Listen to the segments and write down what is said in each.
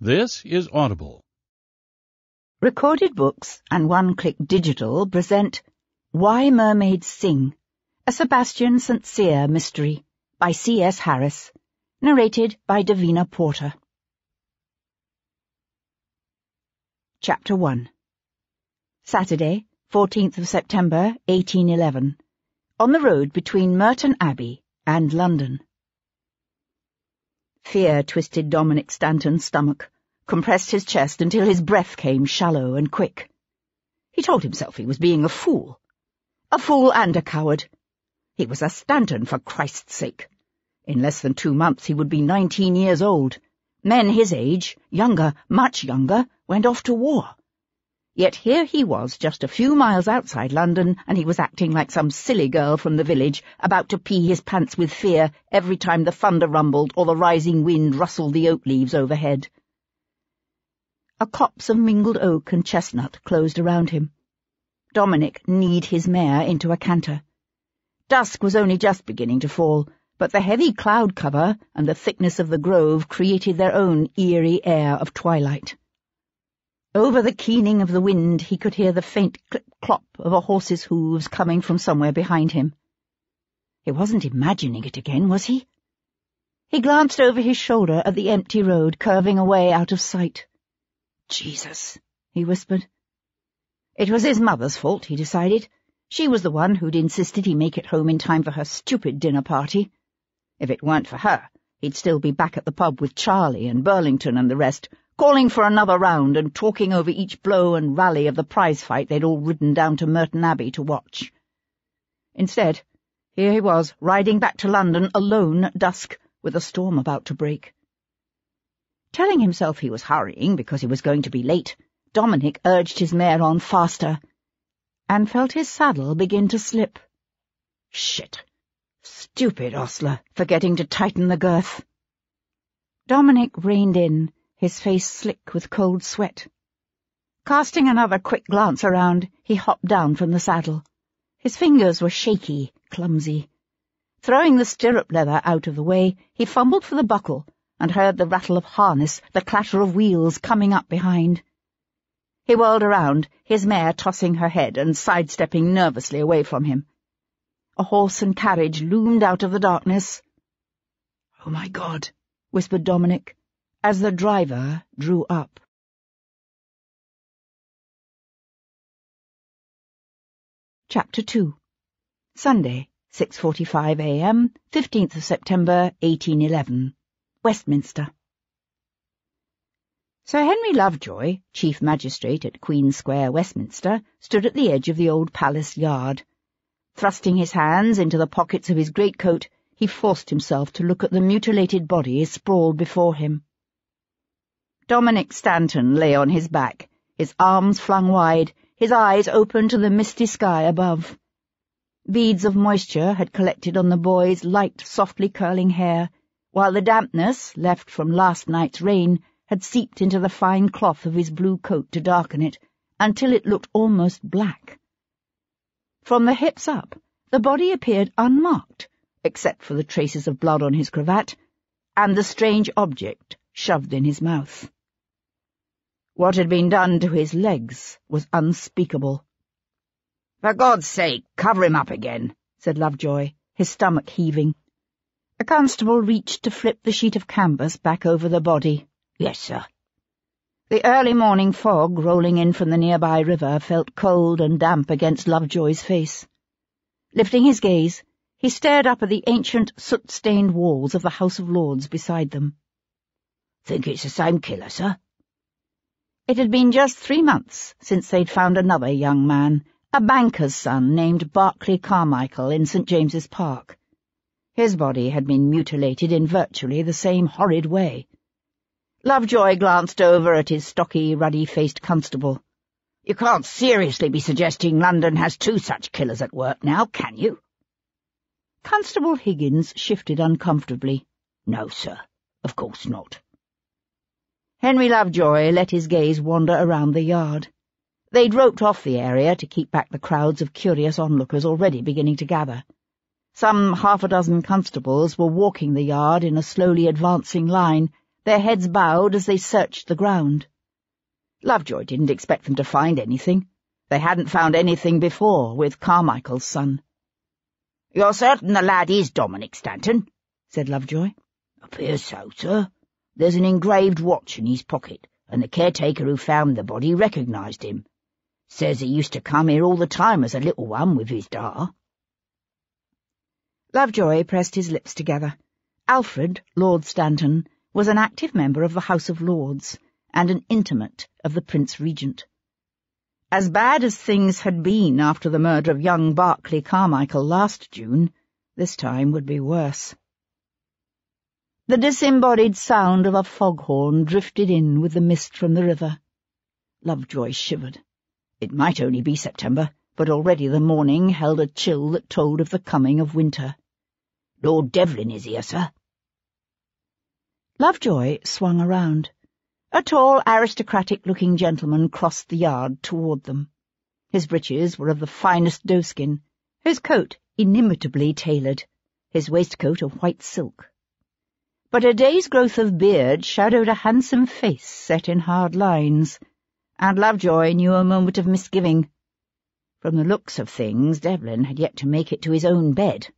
This is Audible. Recorded Books and One Click Digital present Why Mermaids Sing, a Sebastian St. Cyr mystery by C.S. Harris, narrated by Davina Porter. Chapter 1. Saturday, 14th of September, 1811. On the road between Merton Abbey and London. Fear twisted Dominic Stanton's stomach, compressed his chest until his breath came shallow and quick. He told himself he was being a fool and a coward. He was a Stanton, for Christ's sake. In less than 2 months he would be 19 years old. Men his age, younger, much younger, went off to war. Yet here he was, just a few miles outside London, and he was acting like some silly girl from the village, about to pee his pants with fear every time the thunder rumbled or the rising wind rustled the oak leaves overhead. A copse of mingled oak and chestnut closed around him. Dominic kneed his mare into a canter. Dusk was only just beginning to fall, but the heavy cloud cover and the thickness of the grove created their own eerie air of twilight. Over the keening of the wind he could hear the faint clip-clop of a horse's hooves coming from somewhere behind him. He wasn't imagining it again, was he? He glanced over his shoulder at the empty road curving away out of sight. "Jesus," he whispered. It was his mother's fault, he decided. She was the one who'd insisted he make it home in time for her stupid dinner party. If it weren't for her, he'd still be back at the pub with Charlie and Burlington and the rest, calling for another round and talking over each blow and rally of the prize fight they'd all ridden down to Merton Abbey to watch. Instead, here he was, riding back to London alone at dusk, with a storm about to break. Telling himself he was hurrying because he was going to be late, Dominic urged his mare on faster, and felt his saddle begin to slip. Shit! Stupid ostler, forgetting to tighten the girth. Dominic reined in, his face slick with cold sweat. Casting another quick glance around, he hopped down from the saddle. His fingers were shaky, clumsy. Throwing the stirrup leather out of the way, he fumbled for the buckle and heard the rattle of harness, the clatter of wheels coming up behind. He whirled around, his mare tossing her head and sidestepping nervously away from him. A horse and carriage loomed out of the darkness. "Oh, my God," whispered Dominic, as the driver drew up. Chapter 2. Sunday, 6:45 a.m., 15th of September, 1811. Westminster. Sir Henry Lovejoy, Chief Magistrate at Queen Square, Westminster, stood at the edge of the old palace yard. Thrusting his hands into the pockets of his greatcoat, he forced himself to look at the mutilated bodies sprawled before him. Dominic Stanton lay on his back, his arms flung wide, his eyes open to the misty sky above. Beads of moisture had collected on the boy's light, softly curling hair, while the dampness, left from last night's rain, had seeped into the fine cloth of his blue coat to darken it, until it looked almost black. From the hips up, the body appeared unmarked, except for the traces of blood on his cravat, and the strange object shoved in his mouth. What had been done to his legs was unspeakable. "For God's sake, cover him up again," said Lovejoy, his stomach heaving. A constable reached to flip the sheet of canvas back over the body. "Yes, sir." The early morning fog rolling in from the nearby river felt cold and damp against Lovejoy's face. Lifting his gaze, he stared up at the ancient, soot-stained walls of the House of Lords beside them. "Think it's the same killer, sir?" It had been just 3 months since they'd found another young man, a banker's son named Barclay Carmichael in St. James's Park. His body had been mutilated in virtually the same horrid way. Lovejoy glanced over at his stocky, ruddy-faced constable. "You can't seriously be suggesting London has 2 such killers at work now, can you?" Constable Higgins shifted uncomfortably. "No, sir, of course not." Henry Lovejoy let his gaze wander around the yard. They'd roped off the area to keep back the crowds of curious onlookers already beginning to gather. Some 6 constables were walking the yard in a slowly advancing line, their heads bowed as they searched the ground. Lovejoy didn't expect them to find anything. They hadn't found anything before with Carmichael's son. "You're certain the lad is Dominic Stanton?" said Lovejoy. "Appears so, sir. There's an engraved watch in his pocket, and the caretaker who found the body recognised him. Says he used to come here all the time as a little one with his da." Lovejoy pressed his lips together. Alfred, Lord Stanton, was an active member of the House of Lords and an intimate of the Prince Regent. As bad as things had been after the murder of young Berkeley Carmichael last June, this time would be worse. The disembodied sound of a foghorn drifted in with the mist from the river. Lovejoy shivered. It might only be September, but already the morning held a chill that told of the coming of winter. "Lord Devlin is here, sir." Lovejoy swung around. A tall, aristocratic-looking gentleman crossed the yard toward them. His breeches were of the finest doeskin, his coat inimitably tailored, his waistcoat of white silk. But a day's growth of beard shadowed a handsome face set in hard lines, and Lovejoy knew a moment of misgiving. From the looks of things, Devlin had yet to make it to his own bed,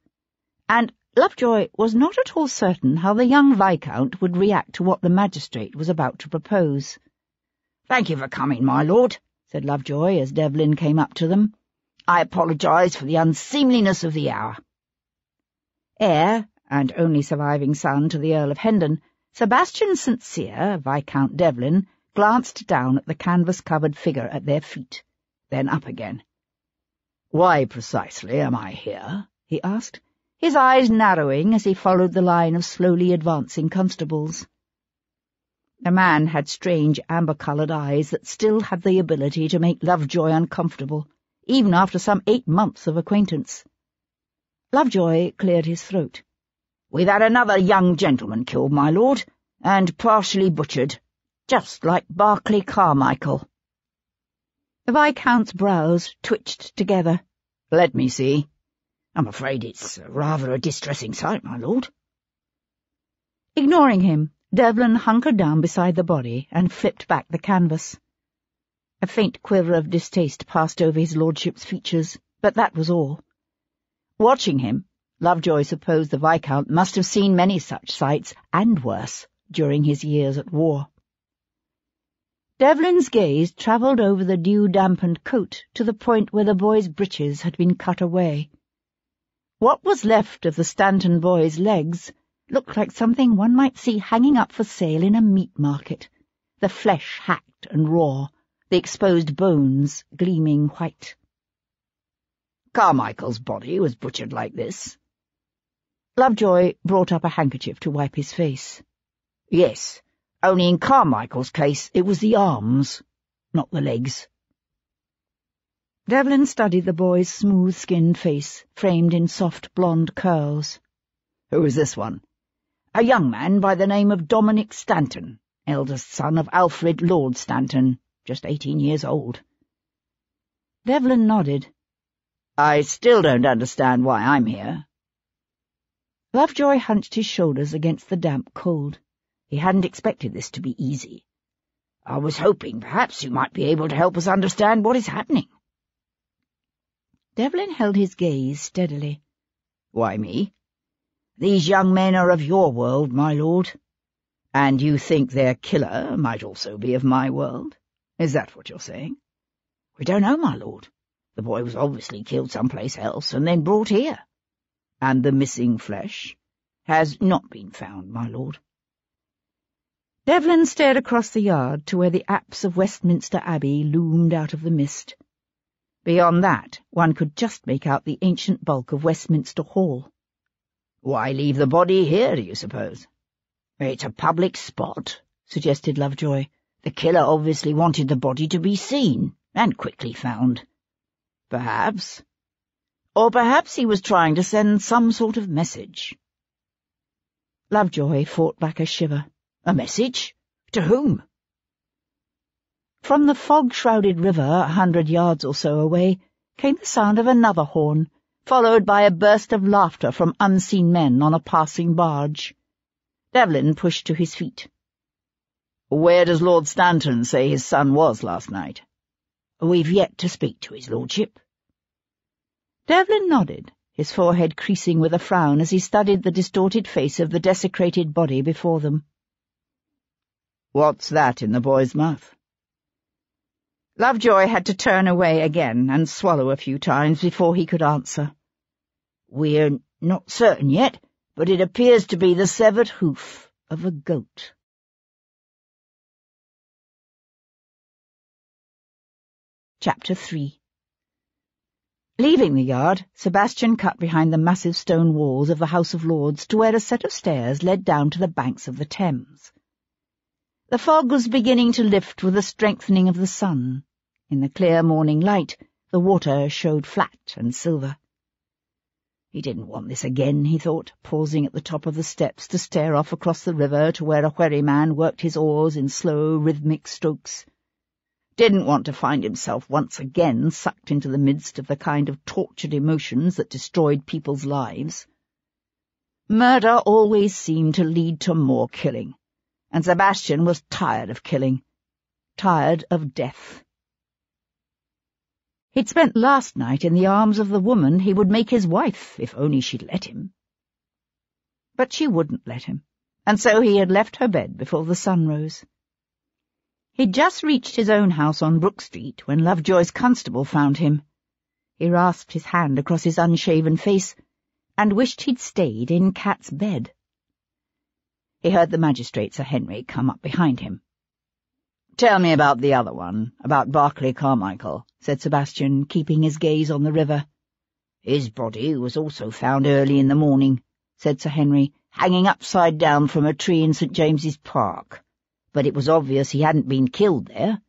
and Lovejoy was not at all certain how the young Viscount would react to what the magistrate was about to propose. "Thank you for coming, my lord," said Lovejoy as Devlin came up to them. "I apologise for the unseemliness of the hour." Heir, and only surviving son to the Earl of Hendon, Sebastian St. Cyr, Viscount Devlin, glanced down at the canvas-covered figure at their feet, then up again. "Why precisely am I here?" he asked, his eyes narrowing as he followed the line of slowly advancing constables. The man had strange amber-coloured eyes that still had the ability to make Lovejoy uncomfortable, even after some 8 months of acquaintance. Lovejoy cleared his throat. "We've had another young gentleman killed, my lord, and partially butchered, just like Berkeley Carmichael." The Viscount's brows twitched together. "Let me see. I'm afraid it's rather a distressing sight, my lord." Ignoring him, Devlin hunkered down beside the body and flipped back the canvas. A faint quiver of distaste passed over his lordship's features, but that was all. Watching him, Lovejoy supposed the Viscount must have seen many such sights, and worse, during his years at war. Devlin's gaze travelled over the dew-dampened coat to the point where the boy's breeches had been cut away. What was left of the Stanton boy's legs looked like something one might see hanging up for sale in a meat market, the flesh hacked and raw, the exposed bones gleaming white. "Carmichael's body was butchered like this." Lovejoy brought up a handkerchief to wipe his face. "Yes, only in Carmichael's case it was the arms, not the legs." Devlin studied the boy's smooth-skinned face, framed in soft blonde curls. "Who is this one?" "A young man by the name of Dominic Stanton, eldest son of Alfred Lord Stanton, just 18 years old." Devlin nodded. "I still don't understand why I'm here." Lovejoy hunched his shoulders against the damp cold. He hadn't expected this to be easy. "I was hoping perhaps you might be able to help us understand what is happening." Devlin held his gaze steadily. "Why me?" "These young men are of your world, my lord." "And you think their killer might also be of my world? Is that what you're saying?" "We don't know, my lord. The boy was obviously killed someplace else and then brought here." "And the missing flesh?" "Has not been found, my lord." Devlin stared across the yard to where the apse of Westminster Abbey loomed out of the mist. Beyond that, one could just make out the ancient bulk of Westminster Hall. "Why leave the body here, do you suppose?" "It's a public spot," suggested Lovejoy. "The killer obviously wanted the body to be seen, and quickly found." "Perhaps. Or perhaps he was trying to send some sort of message." Lovejoy fought back a shiver. "A message? To whom?" From the fog-shrouded river 100 yards or so away came the sound of another horn, followed by a burst of laughter from unseen men on a passing barge. Devlin pushed to his feet. Where does Lord Stanton say his son was last night? We've yet to speak to his lordship. Devlin nodded, his forehead creasing with a frown as he studied the distorted face of the desecrated body before them. What's that in the boy's mouth? Lovejoy had to turn away again and swallow a few times before he could answer. We're not certain yet, but it appears to be the severed hoof of a goat. Chapter 3. Leaving the yard, Sebastian cut behind the massive stone walls of the House of Lords to where a set of stairs led down to the banks of the Thames. The fog was beginning to lift with the strengthening of the sun. In the clear morning light, the water showed flat and silver. He didn't want this again, he thought, pausing at the top of the steps to stare off across the river to where a wherryman worked his oars in slow, rhythmic strokes. Didn't want to find himself once again sucked into the midst of the kind of tortured emotions that destroyed people's lives. Murder always seemed to lead to more killing, and Sebastian was tired of killing, tired of death. He'd spent last night in the arms of the woman he would make his wife, if only she'd let him. But she wouldn't let him, and so he had left her bed before the sun rose. He'd just reached his own house on Brook Street when Lovejoy's constable found him. He rasped his hand across his unshaven face and wished he'd stayed in Cat's bed. He heard the magistrate, Sir Henry, come up behind him. "Tell me about the other one, about Barclay Carmichael," said Sebastian, keeping his gaze on the river. "His body was also found early in the morning," said Sir Henry, "hanging upside down from a tree in St. James's Park. But it was obvious he hadn't been killed there."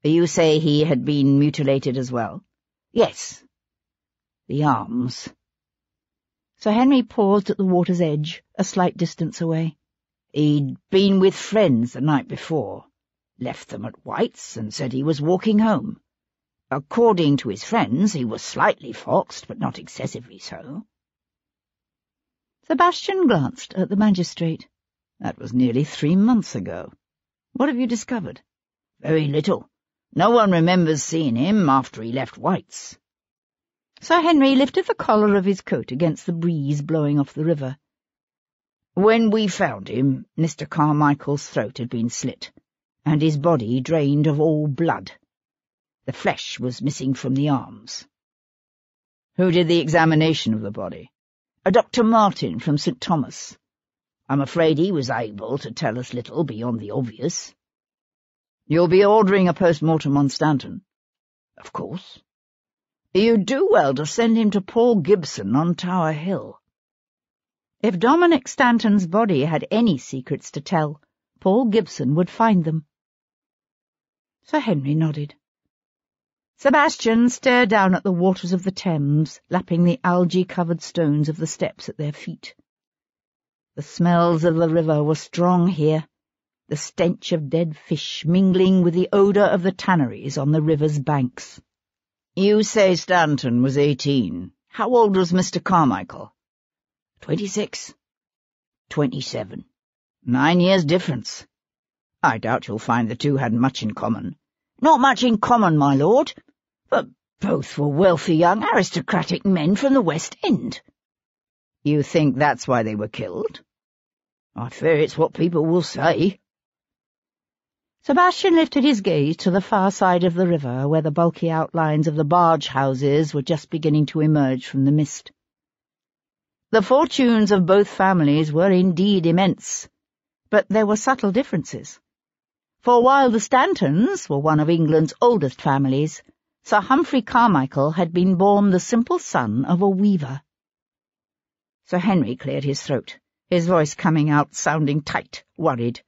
"You say he had been mutilated as well?" "Yes. The arms." Sir Henry paused at the water's edge, a slight distance away. "He'd been with friends the night before, left them at White's and said he was walking home. According to his friends, he was slightly foxed, but not excessively so." Sebastian glanced at the magistrate. "That was nearly 3 months ago. What have you discovered?" "Very little. No one remembers seeing him after he left White's." Sir Henry lifted the collar of his coat against the breeze blowing off the river. "When we found him, Mr. Carmichael's throat had been slit, and his body drained of all blood. The flesh was missing from the arms." "Who did the examination of the body?" "Dr. Martin from St. Thomas. I'm afraid he was able to tell us little beyond the obvious." "You'll be ordering a post-mortem on Stanton?" "Of course." "You'd do well to send him to Paul Gibson on Tower Hill." If Dominic Stanton's body had any secrets to tell, Paul Gibson would find them. Sir Henry nodded. Sebastian stared down at the waters of the Thames, lapping the algae-covered stones of the steps at their feet. The smells of the river were strong here, the stench of dead fish mingling with the odour of the tanneries on the river's banks. "You say Stanton was 18. How old was Mr. Carmichael?" 26. 27. 9 years difference. I doubt you'll find the two had much in common." "Not much in common, my lord, but both were wealthy young aristocratic men from the West End." "You think that's why they were killed?" "I fear it's what people will say." Sebastian lifted his gaze to the far side of the river, where the bulky outlines of the barge houses were just beginning to emerge from the mist. The fortunes of both families were indeed immense, but there were subtle differences. For while the Stantons were one of England's oldest families, Sir Humphrey Carmichael had been born the simple son of a weaver. Sir Henry cleared his throat, his voice coming out sounding tight, worried.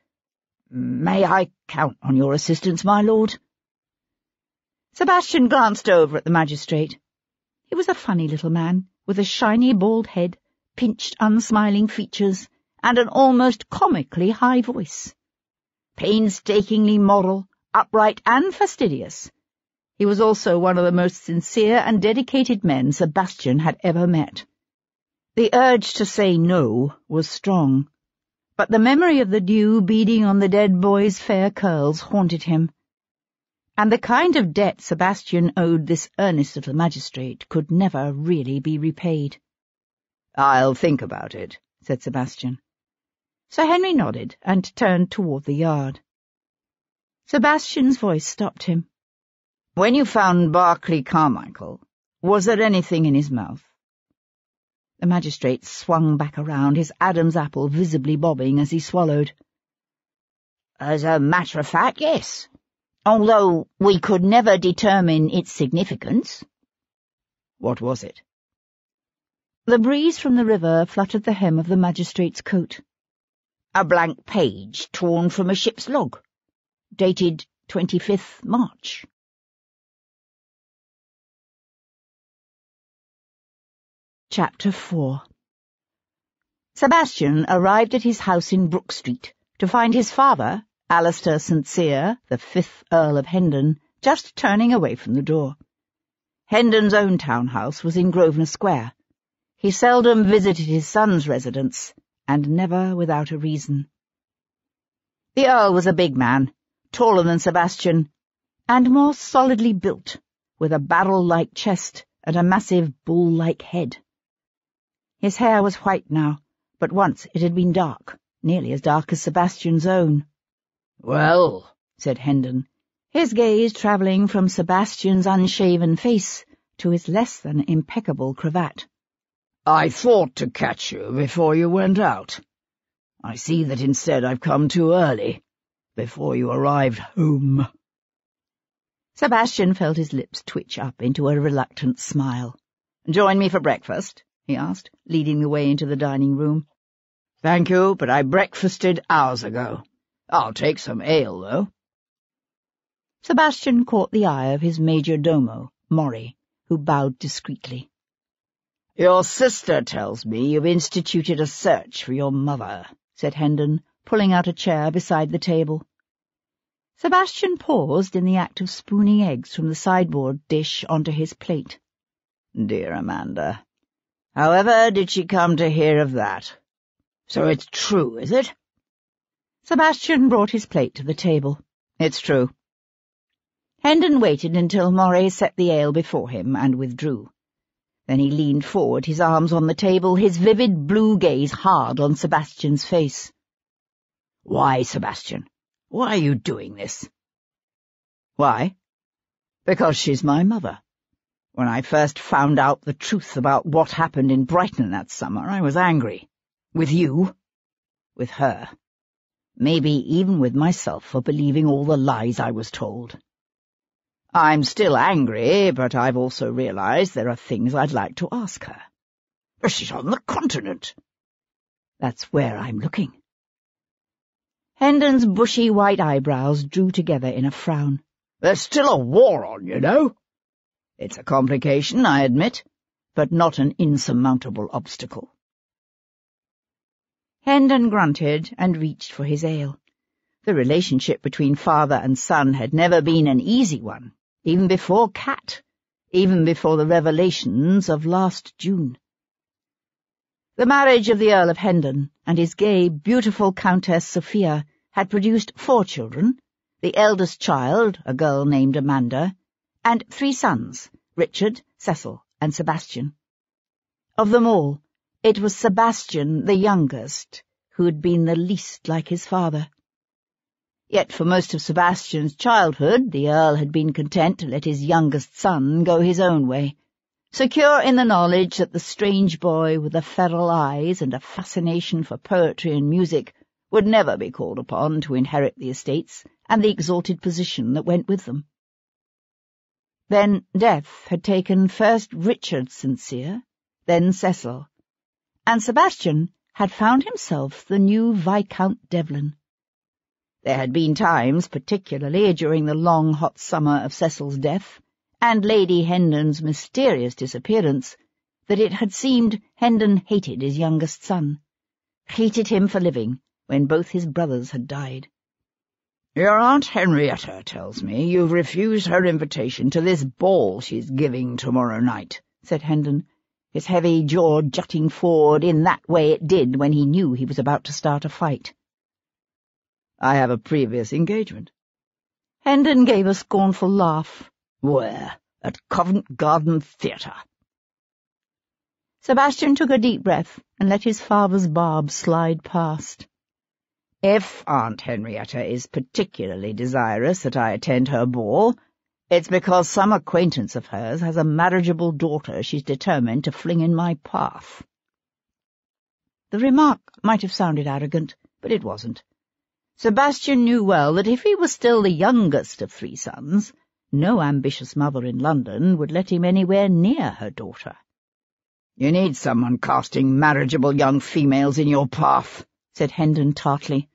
"May I count on your assistance, my lord?" Sebastian glanced over at the magistrate. He was a funny little man, with a shiny bald head, pinched unsmiling features, and an almost comically high voice. Painstakingly moral, upright and fastidious, he was also one of the most sincere and dedicated men Sebastian had ever met. The urge to say no was strong, but the memory of the dew beading on the dead boy's fair curls haunted him, and the kind of debt Sebastian owed this earnest little magistrate could never really be repaid. "I'll think about it," said Sebastian. Sir Henry nodded and turned toward the yard. Sebastian's voice stopped him. "When you found Barclay Carmichael, was there anything in his mouth?" The magistrate swung back around, his Adam's apple visibly bobbing as he swallowed. "As a matter of fact, yes, although we could never determine its significance." "What was it?" The breeze from the river fluttered the hem of the magistrate's coat. "A blank page torn from a ship's log, dated 25th March. Chapter 4. Sebastian arrived at his house in Brook Street to find his father, Alistair St. Cyr, the 5th Earl of Hendon, just turning away from the door. Hendon's own townhouse was in Grosvenor Square. He seldom visited his son's residence, and never without a reason. The Earl was a big man, taller than Sebastian, and more solidly built, with a barrel-like chest and a massive bull-like head. His hair was white now, but once it had been dark, nearly as dark as Sebastian's own. "Well," said Hendon, his gaze travelling from Sebastian's unshaven face to his less than impeccable cravat. "I thought to catch you before you went out. I see that instead I've come too early, before you arrived home." Sebastian felt his lips twitch up into a reluctant smile. "Join me for breakfast?" he asked, leading the way into the dining room. "Thank you, but I breakfasted hours ago. I'll take some ale, though." Sebastian caught the eye of his major domo, Maury, who bowed discreetly. "Your sister tells me you've instituted a search for your mother," said Hendon, pulling out a chair beside the table. Sebastian paused in the act of spooning eggs from the sideboard dish onto his plate. "Dear Amanda, however did she come to hear of that? So it's true, is it?" Sebastian brought his plate to the table. "It's true." Hendon waited until Moray set the ale before him and withdrew. Then he leaned forward, his arms on the table, his vivid blue gaze hard on Sebastian's face. "Why, Sebastian? Why are you doing this?" "Why? Because she's my mother. When I first found out the truth about what happened in Brighton that summer, I was angry. With you. With her. Maybe even with myself for believing all the lies I was told. I'm still angry, but I've also realized there are things I'd like to ask her." "But she's on the continent." "That's where I'm looking." Hendon's bushy white eyebrows drew together in a frown. "There's still a war on, you know." "It's a complication, I admit, but not an insurmountable obstacle." Hendon grunted and reached for his ale. The relationship between father and son had never been an easy one, even before Cat, even before the revelations of last June. The marriage of the Earl of Hendon and his gay, beautiful Countess Sophia had produced 4 children, the eldest child, a girl named Amanda, and 3 sons, Richard, Cecil, and Sebastian. Of them all, it was Sebastian, the youngest, who had been the least like his father. Yet for most of Sebastian's childhood the Earl had been content to let his youngest son go his own way, secure in the knowledge that the strange boy with the feral eyes and a fascination for poetry and music would never be called upon to inherit the estates and the exalted position that went with them. Then death had taken first Richard St. Cyr, then Cecil, and Sebastian had found himself the new Viscount Devlin. There had been times, particularly during the long hot summer of Cecil's death, and Lady Hendon's mysterious disappearance, that it had seemed Hendon hated his youngest son, hated him for living when both his brothers had died. "Your Aunt Henrietta tells me you've refused her invitation to this ball she's giving tomorrow night," said Hendon, his heavy jaw jutting forward in that way it did when he knew he was about to start a fight. "I have a previous engagement." Hendon gave a scornful laugh. "Where? At Covent Garden Theatre." Sebastian took a deep breath and let his father's barb slide past. "If Aunt Henrietta is particularly desirous that I attend her ball, it's because some acquaintance of hers has a marriageable daughter she's determined to fling in my path." The remark might have sounded arrogant, but it wasn't. Sebastian knew well that if he was still the youngest of 3 sons, no ambitious mother in London would let him anywhere near her daughter. "You need someone casting marriageable young females in your path," said Hendon tartly.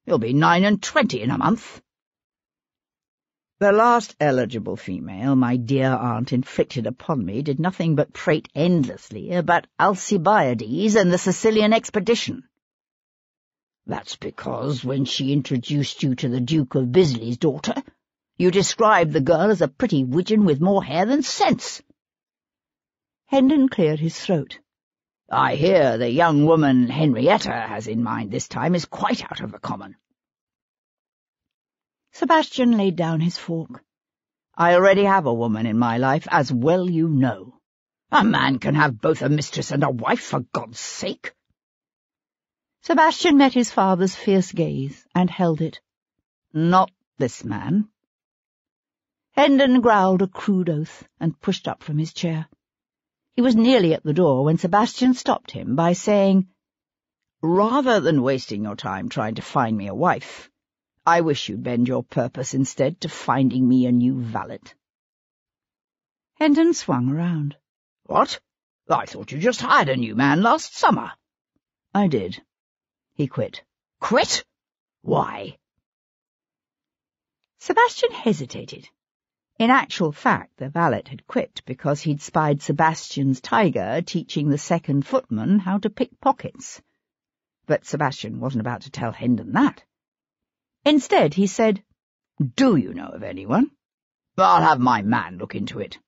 "You'll be 9 and 20 in a month." "The last eligible female my dear aunt inflicted upon me did nothing but prate endlessly about Alcibiades and the Sicilian expedition." "That's because when she introduced you to the Duke of Bisley's daughter, you described the girl as a pretty widgeon with more hair than sense." Hendon cleared his throat. "I hear the young woman Henrietta has in mind this time is quite out of the common." Sebastian laid down his fork. "I already have a woman in my life, as well you know." "A man can have both a mistress and a wife, for God's sake." Sebastian met his father's fierce gaze and held it. "Not this man." Hendon growled a crude oath and pushed up from his chair. He was nearly at the door when Sebastian stopped him by saying, "Rather than wasting your time trying to find me a wife, I wish you'd bend your purpose instead to finding me a new valet." Hendon swung around. "What? I thought you just hired a new man last summer." "I did." He quit. "Quit? Why?" Sebastian hesitated. In actual fact, the valet had quit because he'd spied Sebastian's tiger teaching the second footman how to pick pockets. But Sebastian wasn't about to tell Hendon that. Instead, he said, "Do you know of anyone?" "I'll have my man look into it."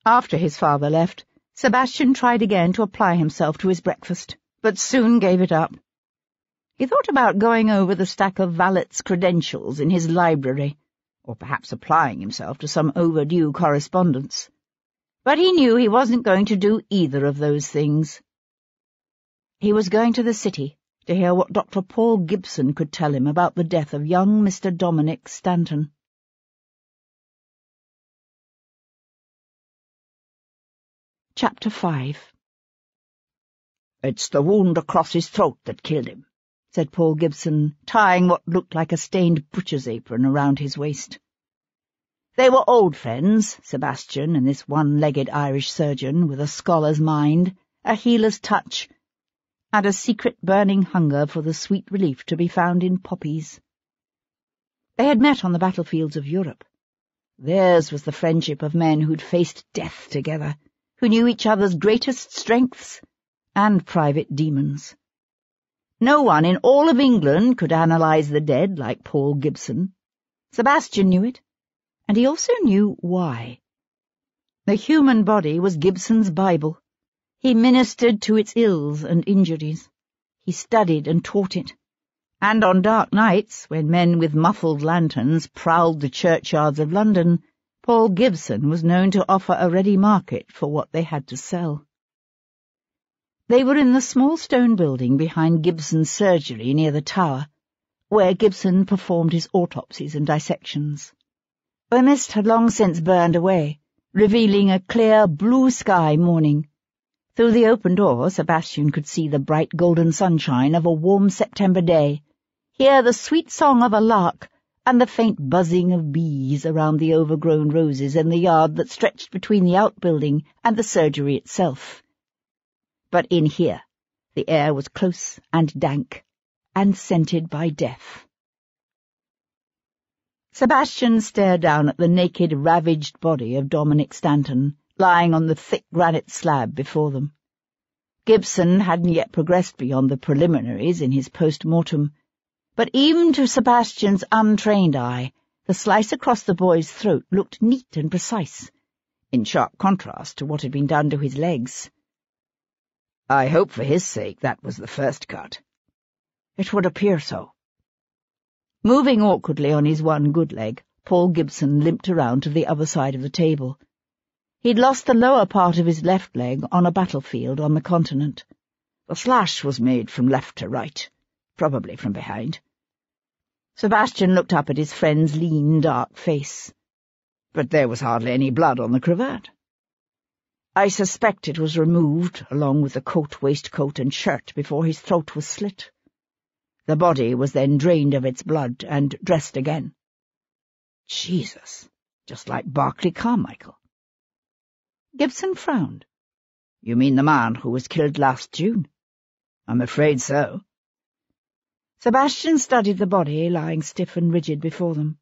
After his father left, Sebastian tried again to apply himself to his breakfast, but soon gave it up. He thought about going over the stack of valet's credentials in his library, or perhaps applying himself to some overdue correspondence. But he knew he wasn't going to do either of those things. He was going to the city to hear what Dr. Paul Gibson could tell him about the death of young Mr. Dominic Stanton. Chapter 5. "It's the wound across his throat that killed him," said Paul Gibson, tying what looked like a stained butcher's apron around his waist. They were old friends, Sebastian and this one-legged Irish surgeon with a scholar's mind, a healer's touch, and a secret burning hunger for the sweet relief to be found in poppies. They had met on the battlefields of Europe. Theirs was the friendship of men who'd faced death together, who knew each other's greatest strengths and private demons. No one in all of England could analyze the dead like Paul Gibson. Sebastian knew it, and he also knew why. The human body was Gibson's Bible. He ministered to its ills and injuries. He studied and taught it. And on dark nights, when men with muffled lanterns prowled the churchyards of London, Paul Gibson was known to offer a ready market for what they had to sell. They were in the small stone building behind Gibson's surgery near the tower, where Gibson performed his autopsies and dissections. The mist had long since burned away, revealing a clear blue sky morning. Through the open door, Sebastian could see the bright golden sunshine of a warm September day, hear the sweet song of a lark and the faint buzzing of bees around the overgrown roses in the yard that stretched between the outbuilding and the surgery itself. But in here, the air was close and dank, and scented by death. Sebastian stared down at the naked, ravaged body of Dominic Stanton, lying on the thick granite slab before them. Gibson hadn't yet progressed beyond the preliminaries in his post-mortem, but even to Sebastian's untrained eye, the slice across the boy's throat looked neat and precise. in sharp contrast to what had been done to his legs. I hope for his sake that was the first cut. It would appear so. Moving awkwardly on his one good leg, Paul Gibson limped around to the other side of the table. He'd lost the lower part of his left leg on a battlefield on the continent. The slash was made from left to right, probably from behind. Sebastian looked up at his friend's lean, dark face. But there was hardly any blood on the cravat. I suspect it was removed, along with the coat, waistcoat, and shirt, before his throat was slit. The body was then drained of its blood and dressed again. Jesus, just like Barclay Carmichael. Gibson frowned. You mean the man who was killed last June? I'm afraid so. Sebastian studied the body lying stiff and rigid before them.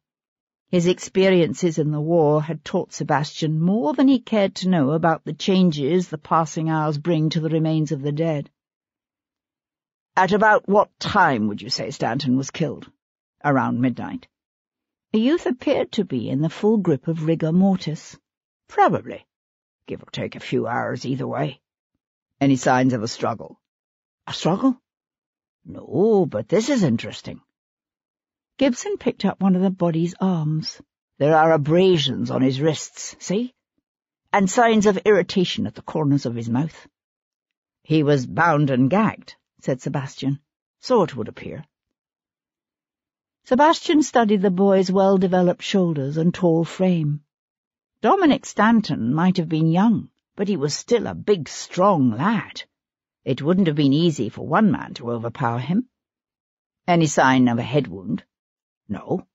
His experiences in the war had taught Sebastian more than he cared to know about the changes the passing hours bring to the remains of the dead. At about what time would you say Stanton was killed? Around midnight. The youth appeared to be in the full grip of rigor mortis. Probably. Give or take a few hours either way. Any signs of a struggle? A struggle? No, but this is interesting. Gibson picked up one of the body's arms. There are abrasions on his wrists, see? And signs of irritation at the corners of his mouth. He was bound and gagged, said Sebastian. So it would appear. Sebastian studied the boy's well-developed shoulders and tall frame. Dominic Stanton might have been young, but he was still a big, strong lad. It wouldn't have been easy for one man to overpower him. Any sign of a head wound? No.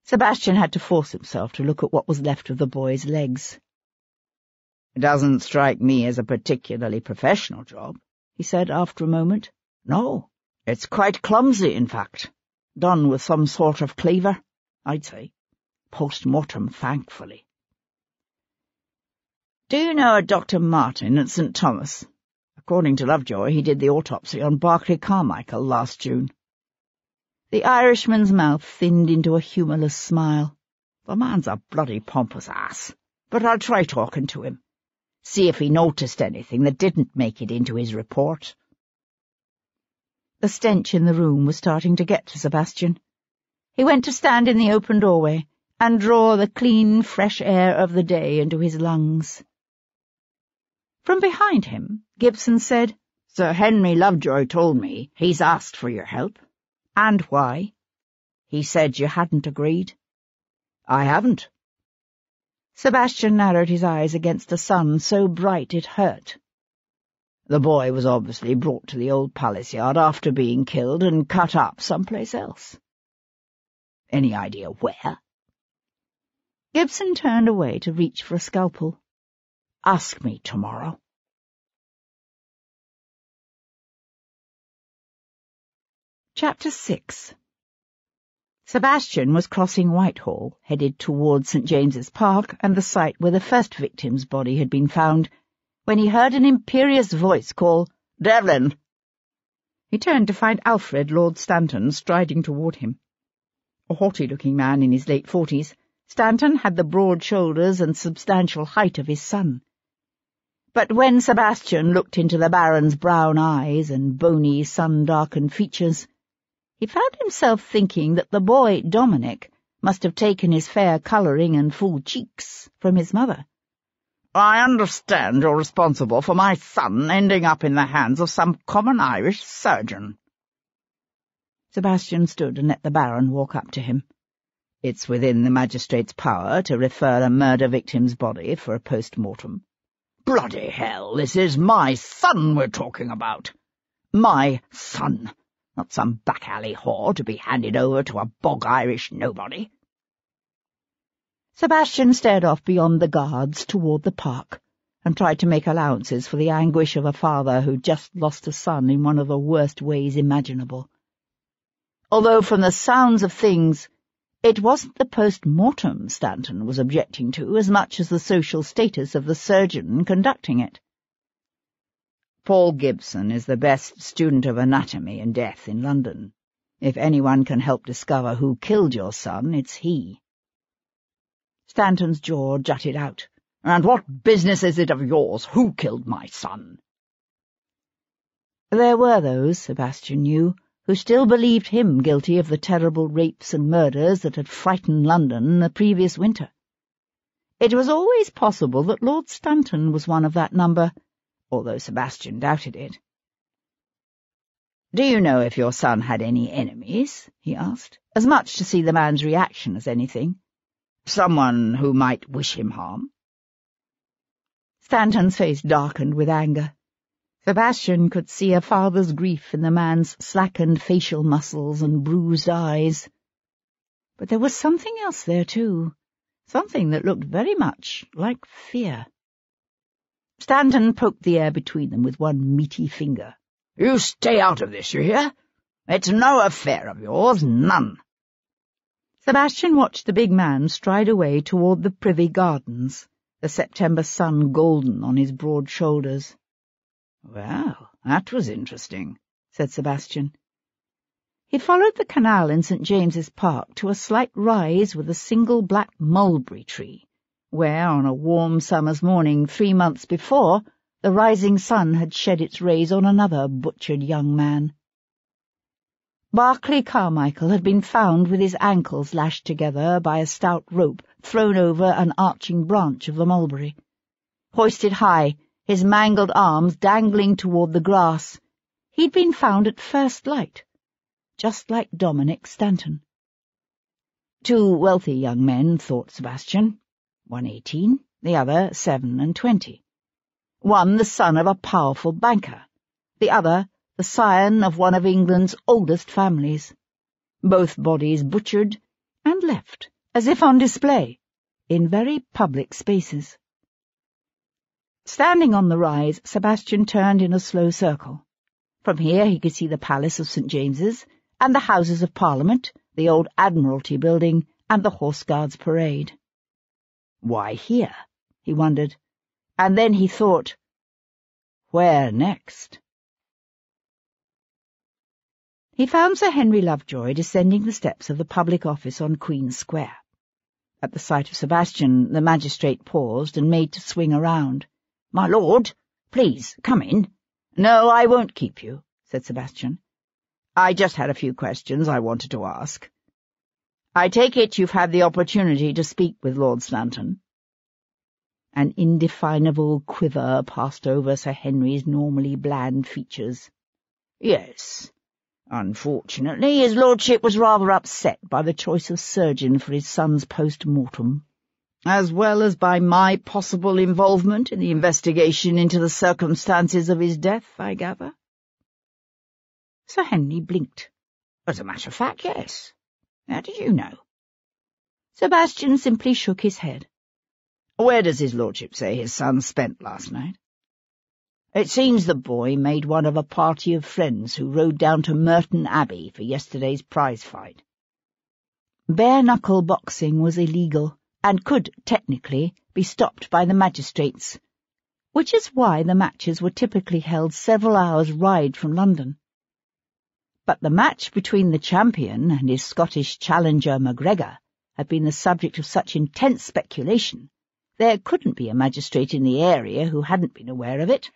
Sebastian had to force himself to look at what was left of the boy's legs. It doesn't strike me as a particularly professional job, he said after a moment. No, it's quite clumsy, in fact. Done with some sort of cleaver, I'd say. Post-mortem, thankfully. Do you know a Dr. Martin at St. Thomas? According to Lovejoy, he did the autopsy on Barclay Carmichael last June. The Irishman's mouth thinned into a humourless smile. The man's a bloody pompous ass, but I'll try talking to him. See if he noticed anything that didn't make it into his report. The stench in the room was starting to get to Sebastian. He went to stand in the open doorway and draw the clean, fresh air of the day into his lungs. From behind him, Gibson said, Sir Henry Lovejoy told me he's asked for your help. And why? He said you hadn't agreed. I haven't. Sebastian narrowed his eyes against a sun so bright it hurt. The boy was obviously brought to the old palace yard after being killed and cut up someplace else. Any idea where? Gibson turned away to reach for a scalpel. Ask me tomorrow. Chapter 6. Sebastian was crossing Whitehall, headed towards St. James's Park and the site where the first victim's body had been found, when he heard an imperious voice call, Devlin! He turned to find Alfred, Lord Stanton, striding toward him. A haughty-looking man in his late 40s, Stanton had the broad shoulders and substantial height of his son. But when Sebastian looked into the Baron's brown eyes and bony, sun-darkened features, he found himself thinking that the boy, Dominic, must have taken his fair colouring and full cheeks from his mother. I understand you're responsible for my son ending up in the hands of some common Irish surgeon. Sebastian stood and let the Baron walk up to him. It's within the magistrate's power to refer a murder victim's body for a post-mortem. Bloody hell, this is my son we're talking about. My son. Not some back-alley whore to be handed over to a bog-Irish nobody. Sebastian stared off beyond the guards toward the park, and tried to make allowances for the anguish of a father who'd just lost a son in one of the worst ways imaginable. Although from the sounds of things, it wasn't the post-mortem Stanton was objecting to as much as the social status of the surgeon conducting it. Paul Gibson is the best student of anatomy and death in London. If anyone can help discover who killed your son, it's he. Stanton's jaw jutted out, And what business is it of yours who killed my son?" There were those, Sebastian knew, who still believed him guilty of the terrible rapes and murders that had frightened London the previous winter. It was always possible that Lord Stanton was one of that number, although Sebastian doubted it. "Do you know if your son had any enemies?" he asked, as much to see the man's reaction as anything. "Someone who might wish him harm?" Stanton's face darkened with anger. Sebastian could see a father's grief in the man's slackened facial muscles and bruised eyes. But there was something else there, too, something that looked very much like fear. Stanton poked the air between them with one meaty finger. "You stay out of this, you hear? It's no affair of yours, none." Sebastian watched the big man stride away toward the Privy Gardens, the September sun golden on his broad shoulders. "Well, that was interesting," said Sebastian. He followed the canal in St. James's Park to a slight rise with a single black mulberry tree, where, on a warm summer's morning 3 months before, the rising sun had shed its rays on another butchered young man. Barclay Carmichael had been found with his ankles lashed together by a stout rope thrown over an arching branch of the mulberry. Hoisted high, his mangled arms dangling toward the grass, he'd been found at first light, just like Dominic Stanton. 2 wealthy young men, thought Sebastian, one 18, the other 7 and 20. One the son of a powerful banker, the other the scion of one of England's oldest families. Both bodies butchered and left, as if on display, in very public spaces. Standing on the rise, Sebastian turned in a slow circle. From here he could see the Palace of St. James's, and the Houses of Parliament, the old Admiralty building, and the Horse Guards Parade. Why here? He wondered, and then he thought, where next? He found Sir Henry Lovejoy descending the steps of the public office on Queen's Square. At the sight of Sebastian, the magistrate paused and made to swing around. "My lord, please, come in." "No, I won't keep you," said Sebastian. "I just had a few questions I wanted to ask. I take it you've had the opportunity to speak with Lord Stanton." An indefinable quiver passed over Sir Henry's normally bland features. "Yes. Unfortunately, his lordship was rather upset by the choice of surgeon for his son's post-mortem, as well as by my possible involvement in the investigation into the circumstances of his death, I gather." Sir Henry blinked. "As a matter of fact, yes. How did you know?" Sebastian simply shook his head. "Where does his lordship say his son spent last night?" "It seems the boy made one of a party of friends who rode down to Merton Abbey for yesterday's prize fight." Bare-knuckle boxing was illegal, and could, technically, be stopped by the magistrates, which is why the matches were typically held several hours' ride from London. But the match between the champion and his Scottish challenger MacGregor had been the subject of such intense speculation, there couldn't be a magistrate in the area who hadn't been aware of it.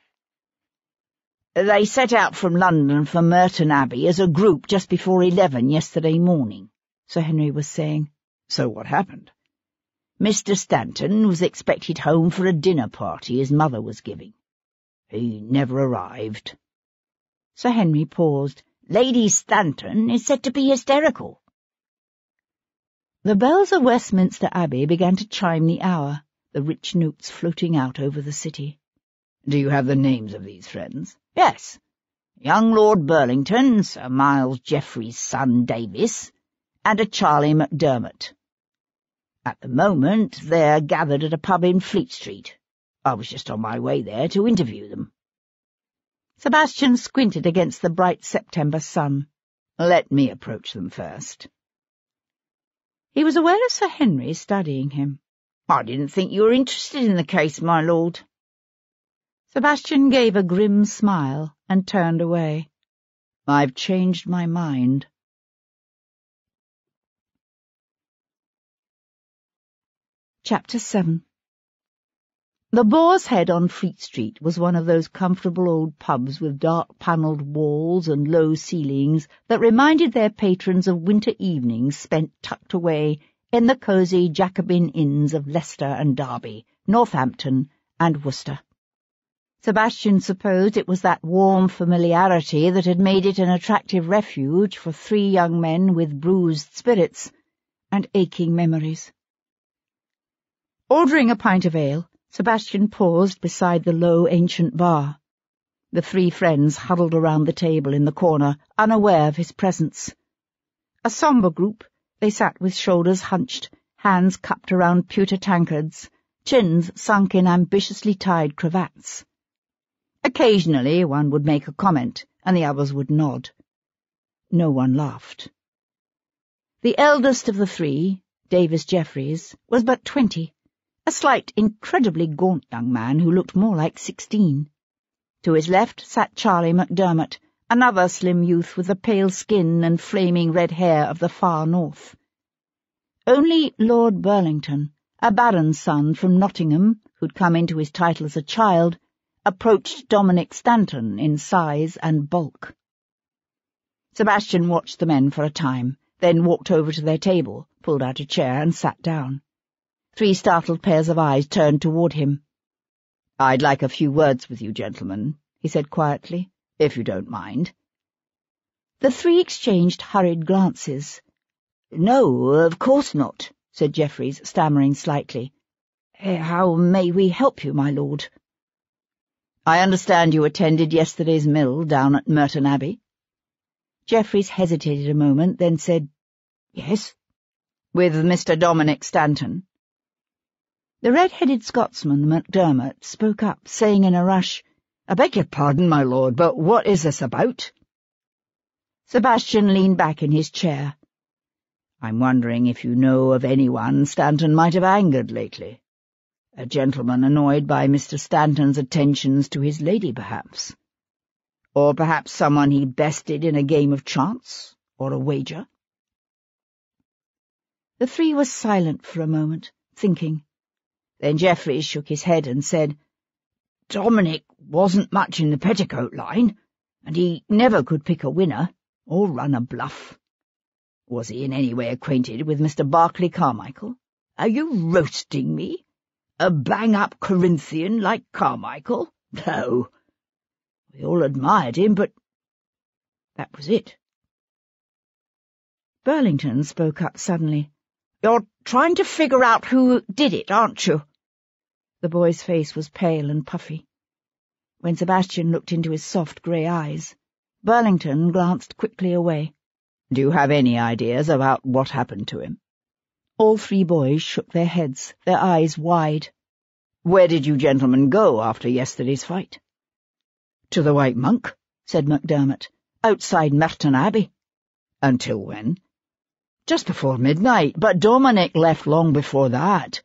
"They set out from London for Merton Abbey as a group just before 11 yesterday morning," Sir Henry was saying. "So what happened?" "Mr. Stanton was expected home for a dinner party his mother was giving. He never arrived." Sir Henry paused. "Lady Stanton is said to be hysterical." The bells of Westminster Abbey began to chime the hour, the rich notes floating out over the city. "Do you have the names of these friends?" "Yes. Young Lord Burlington, Sir Miles Geoffrey's son Davis, and a Charlie Macdermot. At the moment they're gathered at a pub in Fleet Street. I was just on my way there to interview them." Sebastian squinted against the bright September sun. "Let me approach them first." He was aware of Sir Henry studying him. "I didn't think you were interested in the case, my lord." Sebastian gave a grim smile and turned away. "I've changed my mind." Chapter 7 The Boar's Head on Fleet Street was one of those comfortable old pubs with dark-panelled walls and low ceilings that reminded their patrons of winter evenings spent tucked away in the cosy Jacobin inns of Leicester and Derby, Northampton and Worcester. Sebastian supposed it was that warm familiarity that had made it an attractive refuge for 3 young men with bruised spirits and aching memories. Ordering a pint of ale, Sebastian paused beside the low ancient bar. The 3 friends huddled around the table in the corner, unaware of his presence. A sombre group, they sat with shoulders hunched, hands cupped around pewter tankards, chins sunk in ambitiously tied cravats. Occasionally one would make a comment, and the others would nod. No one laughed. The eldest of the 3, Davis Jeffreys, was but 20, a slight, incredibly gaunt young man who looked more like 16. To his left sat Charlie MacDermot, another slim youth with the pale skin and flaming red hair of the far north. Only Lord Burlington, a baron's son from Nottingham, who'd come into his title as a child, approached Dominic Stanton in size and bulk. Sebastian watched the men for a time, then walked over to their table, pulled out a chair and sat down. 3 startled pairs of eyes turned toward him. "I'd like a few words with you, gentlemen," he said quietly, "if you don't mind." The 3 exchanged hurried glances. "No, of course not," said Jeffreys, stammering slightly. "How may we help you, my lord?" "I understand you attended yesterday's mill down at Merton Abbey?" Jeffreys hesitated a moment, then said, "Yes." "With Mr. Dominic Stanton?" The red-headed Scotsman, MacDermot, spoke up, saying in a rush, "I beg your pardon, my lord, but what is this about?" Sebastian leaned back in his chair. "I'm wondering if you know of anyone Stanton might have angered lately. A gentleman annoyed by Mr. Stanton's attentions to his lady, perhaps. Or perhaps someone he bested in a game of chance, or a wager." The 3 were silent for a moment, thinking. Then Jeffreys shook his head and said, "Dominic wasn't much in the petticoat line, and he never could pick a winner, or run a bluff. Was he in any way acquainted with Mr. Barclay Carmichael? Are you roasting me? A bang-up Corinthian like Carmichael? No. We all admired him, but that was it." Burlington spoke up suddenly. "You're trying to figure out who did it, aren't you?" The boy's face was pale and puffy. When Sebastian looked into his soft grey eyes, Burlington glanced quickly away. "Do you have any ideas about what happened to him?" All 3 boys shook their heads, their eyes wide. "Where did you gentlemen go after yesterday's fight?" "To the White Monk," said MacDermot, "outside Merton Abbey." "Until when?" "Just before midnight, but Dominic left long before that.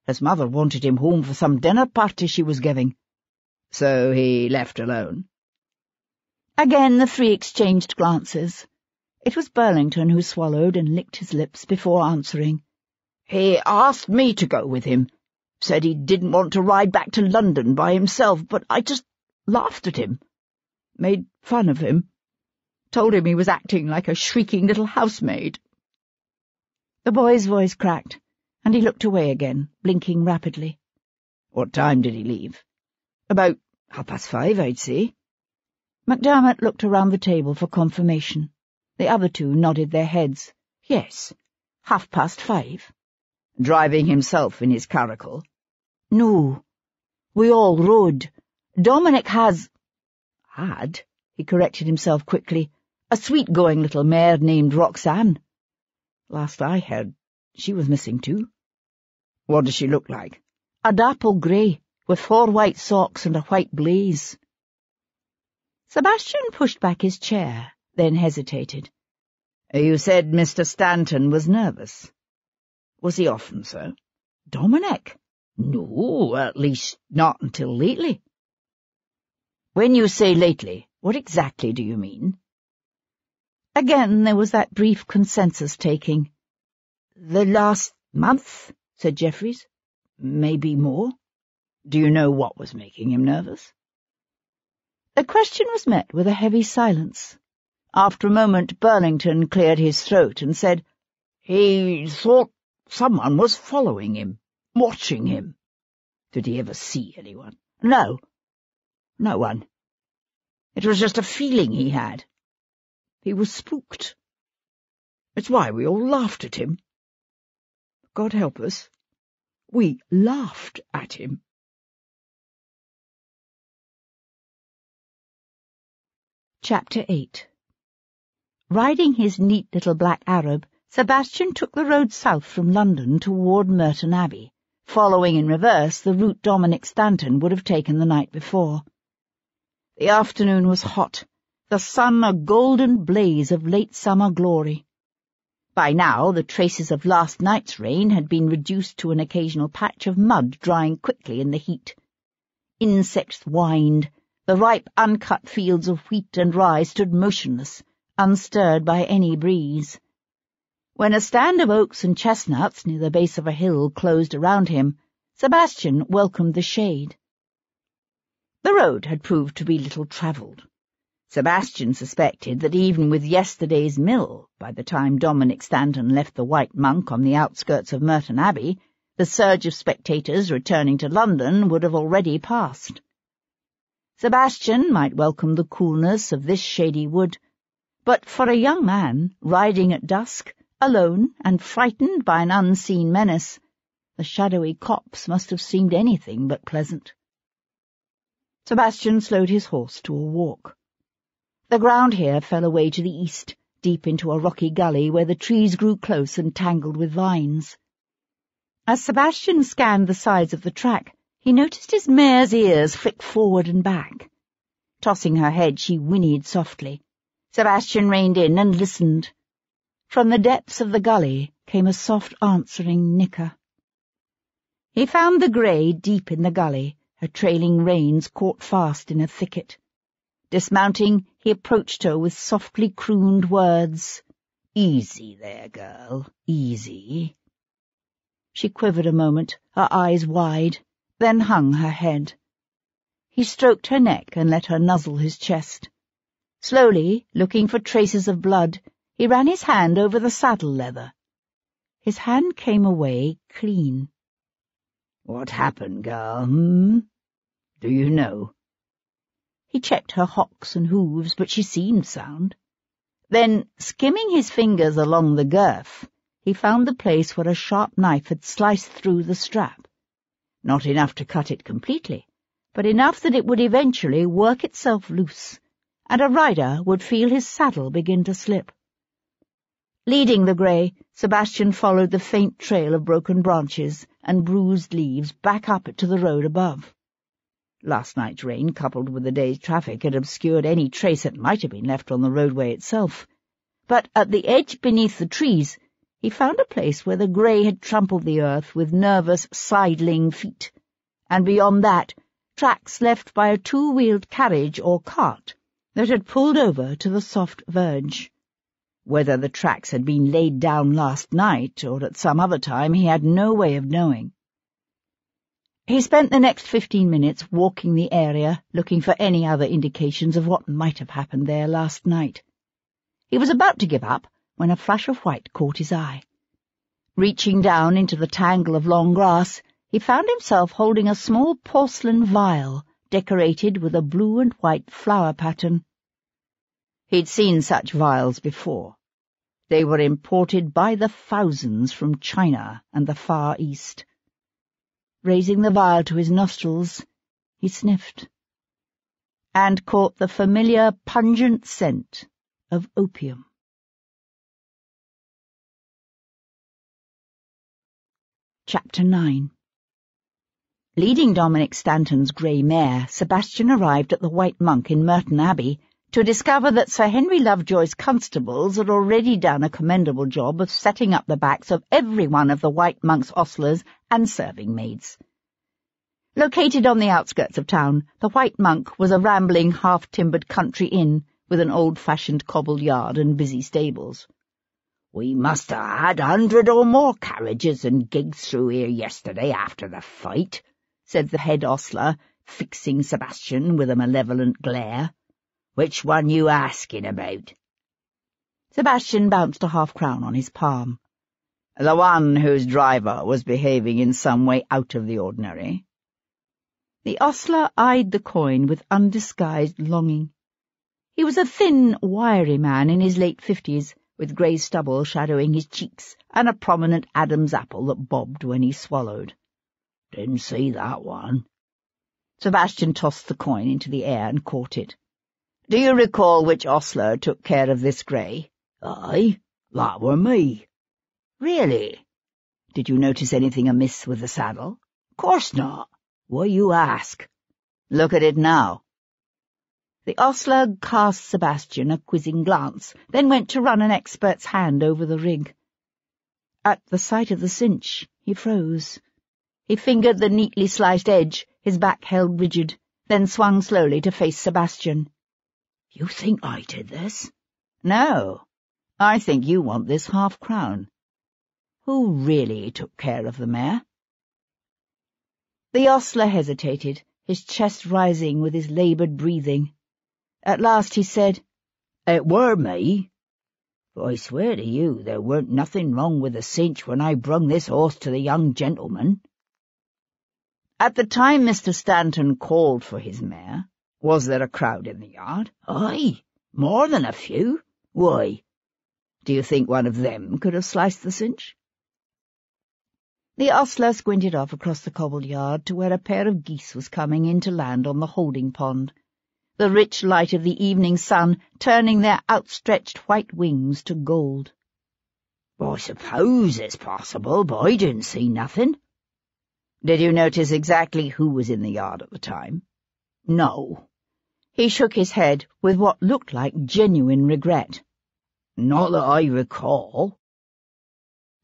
His mother wanted him home for some dinner party she was giving." "So he left alone?" Again the 3 exchanged glances. It was Burlington who swallowed and licked his lips before answering. "He asked me to go with him. Said he didn't want to ride back to London by himself, but I just laughed at him. Made fun of him. Told him he was acting like a shrieking little housemaid." The boy's voice cracked, and he looked away again, blinking rapidly. "What time did he leave?" "About 5:30, I'd say." MacDermot looked around the table for confirmation. The other 2 nodded their heads. "Yes, 5:30. "Driving himself in his caracal?" "No. We all rode. Dominic had, he corrected himself quickly, a sweet-going little mare named Roxanne. Last I heard, she was missing too." "What does she look like?" "A dapple grey, with 4 white socks and a white blaze." Sebastian pushed back his chair, then hesitated. "You said Mr. Stanton was nervous. Was he often so?" "Dominic? No, at least not until lately." "When you say lately, what exactly do you mean?" Again there was that brief consensus-taking. "The last month," said Jeffreys. "Maybe more." Do you know what was making him nervous?" The question was met with a heavy silence. After a moment, Burlington cleared his throat and said, "He thought someone was following him, watching him." "Did he ever see anyone?" "No. No one. It was just a feeling he had. He was spooked. It's why we all laughed at him. God help us, we laughed at him." Chapter 8. Riding his neat little black Arab, Sebastian took the road south from London toward Merton Abbey, following in reverse the route Dominic Stanton would have taken the night before. The afternoon was hot, the sun a golden blaze of late summer glory. By now the traces of last night's rain had been reduced to an occasional patch of mud drying quickly in the heat. Insects whined. The ripe, uncut fields of wheat and rye stood motionless, unstirred by any breeze. When a stand of oaks and chestnuts near the base of a hill closed around him, Sebastian welcomed the shade. The road had proved to be little travelled. Sebastian suspected that even with yesterday's mill, by the time Dominic Stanton left the White Monk on the outskirts of Merton Abbey, the surge of spectators returning to London would have already passed. Sebastian might welcome the coolness of this shady wood, but for a young man, riding at dusk, alone and frightened by an unseen menace, the shadowy copse must have seemed anything but pleasant. Sebastian slowed his horse to a walk. The ground here fell away to the east, deep into a rocky gully where the trees grew close and tangled with vines. As Sebastian scanned the sides of the track, he noticed his mare's ears flick forward and back. Tossing her head, she whinnied softly. Sebastian reined in and listened. From the depths of the gully came a soft answering nicker. He found the grey deep in the gully, her trailing reins caught fast in a thicket. Dismounting, he approached her with softly crooned words. "Easy there, girl, easy." She quivered a moment, her eyes wide, then hung her head. He stroked her neck and let her nuzzle his chest. Slowly, looking for traces of blood, he ran his hand over the saddle leather. His hand came away clean. "What happened, girl, Do you know?" He checked her hocks and hooves, but she seemed sound. Then, skimming his fingers along the girth, he found the place where a sharp knife had sliced through the strap. Not enough to cut it completely, but enough that it would eventually work itself loose, and a rider would feel his saddle begin to slip. Leading the grey, Sebastian followed the faint trail of broken branches and bruised leaves back up it to the road above. Last night's rain, coupled with the day's traffic, had obscured any trace that might have been left on the roadway itself, but at the edge beneath the trees he found a place where the grey had trampled the earth with nervous, sidling feet, and beyond that, tracks left by a two-wheeled carriage or cart that had pulled over to the soft verge. Whether the tracks had been laid down last night or at some other time he had no way of knowing. He spent the next 15 minutes walking the area, looking for any other indications of what might have happened there last night. He was about to give up when a flash of white caught his eye. Reaching down into the tangle of long grass, he found himself holding a small porcelain vial decorated with a blue and white flower pattern. He'd seen such vials before. They were imported by the thousands from China and the Far East. Raising the vial to his nostrils, he sniffed, and caught the familiar pungent scent of opium. Chapter 9. Leading Dominic Stanton's grey mare, Sebastian arrived at the White Monk in Merton Abbey to discover that Sir Henry Lovejoy's constables had already done a commendable job of setting up the backs of every one of the White Monk's ostlers and serving maids. Located on the outskirts of town, the White Monk was a rambling, half-timbered country inn with an old-fashioned cobbled yard and busy stables. "We must have had 100 or more carriages and gigs through here yesterday after the fight," said the head ostler, fixing Sebastian with a malevolent glare. "Which one you asking about?" Sebastian bounced a half-crown on his palm. "The one whose driver was behaving in some way out of the ordinary." The ostler eyed the coin with undisguised longing. He was a thin, wiry man in his late 50s, with grey stubble shadowing his cheeks and a prominent Adam's apple that bobbed when he swallowed. "Didn't see that one." Sebastian tossed the coin into the air and caught it. "Do you recall which ostler took care of this grey?" "Aye, that were me." "Really? Did you notice anything amiss with the saddle?" "Course not. Why you ask?" "Look at it now." The ostler cast Sebastian a quizzing glance, then went to run an expert's hand over the rig. At the sight of the cinch, he froze. He fingered the neatly sliced edge, his back held rigid, then swung slowly to face Sebastian. "You think I did this?" "No, I think you want this half-crown. Who really took care of the mare?" The ostler hesitated, his chest rising with his laboured breathing. At last he said, "It were me. But I swear to you there weren't nothing wrong with the cinch when I brung this horse to the young gentleman." "At the time Mr. Stanton called for his mare, was there a crowd in the yard?" "Aye, more than a few. Why?" "Do you think one of them could have sliced the cinch?" The ostler squinted off across the cobbled yard to where a pair of geese was coming in to land on the holding pond, the rich light of the evening sun turning their outstretched white wings to gold. "I suppose it's possible, but I didn't see nothing." "Did you notice exactly who was in the yard at the time?" "No." He shook his head with what looked like genuine regret. "Not that I recall."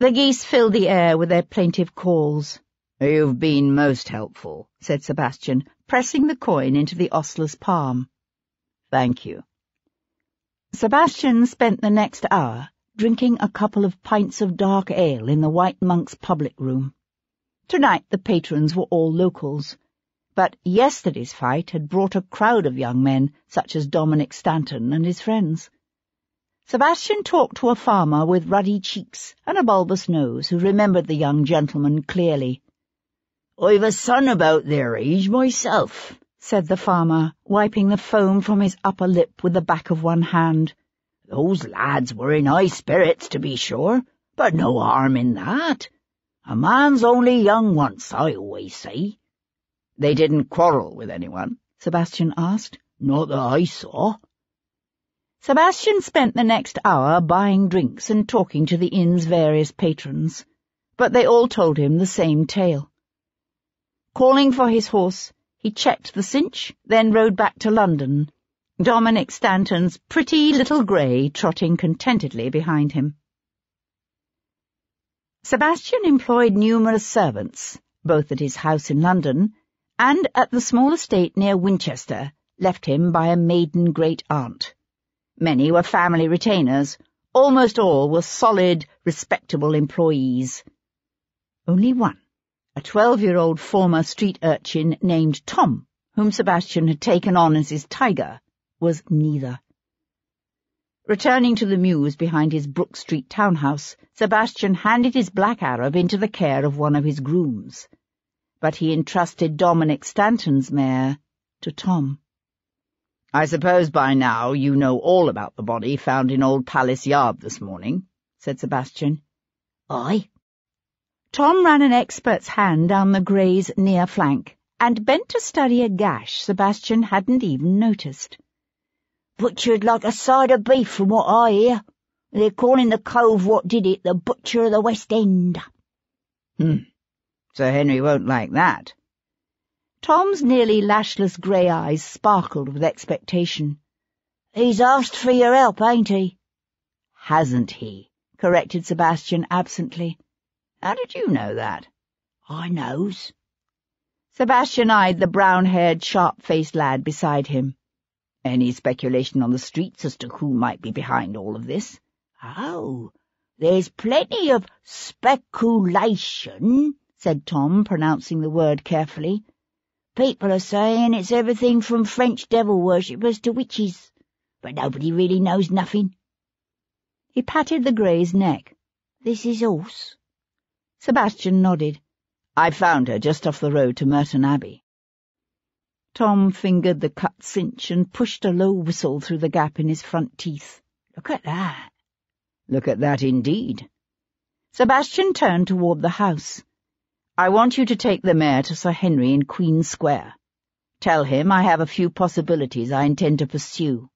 The geese filled the air with their plaintive calls. "You've been most helpful," said Sebastian, pressing the coin into the ostler's palm. "Thank you." Sebastian spent the next hour drinking a couple of pints of dark ale in the White Monk's public room. Tonight the patrons were all locals, but yesterday's fight had brought a crowd of young men such as Dominic Stanton and his friends. Sebastian talked to a farmer with ruddy cheeks and a bulbous nose who remembered the young gentleman clearly. "I've a son about their age myself," said the farmer, wiping the foam from his upper lip with the back of one hand. "Those lads were in high spirits, to be sure, but no harm in that. A man's only young once, I always say." "They didn't quarrel with anyone?" Sebastian asked. "Not that I saw." Sebastian spent the next hour buying drinks and talking to the inn's various patrons, but they all told him the same tale. Calling for his horse, he checked the cinch, then rode back to London, Dominic Stanton's pretty little grey trotting contentedly behind him. Sebastian employed numerous servants, both at his house in London and at the small estate near Winchester, left him by a maiden great-aunt. Many were family retainers, almost all were solid, respectable employees. Only one, a 12-year-old former street urchin named Tom, whom Sebastian had taken on as his tiger, was neither. Returning to the mews behind his Brook Street townhouse, Sebastian handed his black Arab into the care of one of his grooms, but he entrusted Dominic Stanton's mare to Tom. "I suppose by now you know all about the body found in Old Palace Yard this morning," said Sebastian. "Aye." Tom ran an expert's hand down the grey's near flank and bent to study a gash Sebastian hadn't even noticed. "Butchered like a side of beef from what I hear. They're calling the cove what did it the Butcher of the West End." Sir Henry won't like that." Tom's nearly lashless grey eyes sparkled with expectation. "He's asked for your help, ain't he?" "Hasn't he?" corrected Sebastian absently. "How did you know that?" "I knows." Sebastian eyed the brown-haired, sharp-faced lad beside him. "Any speculation on the streets as to who might be behind all of this?" "Oh, there's plenty of speculation," said Tom, pronouncing the word carefully. People are saying it's everything from French devil worshippers to witches, but nobody really knows nothing. He patted the grey's neck. This is horse? Sebastian nodded. I found her just off the road to Merton Abbey. Tom fingered the cut cinch and pushed a low whistle through the gap in his front teeth. Look at that. Look at that indeed. Sebastian turned toward the house. I want you to take the mare to Sir Henry in Queen Square. Tell him I have a few possibilities I intend to pursue.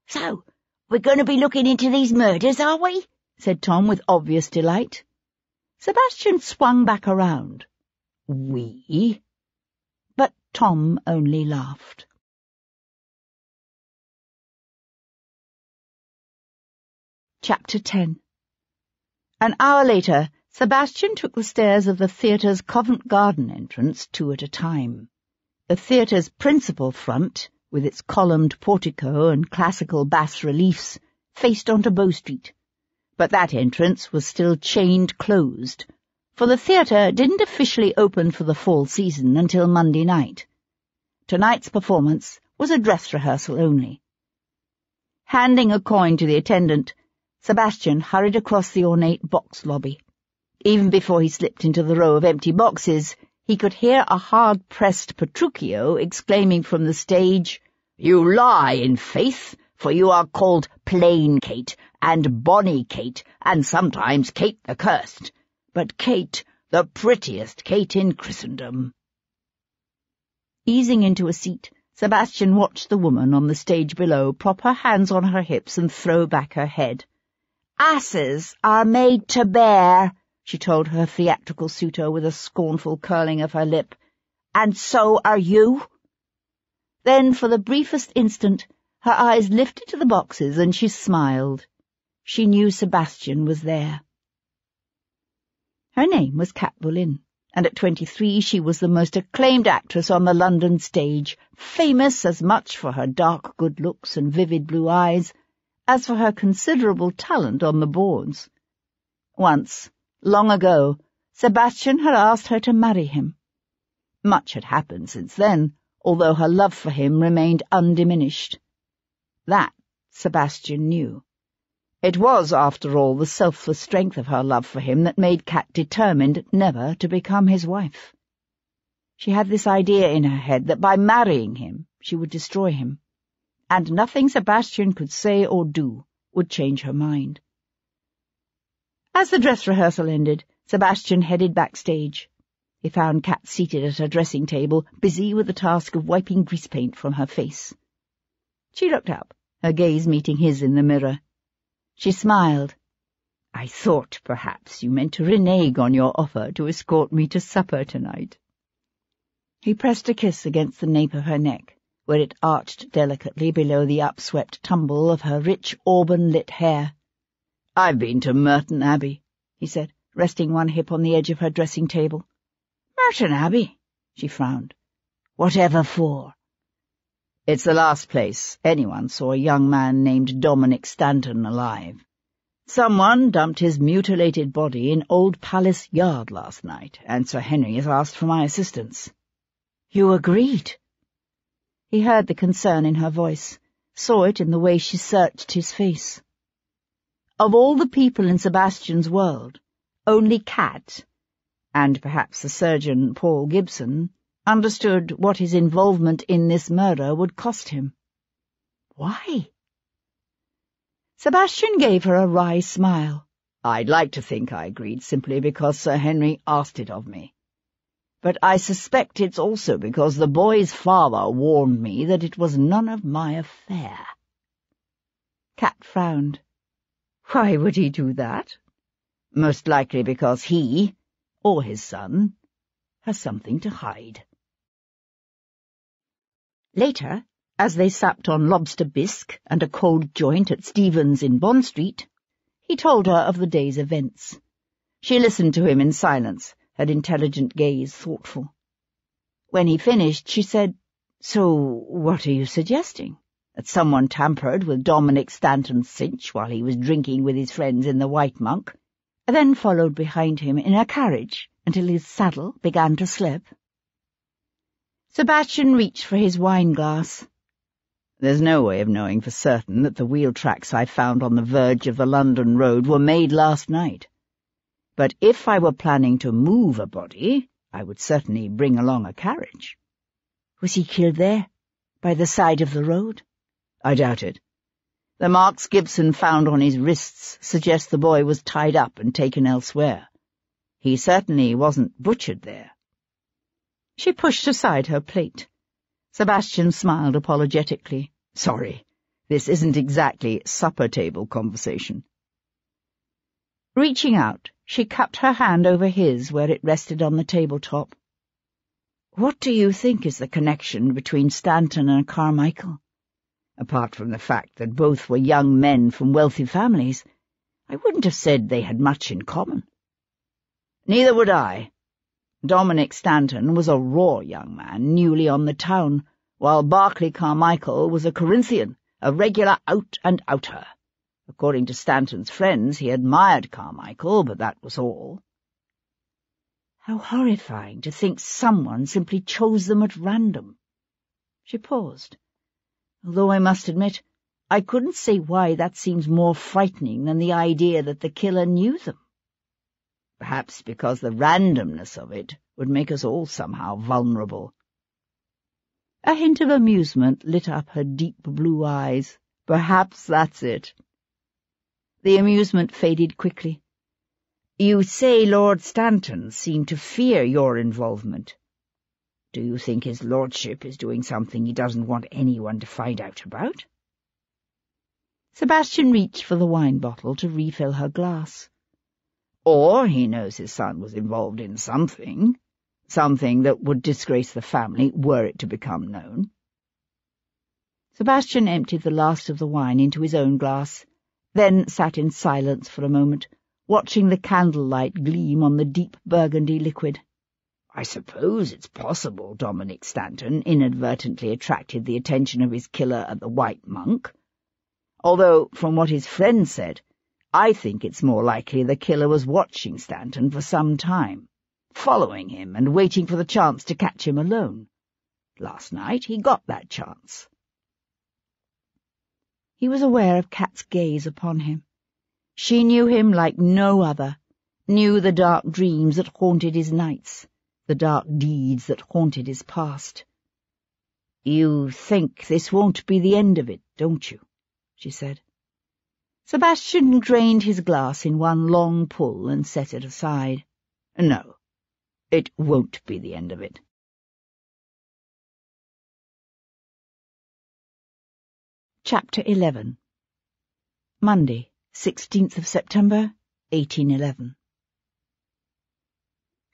So, we're going to be looking into these murders, are we? Said Tom with obvious delight. Sebastian swung back around. We? But Tom only laughed. Chapter 10. An hour later, Sebastian took the stairs of the theatre's Covent Garden entrance 2 at a time. The theatre's principal front, with its columned portico and classical bas-reliefs, faced onto Bow Street. But that entrance was still chained closed, for the theatre didn't officially open for the fall season until Monday night. Tonight's performance was a dress rehearsal only. Handing a coin to the attendant, Sebastian hurried across the ornate box lobby. Even before he slipped into the row of empty boxes, he could hear a hard-pressed Petruchio exclaiming from the stage, "You lie, in faith, for you are called Plain Kate, and Bonny Kate, and sometimes Kate the Cursed, but Kate, the prettiest Kate in Christendom." Easing into a seat, Sebastian watched the woman on the stage below prop her hands on her hips and throw back her head. "Asses are made to bear," she told her theatrical suitor with a scornful curling of her lip. "And so are you?" Then, for the briefest instant, her eyes lifted to the boxes and she smiled. She knew Sebastian was there. Her name was Cat Boleyn, and at 23 she was the most acclaimed actress on the London stage, famous as much for her dark good looks and vivid blue eyes as for her considerable talent on the boards. Once, long ago, Sebastian had asked her to marry him. Much had happened since then, although her love for him remained undiminished. That Sebastian knew. It was, after all, the selfless strength of her love for him that made Cat determined never to become his wife. She had this idea in her head that by marrying him she would destroy him, and nothing Sebastian could say or do would change her mind. As the dress rehearsal ended, Sebastian headed backstage. He found Cat seated at her dressing table, busy with the task of wiping grease paint from her face. She looked up, her gaze meeting his in the mirror. She smiled. "I thought perhaps you meant to renege on your offer to escort me to supper tonight." He pressed a kiss against the nape of her neck, where it arched delicately below the upswept tumble of her rich auburn-lit hair. "I've been to Merton Abbey," he said, resting one hip on the edge of her dressing table. "Merton Abbey?" She frowned. "Whatever for?" "It's the last place anyone saw a young man named Dominic Stanton alive. Someone dumped his mutilated body in Old Palace Yard last night, and Sir Henry has asked for my assistance." "You agreed?" He heard the concern in her voice, saw it in the way she searched his face. Of all the people in Sebastian's world, only Cat, and perhaps the surgeon Paul Gibson, understood what his involvement in this murder would cost him. "Why?" Sebastian gave her a wry smile. "I'd like to think I agreed simply because Sir Henry asked it of me. But I suspect it's also because the boy's father warned me that it was none of my affair." Cat frowned. "Why would he do that?" "Most likely because he, or his son, has something to hide." Later, as they supped on lobster bisque and a cold joint at Stephen's in Bond Street, he told her of the day's events. She listened to him in silence, her intelligent gaze thoughtful. When he finished, she said, "So what are you suggesting? That someone tampered with Dominic Stanton's cinch while he was drinking with his friends in the White Monk, then followed behind him in a carriage until his saddle began to slip?" Sebastian reached for his wine-glass. There's no way of knowing for certain that the wheel tracks I found on the verge of the London road were made last night. But if I were planning to move a body, I would certainly bring along a carriage. Was he killed there, by the side of the road? I doubt it. The marks Gibson found on his wrists suggest the boy was tied up and taken elsewhere. He certainly wasn't butchered there. She pushed aside her plate. Sebastian smiled apologetically. Sorry, this isn't exactly supper-table conversation. Reaching out, she cupped her hand over his where it rested on the tabletop. What do you think is the connection between Stanton and Carmichael? Apart from the fact that both were young men from wealthy families, I wouldn't have said they had much in common. Neither would I. Dominic Stanton was a raw young man, newly on the town, while Barclay Carmichael was a Corinthian, a regular out-and-outer. According to Stanton's friends, he admired Carmichael, but that was all. How horrifying to think someone simply chose them at random. She paused. Although I must admit, I couldn't say why that seems more frightening than the idea that the killer knew them. Perhaps because the randomness of it would make us all somehow vulnerable. A hint of amusement lit up her deep blue eyes. Perhaps that's it. The amusement faded quickly. You say Lord Stanton seemed to fear your involvement. Do you think his lordship is doing something he doesn't want anyone to find out about? Sebastian reached for the wine bottle to refill her glass. Or he knows his son was involved in something that would disgrace the family were it to become known. Sebastian emptied the last of the wine into his own glass, then sat in silence for a moment, watching the candlelight gleam on the deep burgundy liquid. I suppose it's possible Dominic Stanton inadvertently attracted the attention of his killer at the White Monk. Although, from what his friend said, I think it's more likely the killer was watching Stanton for some time, following him and waiting for the chance to catch him alone. Last night he got that chance. He was aware of Kat's gaze upon him. She knew him like no other, knew the dark dreams that haunted his nights, the dark deeds that haunted his past. You think this won't be the end of it, don't you? She said. Sebastian drained his glass in one long pull and set it aside. No, it won't be the end of it. Chapter 11. Monday, 16th of September, 1811.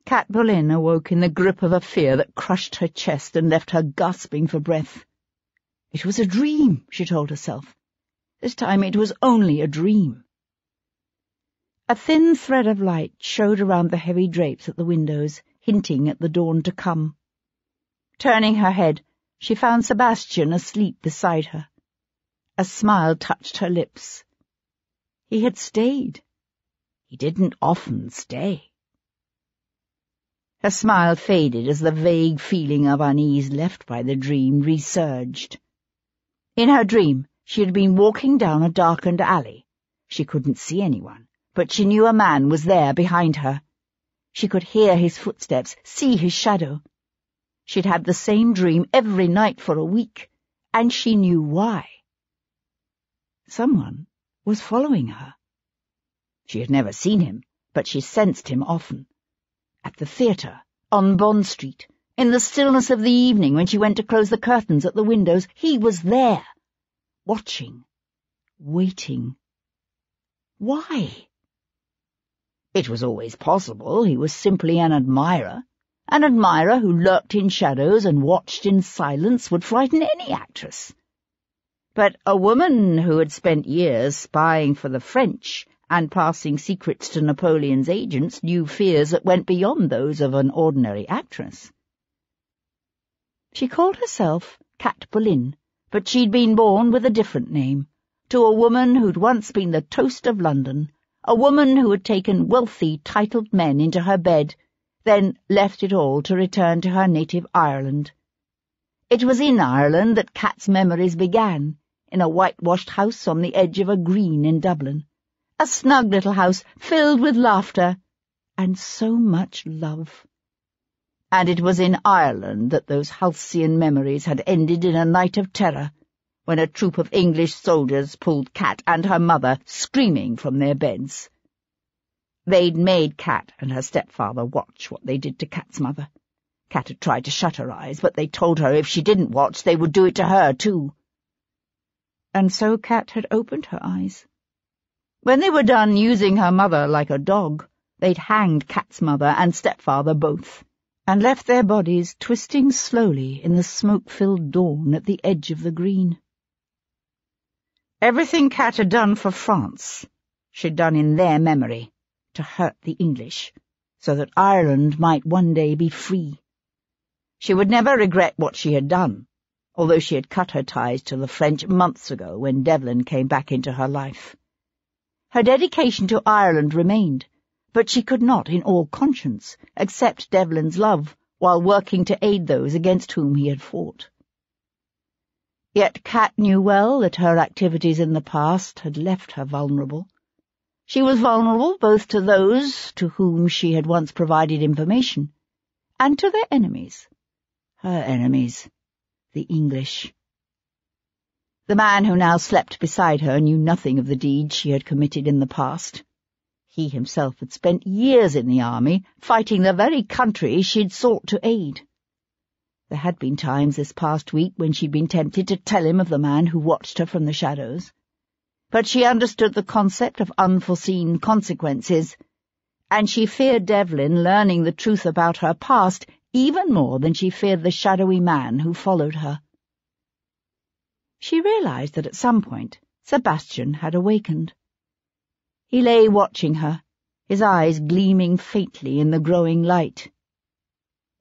Kat Boleyn awoke in the grip of a fear that crushed her chest and left her gasping for breath. It was a dream, she told herself. This time it was only a dream. A thin thread of light showed around the heavy drapes at the windows, hinting at the dawn to come. Turning her head, she found Sebastian asleep beside her. A smile touched her lips. He had stayed. He didn't often stay. Her smile faded as the vague feeling of unease left by the dream resurged. In her dream, she had been walking down a darkened alley. She couldn't see anyone, but she knew a man was there behind her. She could hear his footsteps, see his shadow. She'd had the same dream every night for a week, and she knew why. Someone was following her. She had never seen him, but she sensed him often. At the theatre, on Bond Street, in the stillness of the evening when she went to close the curtains at the windows, he was there, watching, waiting. Why? It was always possible he was simply an admirer who lurked in shadows and watched in silence would frighten any actress. But a woman who had spent years spying for the French and passing secrets to Napoleon's agents knew fears that went beyond those of an ordinary actress. She called herself Kat Boleyn, but she'd been born with a different name, to a woman who'd once been the toast of London, a woman who had taken wealthy, titled men into her bed, then left it all to return to her native Ireland, It was in Ireland that Cat's memories began, in a whitewashed house on the edge of a green in Dublin. A snug little house filled with laughter and so much love. And it was in Ireland that those halcyon memories had ended in a night of terror, when a troop of English soldiers pulled Cat and her mother screaming from their beds. They'd made Cat and her stepfather watch what they did to Cat's mother. Cat had tried to shut her eyes, but they told her if she didn't watch, they would do it to her, too. And so Cat had opened her eyes. When they were done using her mother like a dog, they'd hanged Cat's mother and stepfather both, and left their bodies twisting slowly in the smoke-filled dawn at the edge of the green. Everything Cat had done for France, she'd done in their memory, to hurt the English, so that Ireland might one day be free. She would never regret what she had done, although she had cut her ties to the French months ago when Devlin came back into her life. Her dedication to Ireland remained, but she could not, in all conscience, accept Devlin's love while working to aid those against whom he had fought. Yet Cat knew well that her activities in the past had left her vulnerable. She was vulnerable both to those to whom she had once provided information, and to their enemies, her enemies, the English. The man who now slept beside her knew nothing of the deeds she had committed in the past. He himself had spent years in the army, fighting the very country she'd sought to aid. There had been times this past week when she'd been tempted to tell him of the man who watched her from the shadows. But she understood the concept of unforeseen consequences, and she feared Devlin learning the truth about her past even more than she feared the shadowy man who followed her. She realized that at some point Sebastian had awakened. He lay watching her, his eyes gleaming faintly in the growing light.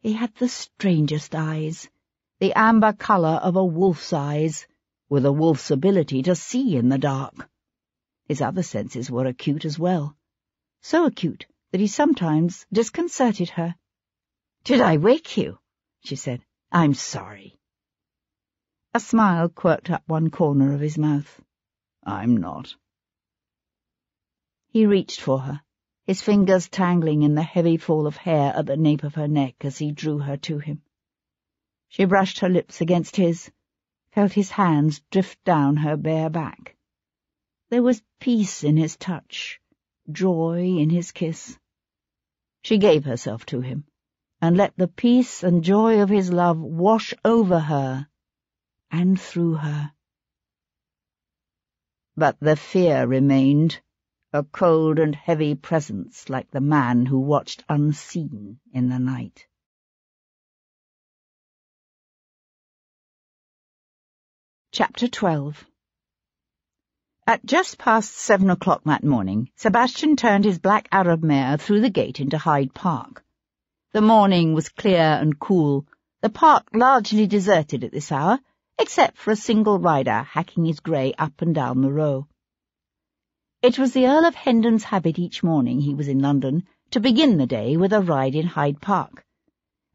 He had the strangest eyes, the amber colour of a wolf's eyes, with a wolf's ability to see in the dark. His other senses were acute as well, so acute that he sometimes disconcerted her. "Did I wake you?" she said. "I'm sorry." A smile quirked up one corner of his mouth. "I'm not." He reached for her, his fingers tangling in the heavy fall of hair at the nape of her neck as he drew her to him. She brushed her lips against his, felt his hands drift down her bare back. There was peace in his touch, joy in his kiss. She gave herself to him, and let the peace and joy of his love wash over her and through her. But the fear remained, a cold and heavy presence like the man who watched unseen in the night. Chapter 12. At just past 7 o'clock that morning, Sebastian turned his black Arab mare through the gate into Hyde Park. The morning was clear and cool, the park largely deserted at this hour, except for a single rider hacking his grey up and down the row. It was the Earl of Hendon's habit each morning he was in London to begin the day with a ride in Hyde Park.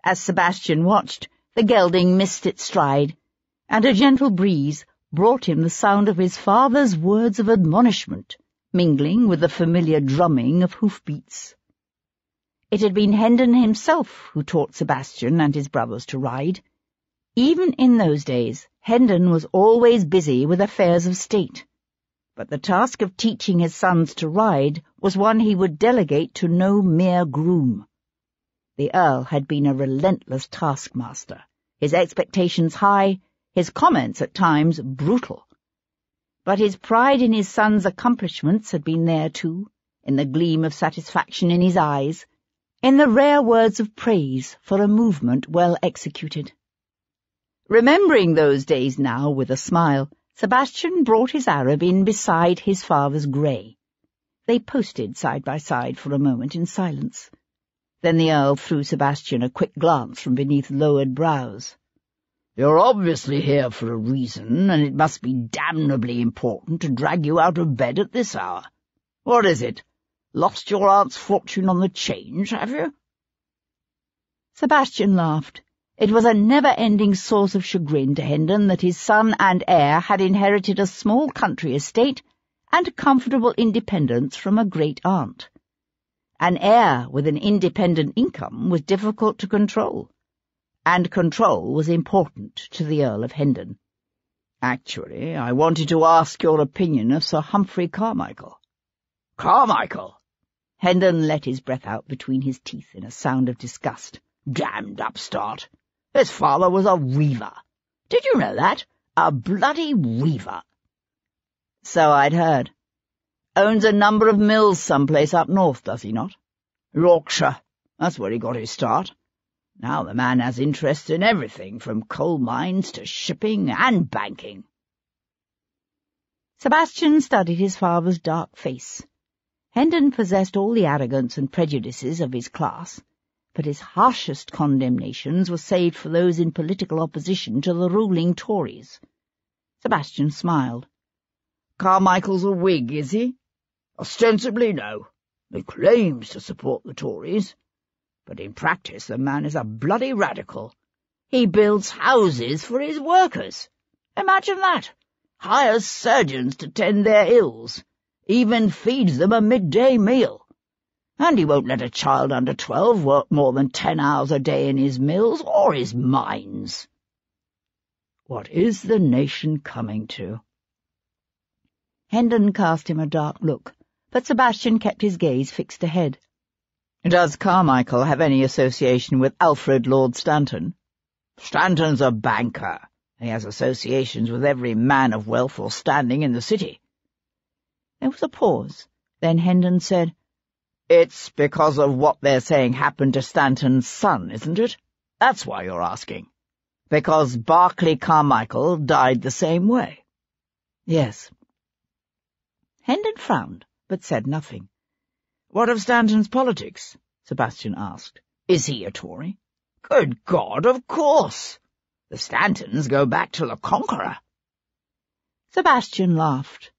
As Sebastian watched, the gelding missed its stride, and a gentle breeze brought him the sound of his father's words of admonishment, mingling with the familiar drumming of hoofbeats. It had been Hendon himself who taught Sebastian and his brothers to ride. Even in those days, Hendon was always busy with affairs of state, but the task of teaching his sons to ride was one he would delegate to no mere groom. The Earl had been a relentless taskmaster, his expectations high, his comments at times brutal. But his pride in his sons' accomplishments had been there too, in the gleam of satisfaction in his eyes, in the rare words of praise for a movement well executed. Remembering those days now with a smile, Sebastian brought his Arab in beside his father's grey. They posted side by side for a moment in silence. Then the Earl threw Sebastian a quick glance from beneath lowered brows. "You're obviously here for a reason, and it must be damnably important to drag you out of bed at this hour. What is it? Lost your aunt's fortune on the change, have you?" Sebastian laughed, It was a never-ending source of chagrin to Hendon that his son and heir had inherited a small country estate and comfortable independence from a great-aunt. An heir with an independent income was difficult to control, and control was important to the Earl of Hendon. Actually, I wanted to ask your opinion of Sir Humphrey Carmichael. Carmichael? Hendon let his breath out between his teeth in a sound of disgust. Damned upstart! His father was a weaver. Did you know that? A bloody weaver. So I'd heard. Owns a number of mills someplace up north, does he not? Yorkshire. That's where he got his start. Now the man has interests in everything, from coal mines to shipping and banking. Sebastian studied his father's dark face. Hendon possessed all the arrogance and prejudices of his class, but his harshest condemnations were saved for those in political opposition to the ruling Tories. Sebastian smiled. Carmichael's a Whig, is he? Ostensibly, no. He claims to support the Tories, but in practice the man is a bloody radical. He builds houses for his workers. Imagine that. Hires surgeons to tend their ills. Even feeds them a midday meal. And he won't let a child under 12 work more than 10 hours a day in his mills or his mines. What is the nation coming to? Hendon cast him a dark look, but Sebastian kept his gaze fixed ahead. Does Carmichael have any association with Alfred Lord Stanton? Stanton's a banker. He has associations with every man of wealth or standing in the city. There was a pause. Then Hendon said, It's because of what they're saying happened to Stanton's son, isn't it? That's why you're asking. Because Barclay Carmichael died the same way. Yes. Hendon frowned, but said nothing. What of Stanton's politics? Sebastian asked. Is he a Tory? Good God, of course. The Stantons go back to the Conqueror. Sebastian laughed.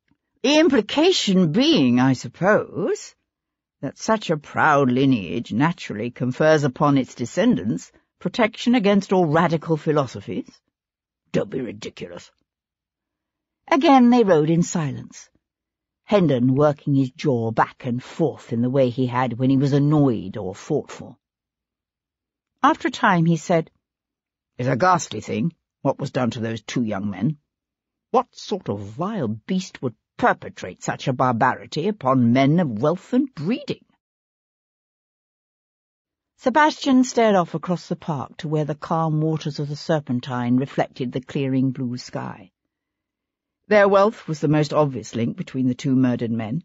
The implication being, I suppose, that such a proud lineage naturally confers upon its descendants protection against all radical philosophies. Don't be ridiculous. Again they rode in silence, Hendon working his jaw back and forth in the way he had when he was annoyed or thoughtful. After a time he said, It's a ghastly thing, what was done to those two young men. What sort of vile beast would perpetrate such a barbarity upon men of wealth and breeding? Sebastian stared off across the park to where the calm waters of the Serpentine reflected the clearing blue sky. Their wealth was the most obvious link between the two murdered men,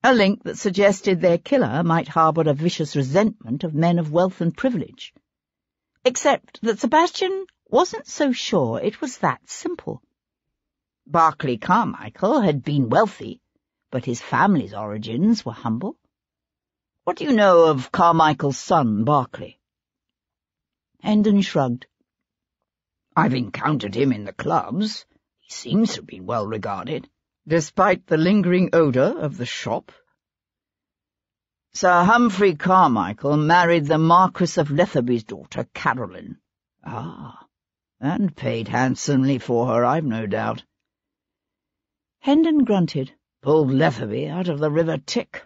a link that suggested their killer might harbour a vicious resentment of men of wealth and privilege. Except that Sebastian wasn't so sure it was that simple. Barclay Carmichael had been wealthy, but his family's origins were humble. What do you know of Carmichael's son, Barclay? Hendon shrugged. I've encountered him in the clubs. He seems to have been well regarded, despite the lingering odour of the shop. Sir Humphrey Carmichael married the Marquis of Lethaby's daughter, Caroline. Ah, and paid handsomely for her, I've no doubt. Hendon grunted, pulled Lethaby out of the River Tick.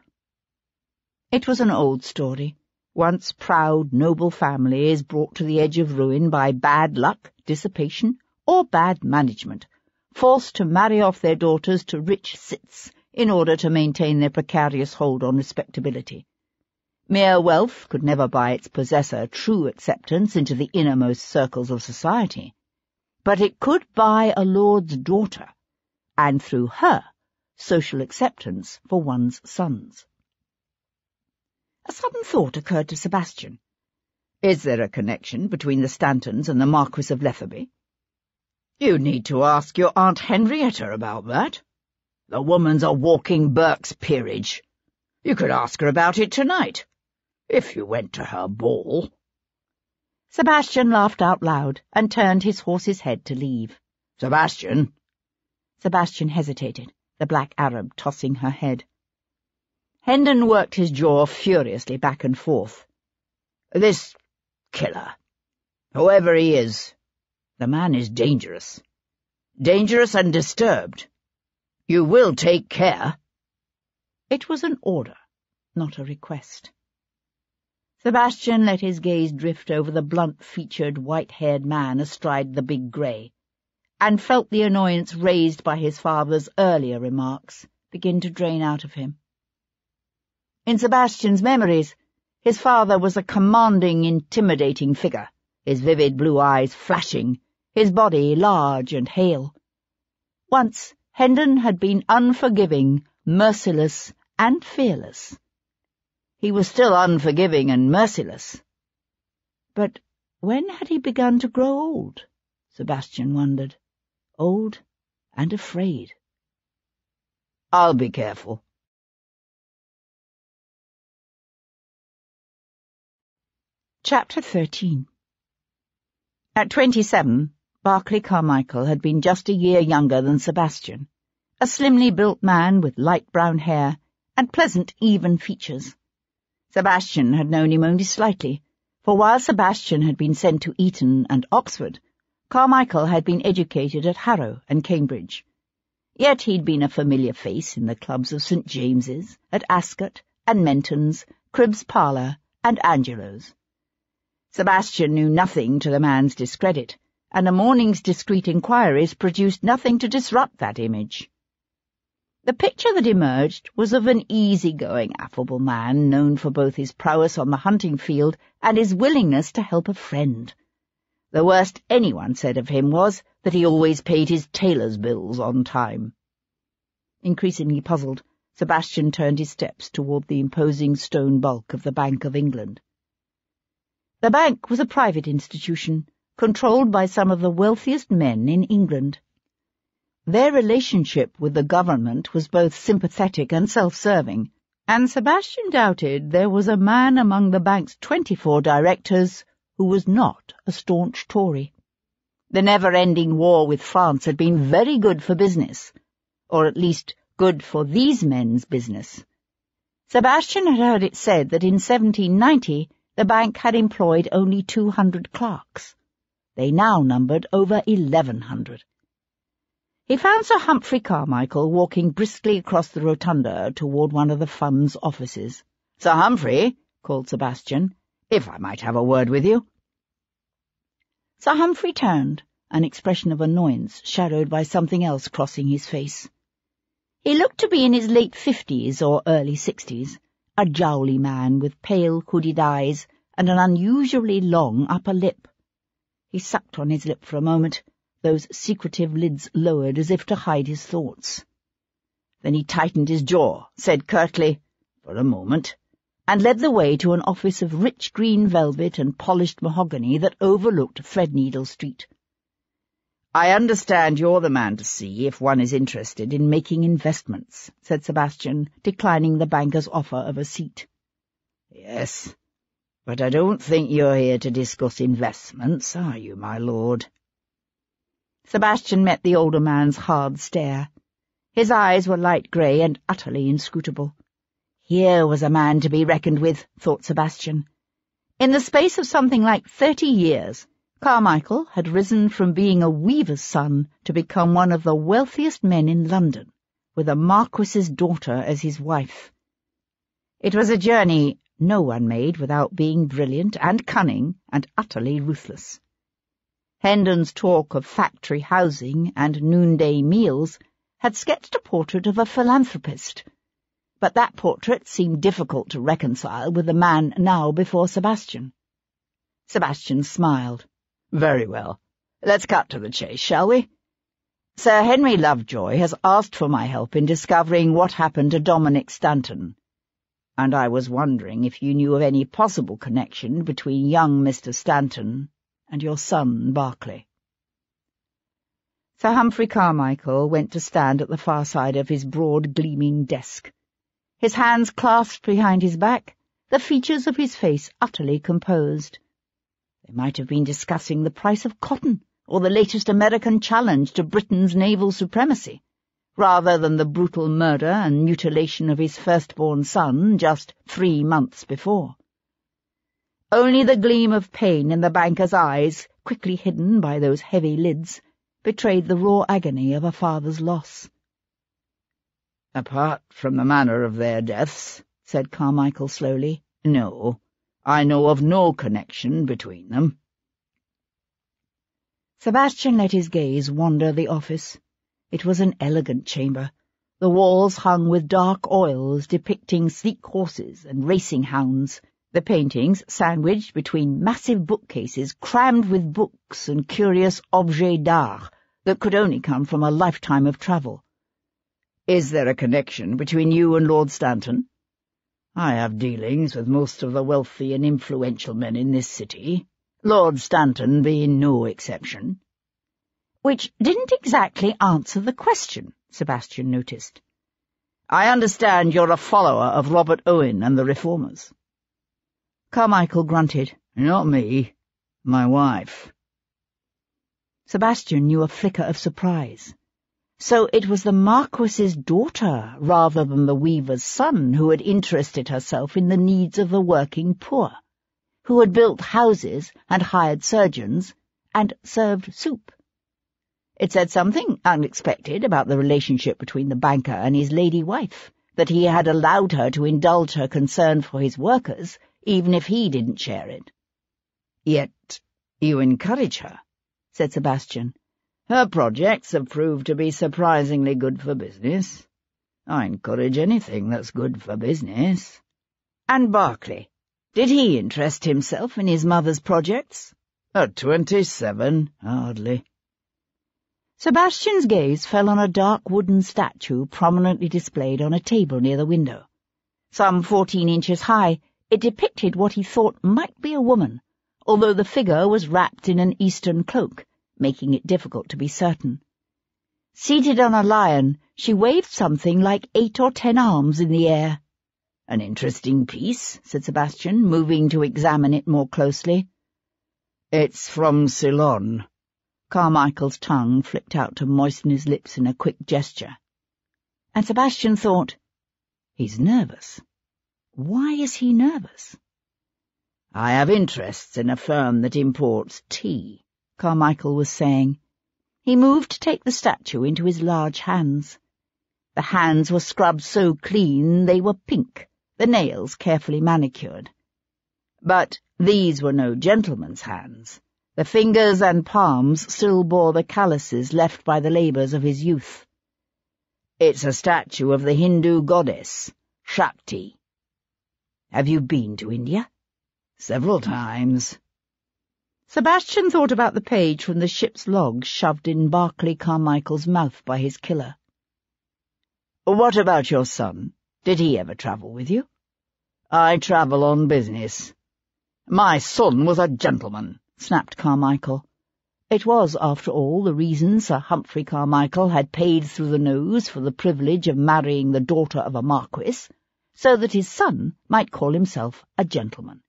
It was an old story. Once proud, noble families brought to the edge of ruin by bad luck, dissipation, or bad management, forced to marry off their daughters to rich cits in order to maintain their precarious hold on respectability. Mere wealth could never buy its possessor true acceptance into the innermost circles of society, but it could buy a lord's daughter, and through her, social acceptance for one's sons. A sudden thought occurred to Sebastian. Is there a connection between the Stantons and the Marquis of Lethaby? You need to ask your Aunt Henrietta about that. The woman's a walking Burke's peerage. You could ask her about it tonight, if you went to her ball. Sebastian laughed out loud and turned his horse's head to leave. Sebastian! Sebastian hesitated, the black Arab tossing her head. Hendon worked his jaw furiously back and forth. This killer. Whoever he is, the man is dangerous. Dangerous and disturbed. You will take care." It was an order, not a request. Sebastian let his gaze drift over the blunt-featured, white-haired man astride the big grey, and felt the annoyance raised by his father's earlier remarks begin to drain out of him. In Sebastian's memories, his father was a commanding, intimidating figure, his vivid blue eyes flashing, his body large and hale. Once Hendon had been unforgiving, merciless, and fearless. He was still unforgiving and merciless. But when had he begun to grow old? Sebastian wondered. Old and afraid. "I'll be careful." Chapter 13. At 27, Barclay Carmichael had been just a year younger than Sebastian, a slimly built man with light brown hair and pleasant, even features. Sebastian had known him only slightly, for while Sebastian had been sent to Eton and Oxford, Carmichael had been educated at Harrow and Cambridge. Yet he'd been a familiar face in the clubs of St. James's, at Ascot and Menton's, Cribb's Parlour and Angelo's. Sebastian knew nothing to the man's discredit, and a morning's discreet inquiries produced nothing to disrupt that image. The picture that emerged was of an easy-going, affable man known for both his prowess on the hunting field and his willingness to help a friend. The worst anyone said of him was that he always paid his tailor's bills on time. Increasingly puzzled, Sebastian turned his steps toward the imposing stone bulk of the Bank of England. The bank was a private institution, controlled by some of the wealthiest men in England. Their relationship with the government was both sympathetic and self-serving, and Sebastian doubted there was a man among the bank's 24 directors who was not a staunch Tory. The never-ending war with France had been very good for business, or at least good for these men's business. Sebastian had heard it said that in 1790 the bank had employed only 200 clerks. They now numbered over 1,100. He found Sir Humphrey Carmichael walking briskly across the rotunda toward one of the fund's offices. "Sir Humphrey," called Sebastian, "if I might have a word with you." Sir Humphrey turned, an expression of annoyance shadowed by something else crossing his face. He looked to be in his late 50s or early 60s, a jowly man with pale, hooded eyes and an unusually long upper lip. He sucked on his lip for a moment, those secretive lids lowered as if to hide his thoughts. Then he tightened his jaw, said curtly, "For a moment," and led the way to an office of rich green velvet and polished mahogany that overlooked Threadneedle Street. "I understand you're the man to see if one is interested in making investments," said Sebastian, declining the banker's offer of a seat. "Yes, but I don't think you're here to discuss investments, are you, my lord?" Sebastian met the older man's hard stare. His eyes were light grey and utterly inscrutable. Here was a man to be reckoned with, thought Sebastian. In the space of something like 30 years, Carmichael had risen from being a weaver's son to become one of the wealthiest men in London, with a marquis's daughter as his wife. It was a journey no one made without being brilliant and cunning and utterly ruthless. Hendon's talk of factory housing and noonday meals had sketched a portrait of a philanthropist, but that portrait seemed difficult to reconcile with the man now before Sebastian. Sebastian smiled. "Very well. Let's cut to the chase, shall we? Sir Henry Lovejoy has asked for my help in discovering what happened to Dominic Stanton, and I was wondering if you knew of any possible connection between young Mr. Stanton and your son, Barclay." Sir Humphrey Carmichael went to stand at the far side of his broad, gleaming desk. His hands clasped behind his back, the features of his face utterly composed. They might have been discussing the price of cotton or the latest American challenge to Britain's naval supremacy, rather than the brutal murder and mutilation of his firstborn son just 3 months before. Only the gleam of pain in the banker's eyes, quickly hidden by those heavy lids, betrayed the raw agony of a father's loss. "Apart from the manner of their deaths," said Carmichael slowly, "no, I know of no connection between them." Sebastian let his gaze wander the office. It was an elegant chamber, the walls hung with dark oils depicting sleek horses and racing hounds, the paintings sandwiched between massive bookcases crammed with books and curious objets d'art that could only come from a lifetime of travel. "Is there a connection between you and Lord Stanton? I have dealings with most of the wealthy and influential men in this city, Lord Stanton being no exception." Which didn't exactly answer the question, Sebastian noticed. "I understand you're a follower of Robert Owen and the Reformers." Carmichael grunted. "Not me. My wife." Sebastian knew a flicker of surprise. So it was the Marquis's daughter, rather than the weaver's son, who had interested herself in the needs of the working poor, who had built houses and hired surgeons and served soup. It said something unexpected about the relationship between the banker and his lady wife, that he had allowed her to indulge her concern for his workers, even if he didn't share it. "Yet you encourage her," said Sebastian. "Her projects have proved to be surprisingly good for business. I encourage anything that's good for business." "And Berkeley, did he interest himself in his mother's projects?" "At 27, hardly." Sebastian's gaze fell on a dark wooden statue prominently displayed on a table near the window. Some 14 inches high, it depicted what he thought might be a woman, although the figure was wrapped in an Eastern cloak, making it difficult to be certain. Seated on a lion, she waved something like 8 or 10 arms in the air. "An interesting piece," said Sebastian, moving to examine it more closely. "It's from Ceylon." Carmichael's tongue flicked out to moisten his lips in a quick gesture. And Sebastian thought, he's nervous. Why is he nervous? "I have interests in a firm that imports tea," Carmichael was saying. He moved to take the statue into his large hands. The hands were scrubbed so clean they were pink, the nails carefully manicured. But these were no gentleman's hands. The fingers and palms still bore the calluses left by the labours of his youth. "It's a statue of the Hindu goddess, Shakti." "Have you been to India?" "Several times." Sebastian thought about the page from the ship's log shoved in Barclay Carmichael's mouth by his killer. "What about your son? Did he ever travel with you?" "I travel on business." "My son was a gentleman," snapped Carmichael. It was, after all, the reason Sir Humphrey Carmichael had paid through the nose for the privilege of marrying the daughter of a marquis, so that his son might call himself a gentleman.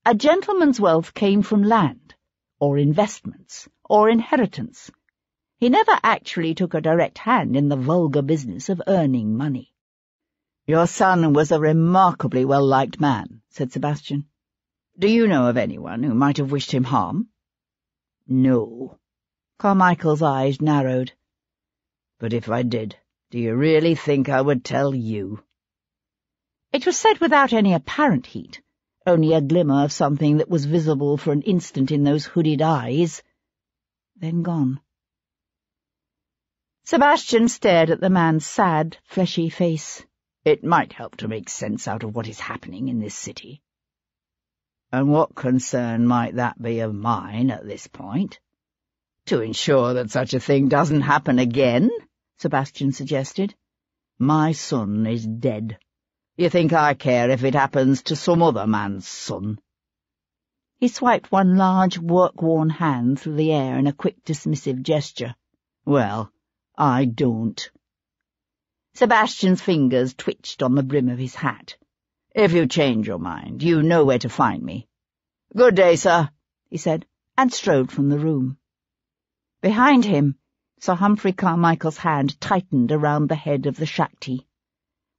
A gentleman's wealth came from land, or investments, or inheritance. He never actually took a direct hand in the vulgar business of earning money. "Your son was a remarkably well-liked man," said Sebastian. "Do you know of anyone who might have wished him harm?" "No." Carmichael's eyes narrowed. "But if I did, do you really think I would tell you?" It was said without any apparent heat, only a glimmer of something that was visible for an instant in those hooded eyes, then gone. Sebastian stared at the man's sad, fleshy face. "It might help to make sense out of what is happening in this city." "And what concern might that be of mine at this point?" "To ensure that such a thing doesn't happen again," Sebastian suggested. "My son is dead. You think I care if it happens to some other man's son?" He swiped one large, work-worn hand through the air in a quick, dismissive gesture. "Well, I don't." Sebastian's fingers twitched on the brim of his hat. "If you change your mind, you know where to find me." "Good day, sir," he said, and strode from the room. Behind him, Sir Humphrey Carmichael's hand tightened around the head of the Shakti.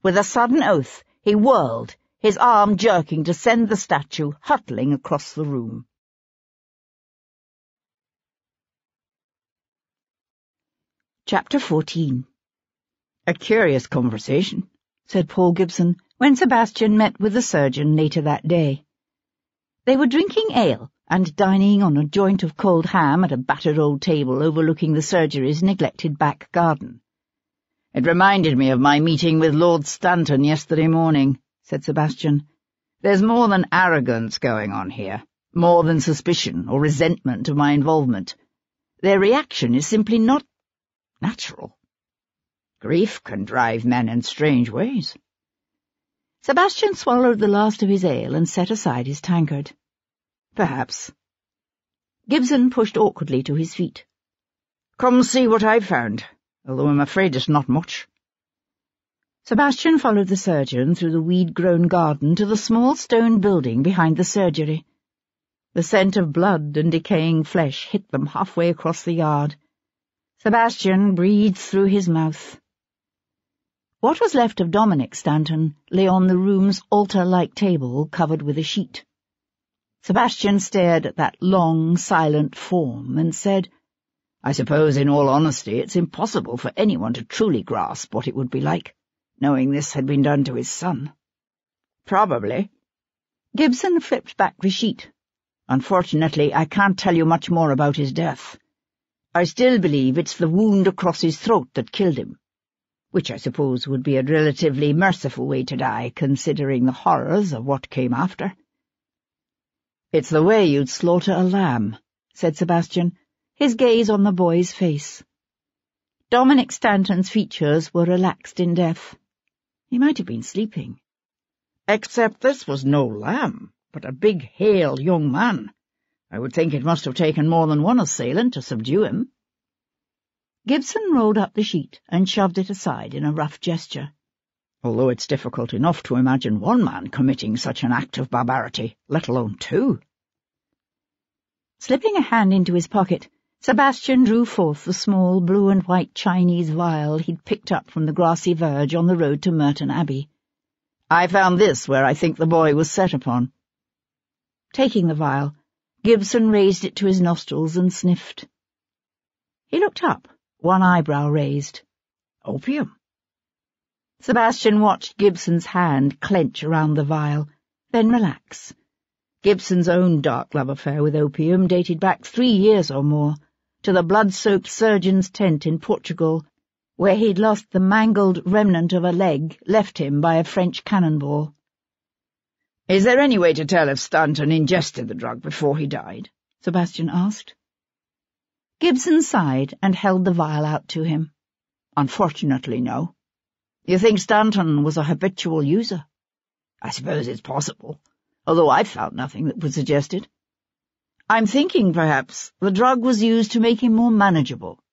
With a sudden oath, he whirled, his arm jerking to send the statue hurtling across the room. Chapter 14. "A curious conversation," said Paul Gibson, when Sebastian met with the surgeon later that day. They were drinking ale and dining on a joint of cold ham at a battered old table overlooking the surgery's neglected back garden. "It reminded me of my meeting with Lord Stanton yesterday morning," said Sebastian. "There's more than arrogance going on here, more than suspicion or resentment of my involvement. Their reaction is simply not natural. Grief can drive men in strange ways." Sebastian swallowed the last of his ale and set aside his tankard. "Perhaps." Gibson pushed awkwardly to his feet. "Come see what I've found, although I'm afraid it's not much." Sebastian followed the surgeon through the weed-grown garden to the small stone building behind the surgery. The scent of blood and decaying flesh hit them halfway across the yard. Sebastian breathed through his mouth. What was left of Dominic Stanton lay on the room's altar-like table covered with a sheet. Sebastian stared at that long, silent form and said, "I suppose, in all honesty, it's impossible for anyone to truly grasp what it would be like, knowing this had been done to his son." "Probably." Gibson flipped back the sheet. "Unfortunately, I can't tell you much more about his death. I still believe it's the wound across his throat that killed him, which I suppose would be a relatively merciful way to die, considering the horrors of what came after." "It's the way you'd slaughter a lamb," said Sebastian, his gaze on the boy's face. Dominic Stanton's features were relaxed in death. He might have been sleeping. "Except this was no lamb, but a big, hale young man. I would think it must have taken more than one assailant to subdue him." Gibson rolled up the sheet and shoved it aside in a rough gesture. "Although it's difficult enough to imagine one man committing such an act of barbarity, let alone two." Slipping a hand into his pocket, Sebastian drew forth the small blue-and-white Chinese vial he'd picked up from the grassy verge on the road to Merton Abbey. "I found this where I think the boy was set upon." Taking the vial, Gibson raised it to his nostrils and sniffed. He looked up, one eyebrow raised. "Opium?" Sebastian watched Gibson's hand clench around the vial, then relax. Gibson's own dark love affair with opium dated back 3 years or more, to the blood-soaked surgeon's tent in Portugal, where he'd lost the mangled remnant of a leg left him by a French cannonball. "Is there any way to tell if Stanton ingested the drug before he died?" Sebastian asked. Gibson sighed and held the vial out to him. "Unfortunately, no." "You think Stanton was a habitual user?" "I suppose it's possible, although I've found nothing that would suggest it. I'm thinking, perhaps, the drug was used to make him more manageable.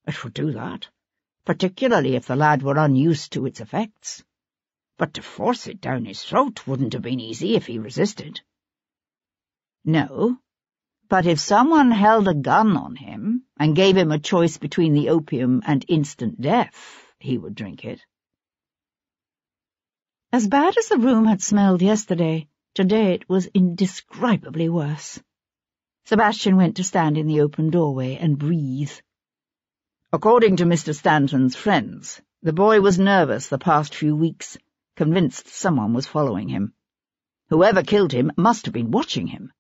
It would do that, particularly if the lad were unused to its effects. But to force it down his throat wouldn't have been easy if he resisted." "No, but if someone held a gun on him and gave him a choice between the opium and instant death, he would drink it." As bad as the room had smelled yesterday, today it was indescribably worse. Sebastian went to stand in the open doorway and breathe. "According to Mr. Stanton's friends, the boy was nervous the past few weeks, convinced someone was following him. Whoever killed him must have been watching him,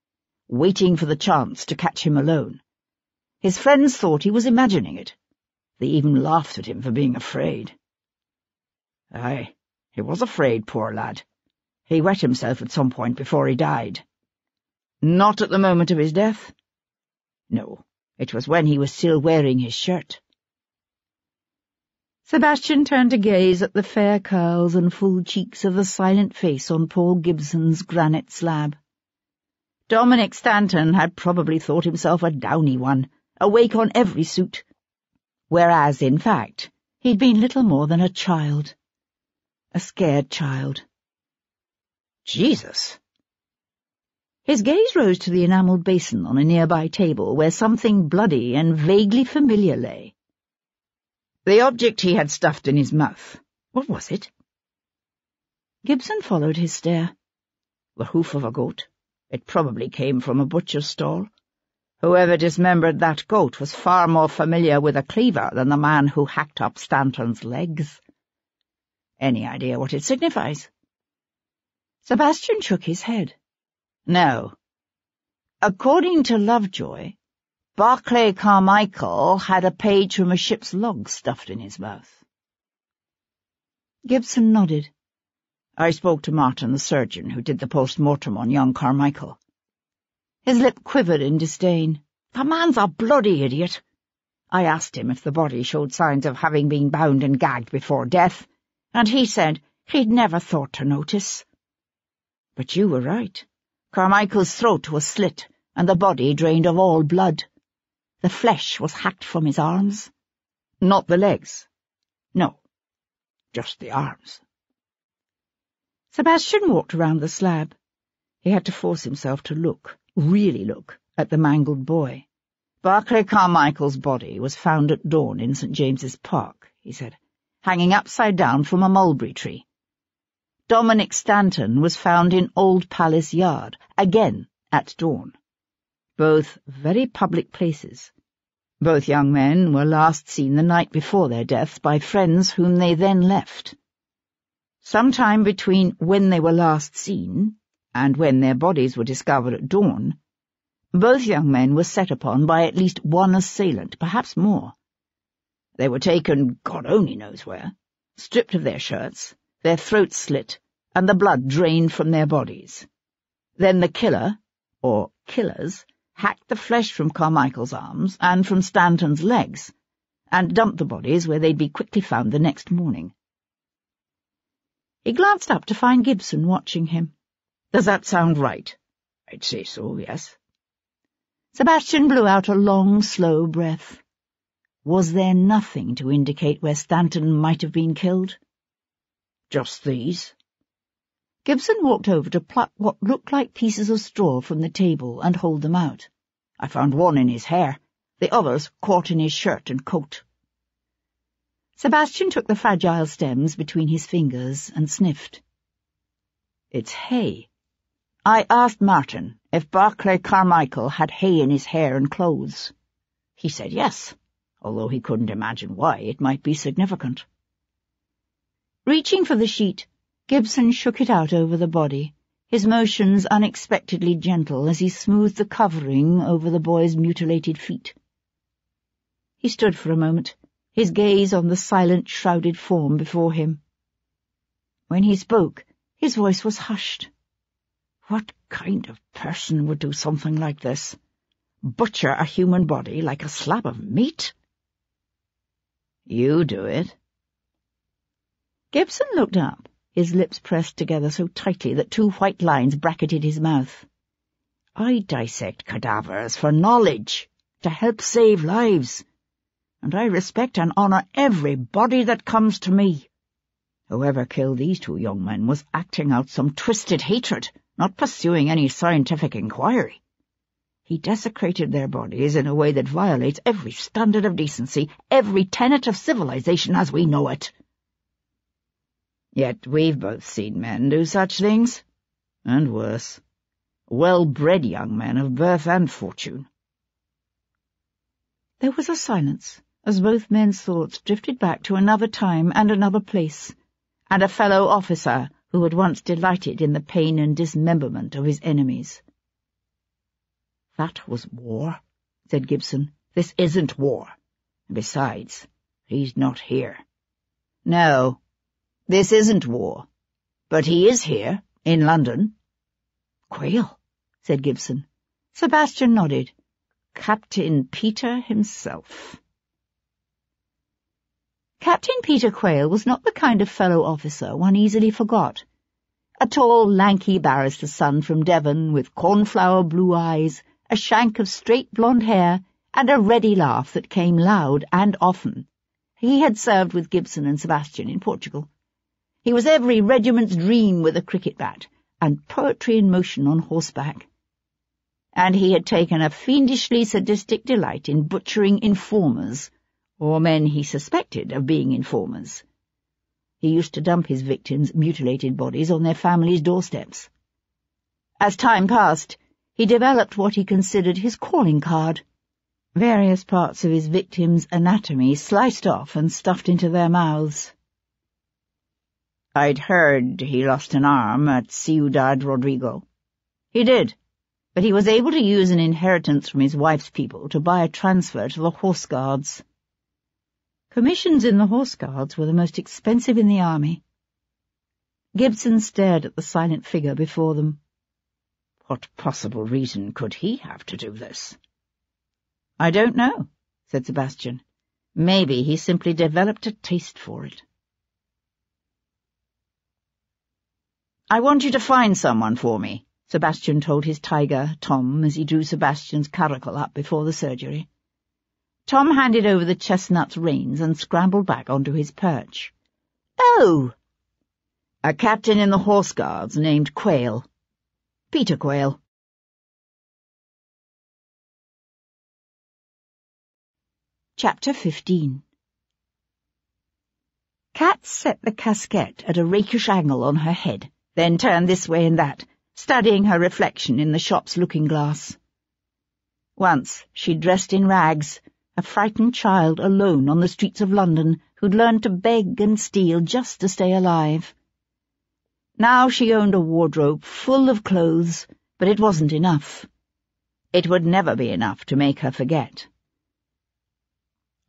waiting for the chance to catch him alone. His friends thought he was imagining it. They even laughed at him for being afraid." "Aye, he was afraid, poor lad. He wet himself at some point before he died." "Not at the moment of his death?" "No, it was when he was still wearing his shirt." Sebastian turned to gaze at the fair curls and full cheeks of the silent face on Paul Gibson's granite slab. Dominic Stanton had probably thought himself a downy one, awake on every suit, whereas, in fact, he'd been little more than a child. A scared child. "Jesus!" His gaze rose to the enamelled basin on a nearby table where something bloody and vaguely familiar lay. The object he had stuffed in his mouth. What was it? Gibson followed his stare. The hoof of a goat. It probably came from a butcher's stall. Whoever dismembered that goat was far more familiar with a cleaver than the man who hacked up Stanton's legs. Any idea what it signifies? Sebastian shook his head. No. According to Lovejoy, Barclay Carmichael had a page from a ship's log stuffed in his mouth. Gibson nodded. I spoke to Martin, the surgeon, who did the post-mortem on young Carmichael. His lip quivered in disdain. The man's a bloody idiot. I asked him if the body showed signs of having been bound and gagged before death, and he said he'd never thought to notice. But you were right. Carmichael's throat was slit, and the body drained of all blood. The flesh was hacked from his arms. Not the legs. No, just the arms. Sebastian walked around the slab. He had to force himself to look, really look, at the mangled boy. Barclay Carmichael's body was found at dawn in St. James's Park, he said, hanging upside down from a mulberry tree. Dominic Stanton was found in Old Palace Yard, again at dawn. Both very public places. Both young men were last seen the night before their deaths by friends whom they then left. Sometime between when they were last seen and when their bodies were discovered at dawn, both young men were set upon by at least one assailant, perhaps more. They were taken, God only knows where, stripped of their shirts, their throats slit, and the blood drained from their bodies. Then the killer, or killers, hacked the flesh from Carmichael's arms and from Stanton's legs, and dumped the bodies where they'd be quickly found the next morning. He glanced up to find Gibson watching him. Does that sound right? I'd say so, yes. Sebastian blew out a long, slow breath. Was there nothing to indicate where Stanton might have been killed? Just these. Gibson walked over to pluck what looked like pieces of straw from the table and hold them out. I found one in his hair, the others caught in his shirt and coat. Sebastian took the fragile stems between his fingers and sniffed. It's hay. I asked Martin if Barclay Carmichael had hay in his hair and clothes. He said yes, although he couldn't imagine why it might be significant. Reaching for the sheet, Gibson shook it out over the body, his motions unexpectedly gentle as he smoothed the covering over the boy's mutilated feet. He stood for a moment, his gaze on the silent, shrouded form before him. When he spoke, his voice was hushed. What kind of person would do something like this? Butcher a human body like a slab of meat? You do it. Gibson looked up, his lips pressed together so tightly that two white lines bracketed his mouth. I dissect cadavers for knowledge, to help save lives, and I respect and honour every body that comes to me. Whoever killed these two young men was acting out some twisted hatred, not pursuing any scientific inquiry. He desecrated their bodies in a way that violates every standard of decency, every tenet of civilization as we know it. Yet we've both seen men do such things, and worse. Well-bred young men of birth and fortune. There was a silence, as both men's thoughts drifted back to another time and another place, and a fellow officer who had once delighted in the pain and dismemberment of his enemies. That was war, said Gibson. This isn't war. And besides, he's not here. No, this isn't war. But he is here, in London. Quayle, said Gibson. Sebastian nodded. Captain Peter himself. Captain Peter Quayle was not the kind of fellow officer one easily forgot. A tall, lanky barrister's son from Devon, with cornflower blue eyes, a shank of straight blonde hair, and a ready laugh that came loud and often. He had served with Gibson and Sebastian in Portugal. He was every regiment's dream with a cricket bat, and poetry in motion on horseback. And he had taken a fiendishly sadistic delight in butchering informers, or men he suspected of being informers. He used to dump his victims' mutilated bodies on their families' doorsteps. As time passed, he developed what he considered his calling card. Various parts of his victims' anatomy sliced off and stuffed into their mouths. "I'd heard he lost an arm at Ciudad Rodrigo." "He did, but he was able to use an inheritance from his wife's people to buy a transfer to the Horse Guards. Commissions in the Horse Guards were the most expensive in the army." Gibson stared at the silent figure before them. What possible reason could he have to do this? "I don't know," said Sebastian. "Maybe he simply developed a taste for it." "I want you to find someone for me," Sebastian told his tiger, Tom, as he drew Sebastian's caracal up before the surgery. Tom handed over the chestnut's reins and scrambled back onto his perch. "Oh!" "A captain in the Horse Guards named Quayle. Peter Quayle." Chapter 15. Cat set the casquette at a rakish angle on her head, then turned this way and that, studying her reflection in the shop's looking-glass. Once she dressed in rags, a frightened child alone on the streets of London who'd learned to beg and steal just to stay alive. Now she owned a wardrobe full of clothes, but it wasn't enough. It would never be enough to make her forget.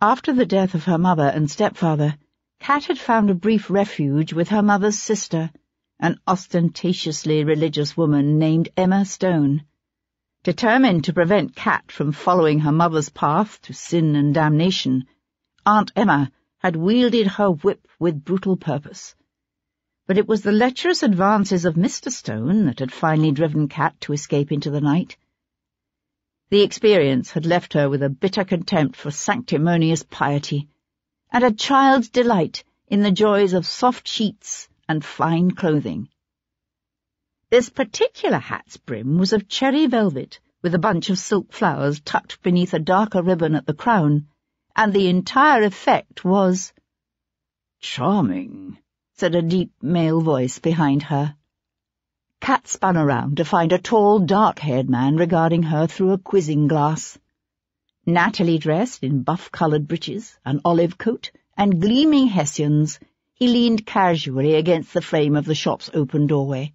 After the death of her mother and stepfather, Cat had found a brief refuge with her mother's sister, an ostentatiously religious woman named Emma Stone. Determined to prevent Cat from following her mother's path to sin and damnation, Aunt Emma had wielded her whip with brutal purpose. But it was the lecherous advances of Mr. Stone that had finally driven Cat to escape into the night. The experience had left her with a bitter contempt for sanctimonious piety, and a child's delight in the joys of soft sheets and fine clothing. This particular hat's brim was of cherry velvet, with a bunch of silk flowers tucked beneath a darker ribbon at the crown, and the entire effect was— "Charming," said a deep male voice behind her. Cat spun around to find a tall, dark-haired man regarding her through a quizzing glass. Nattily dressed in buff-coloured breeches, an olive coat, and gleaming hessians, he leaned casually against the frame of the shop's open doorway.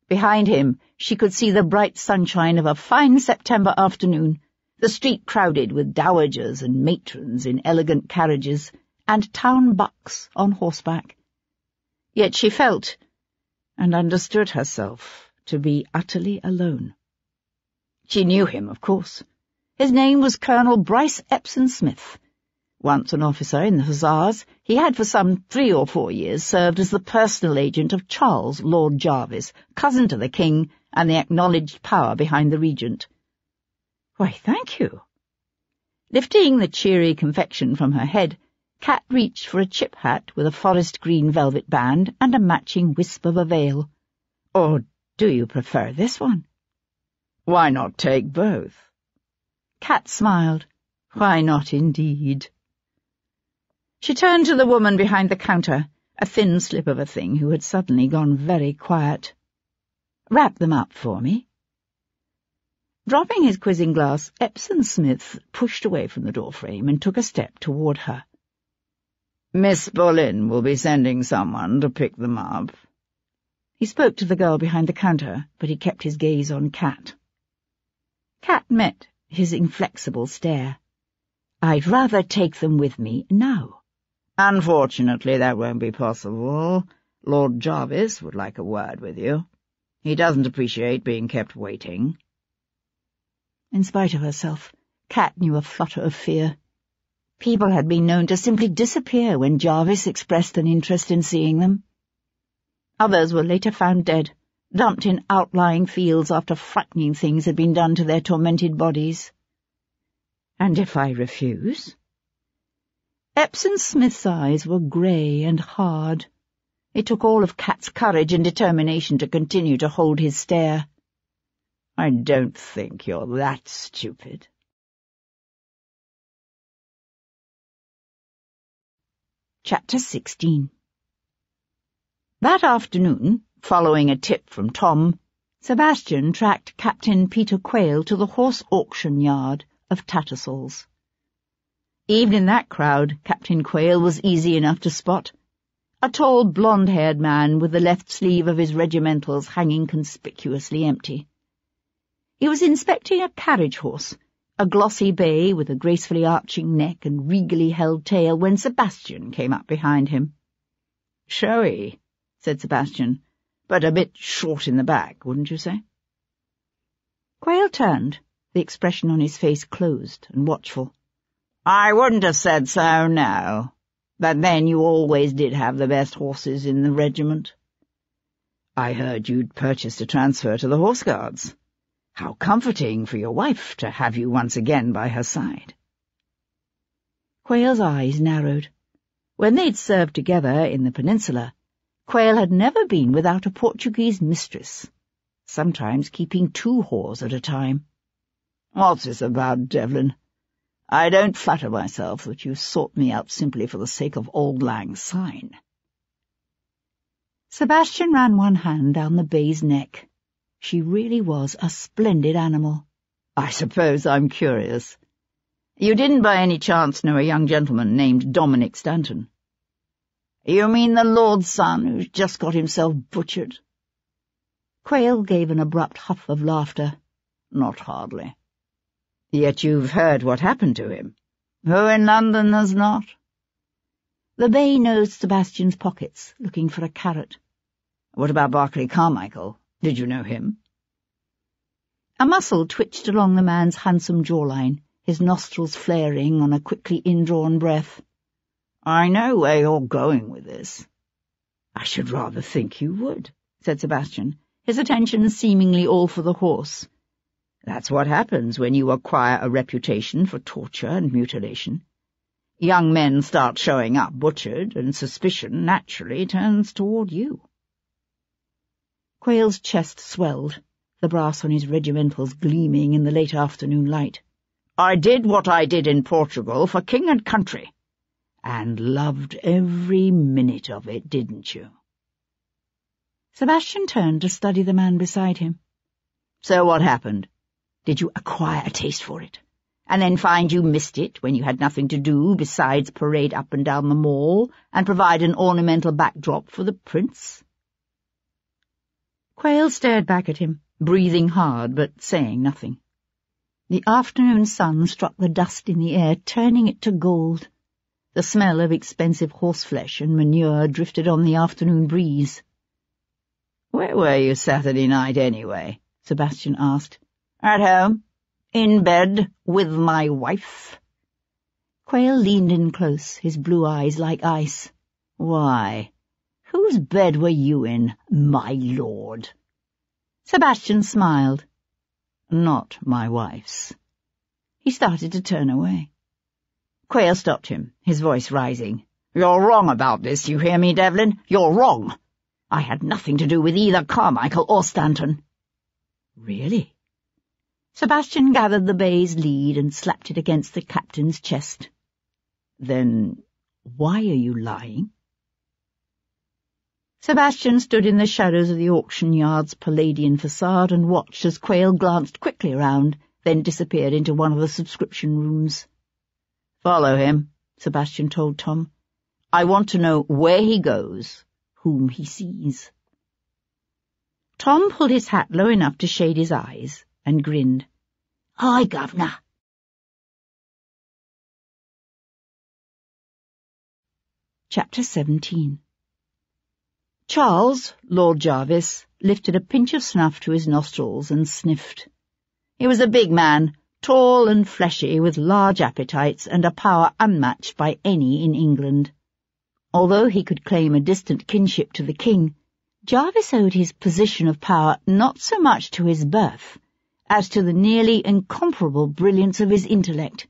Behind him she could see the bright sunshine of a fine September afternoon, the street crowded with dowagers and matrons in elegant carriages, and town bucks on horseback. Yet she felt, and understood herself, to be utterly alone. She knew him, of course. His name was Colonel Bryce Epsom Smith. Once an officer in the Hussars, he had for some 3 or 4 years served as the personal agent of Charles, Lord Jarvis, cousin to the King and the acknowledged power behind the Regent. "Why, thank you." Lifting the cheery confection from her head, Cat reached for a chip hat with a forest green velvet band and a matching wisp of a veil. "Or do you prefer this one?" "Why not take both?" Cat smiled. "Why not, indeed?" She turned to the woman behind the counter, a thin slip of a thing who had suddenly gone very quiet. "Wrap them up for me." Dropping his quizzing glass, Epsom Smith pushed away from the doorframe and took a step toward her. "Miss Boleyn will be sending someone to pick them up." He spoke to the girl behind the counter, but he kept his gaze on Cat. Cat met his inflexible stare. "I'd rather take them with me now." "Unfortunately, that won't be possible. Lord Jarvis would like a word with you. He doesn't appreciate being kept waiting." In spite of herself, Cat knew a flutter of fear. People had been known to simply disappear when Jarvis expressed an interest in seeing them. Others were later found dead, dumped in outlying fields after frightening things had been done to their tormented bodies. "And if I refuse?" Epsom Smith's eyes were grey and hard. It took all of Cat's courage and determination to continue to hold his stare. "I don't think you're that stupid." Chapter 16. That afternoon, following a tip from Tom, Sebastian tracked Captain Peter Quayle to the horse auction yard of Tattersall's. Even in that crowd, Captain Quayle was easy enough to spot. A tall, blonde-haired man with the left sleeve of his regimentals hanging conspicuously empty. He was inspecting a carriage horse, a glossy bay with a gracefully arching neck and regally held tail, when Sebastian came up behind him. "Showy," said Sebastian, "but a bit short in the back, wouldn't you say?" Quayle turned, the expression on his face closed and watchful. "I wouldn't have said so, no. But then you always did have the best horses in the regiment. I heard you'd purchased a transfer to the Horse Guards. How comforting for your wife to have you once again by her side." Quayle's eyes narrowed. When they'd served together in the peninsula, Quayle had never been without a Portuguese mistress, sometimes keeping 2 whores at a time. "What's this about, Devlin? I don't flatter myself that you sought me out simply for the sake of Auld Lang Syne." Sebastian ran one hand down the bay's neck. She really was a splendid animal. "I suppose I'm curious. You didn't by any chance know a young gentleman named Dominic Stanton?" "You mean the Lord's son who's just got himself butchered?" Quayle gave an abrupt huff of laughter. "Not hardly. Yet you've heard what happened to him. Who in London has not?" The bay nosed Sebastian's pockets, looking for a carrot. "What about Barclay Carmichael? Did you know him?" A muscle twitched along the man's handsome jawline, his nostrils flaring on a quickly indrawn breath. "I know where you're going with this." "I should rather think you would," said Sebastian, his attention seemingly all for the horse. "That's what happens when you acquire a reputation for torture and mutilation. Young men start showing up butchered, and suspicion naturally turns toward you." Quayle's chest swelled, the brass on his regimentals gleaming in the late afternoon light. "I did what I did in Portugal for king and country, and loved every minute of it, didn't you?" Sebastian turned to study the man beside him. "So what happened? Did you acquire a taste for it, and then find you missed it when you had nothing to do besides parade up and down the mall and provide an ornamental backdrop for the prince?" Quayle stared back at him, breathing hard but saying nothing. The afternoon sun struck the dust in the air, turning it to gold. The smell of expensive horseflesh and manure drifted on the afternoon breeze. "Where were you Saturday night, anyway?" Sebastian asked. "At home? In bed with my wife?" Quayle leaned in close, his blue eyes like ice. "Why, whose bed were you in, my lord?" Sebastian smiled. "Not my wife's." He started to turn away. Quayle stopped him, his voice rising. "You're wrong about this, you hear me, Devlin? You're wrong. I had nothing to do with either Carmichael or Stanton." "Really?" Sebastian gathered the bay's lead and slapped it against the captain's chest. "Then why are you lying?" Sebastian stood in the shadows of the auction yard's Palladian facade and watched as Quayle glanced quickly around, then disappeared into one of the subscription rooms. "Follow him," Sebastian told Tom. "I want to know where he goes, whom he sees." Tom pulled his hat low enough to shade his eyes and grinned. "Hi, Governor." Chapter 17. Charles, Lord Jarvis, lifted a pinch of snuff to his nostrils and sniffed. He was a big man, tall and fleshy, with large appetites and a power unmatched by any in England. Although he could claim a distant kinship to the king, Jarvis owed his position of power not so much to his birth as to the nearly incomparable brilliance of his intellect,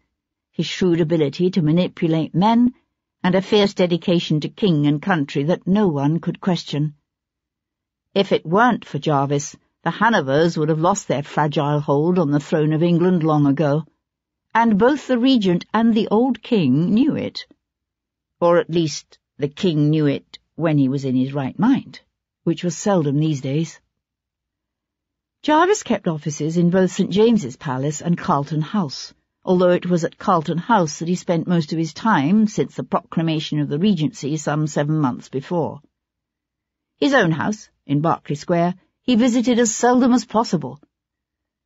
his shrewd ability to manipulate men, and a fierce dedication to king and country that no one could question. If it weren't for Jarvis, the Hanovers would have lost their fragile hold on the throne of England long ago, and both the regent and the old king knew it. Or at least the king knew it when he was in his right mind, which was seldom these days. Jarvis kept offices in both St. James's Palace and Carlton House, although it was at Carlton House that he spent most of his time since the proclamation of the Regency some 7 months before. His own house, in Berkeley Square, he visited as seldom as possible.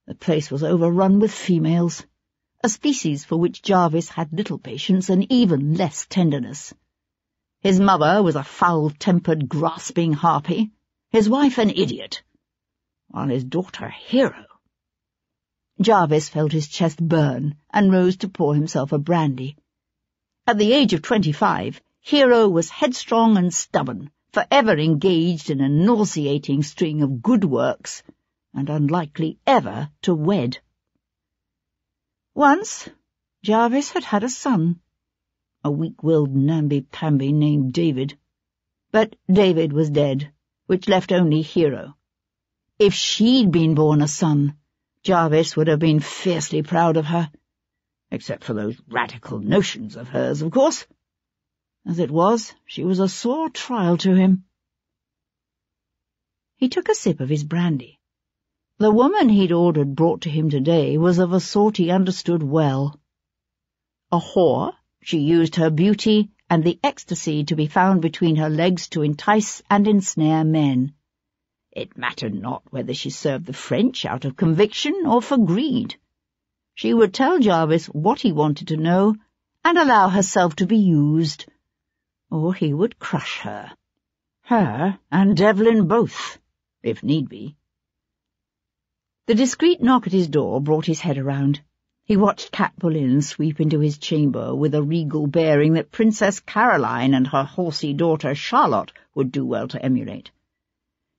The place was overrun with females, a species for which Jarvis had little patience and even less tenderness. His mother was a foul-tempered, grasping harpy, his wife an idiot, while his daughter Hero. Jarvis felt his chest burn and rose to pour himself a brandy. At the age of 25, Hero was headstrong and stubborn, forever engaged in a nauseating string of good works, and unlikely ever to wed. Once, Jarvis had had a son, a weak-willed namby-pamby named David. But David was dead, which left only Hero. If she'd been born a son, Jarvis would have been fiercely proud of her, except for those radical notions of hers, of course. As it was, she was a sore trial to him. He took a sip of his brandy. The woman he'd ordered brought to him today was of a sort he understood well. A whore, she used her beauty and the ecstasy to be found between her legs to entice and ensnare men. It mattered not whether she served the French out of conviction or for greed. She would tell Jarvis what he wanted to know and allow herself to be used, or he would crush her and Devlin both, if need be. The discreet knock at his door brought his head around. He watched Cat Boleyn sweep into his chamber with a regal bearing that Princess Caroline and her horsey daughter Charlotte would do well to emulate.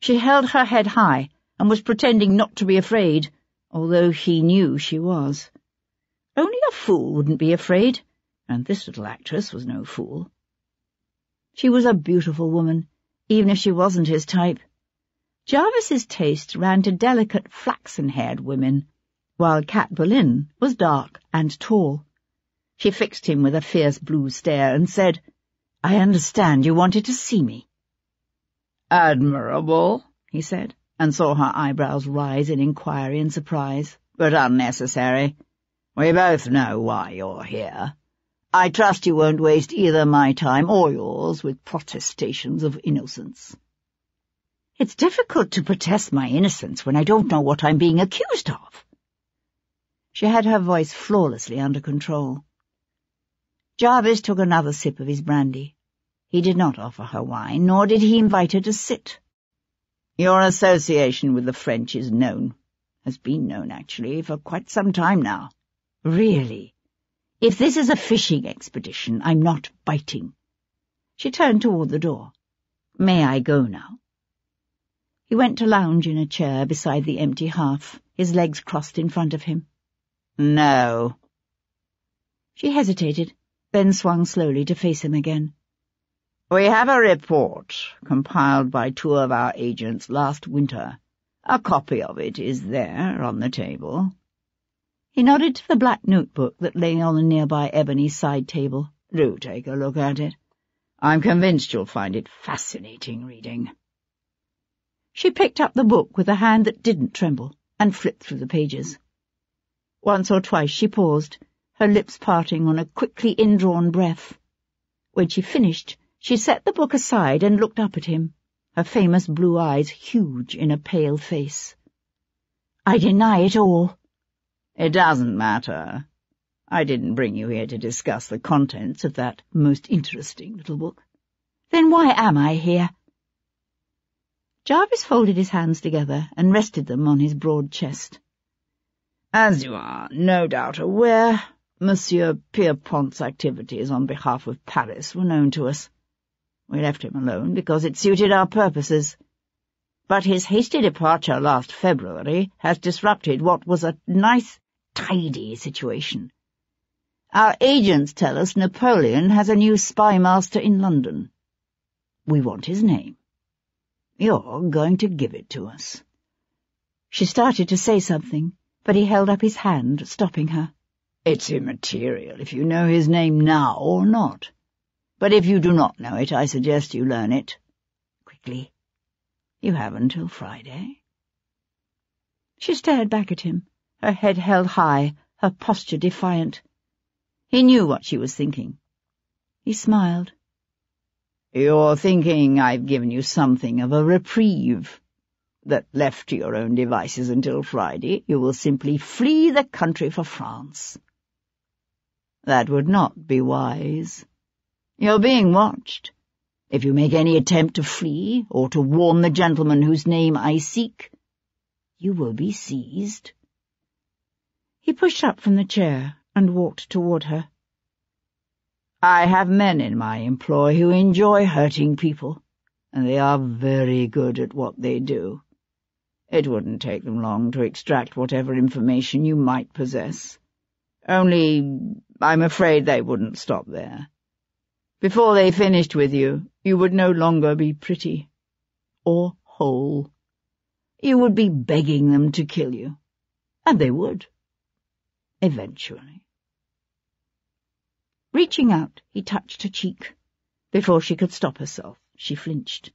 She held her head high and was pretending not to be afraid, although he knew she was. Only a fool wouldn't be afraid, and this little actress was no fool. She was a beautiful woman, even if she wasn't his type. Jarvis's taste ran to delicate flaxen-haired women, while Cat Boleyn was dark and tall. She fixed him with a fierce blue stare and said, "I understand you wanted to see me." "Admirable," he said, and saw her eyebrows rise in inquiry and surprise, "but unnecessary. We both know why you're here. I trust you won't waste either my time or yours with protestations of innocence." "It's difficult to protest my innocence when I don't know what I'm being accused of." She had her voice flawlessly under control. Jarvis took another sip of his brandy. He did not offer her wine, nor did he invite her to sit. "Your association with the French is known. Has been known, actually, for quite some time now." "Really? If this is a fishing expedition, I'm not biting." She turned toward the door. "May I go now?" He went to lounge in a chair beside the empty hearth, his legs crossed in front of him. "No." She hesitated, then swung slowly to face him again. "We have a report, compiled by 2 of our agents last winter. A copy of it is there, on the table." He nodded to the black notebook that lay on a nearby ebony side table. "Do take a look at it. I'm convinced you'll find it fascinating reading." She picked up the book with a hand that didn't tremble, and flipped through the pages. Once or twice she paused, her lips parting on a quickly indrawn breath. When she finished, she set the book aside and looked up at him, her famous blue eyes huge in a pale face. "I deny it all." "It doesn't matter. I didn't bring you here to discuss the contents of that most interesting little book." "Then why am I here?" Jarvis folded his hands together and rested them on his broad chest. "As you are no doubt aware, Monsieur Pierpont's activities on behalf of Paris were known to us. We left him alone because it suited our purposes. But his hasty departure last February has disrupted what was a nice, tidy situation. Our agents tell us Napoleon has a new spy master in London. We want his name. You're going to give it to us." She started to say something, but he held up his hand, stopping her. "It's immaterial if you know his name now or not. But if you do not know it, I suggest you learn it. Quickly. You have until Friday. She stared back at him, her head held high, her posture defiant. He knew what she was thinking. He smiled. You're thinking I've given you something of a reprieve. That left to your own devices until Friday, you will simply flee the country for France. That would not be wise. You're being watched. If you make any attempt to flee, or to warn the gentleman whose name I seek, you will be seized. He pushed up from the chair and walked toward her. I have men in my employ who enjoy hurting people, and they are very good at what they do. It wouldn't take them long to extract whatever information you might possess. Only, I'm afraid they wouldn't stop there. Before they finished with you, you would no longer be pretty, or whole. You would be begging them to kill you, and they would, eventually. Reaching out, he touched her cheek. Before she could stop herself, she flinched.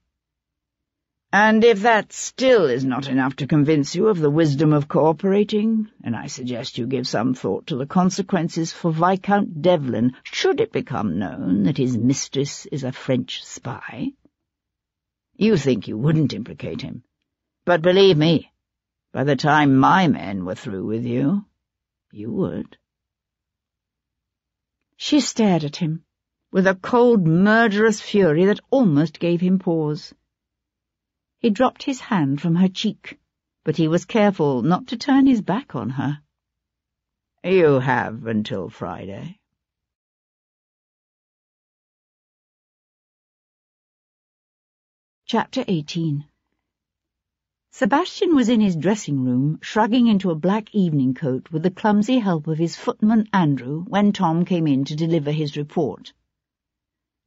And if that still is not enough to convince you of the wisdom of cooperating, then I suggest you give some thought to the consequences for Viscount Devlin should it become known that his mistress is a French spy. You think you wouldn't implicate him, but believe me, by the time my men were through with you, you would. She stared at him, with a cold, murderous fury that almost gave him pause. He dropped his hand from her cheek, but he was careful not to turn his back on her. You have until Friday. Chapter 18. Sebastian was in his dressing-room, shrugging into a black evening coat with the clumsy help of his footman Andrew when Tom came in to deliver his report.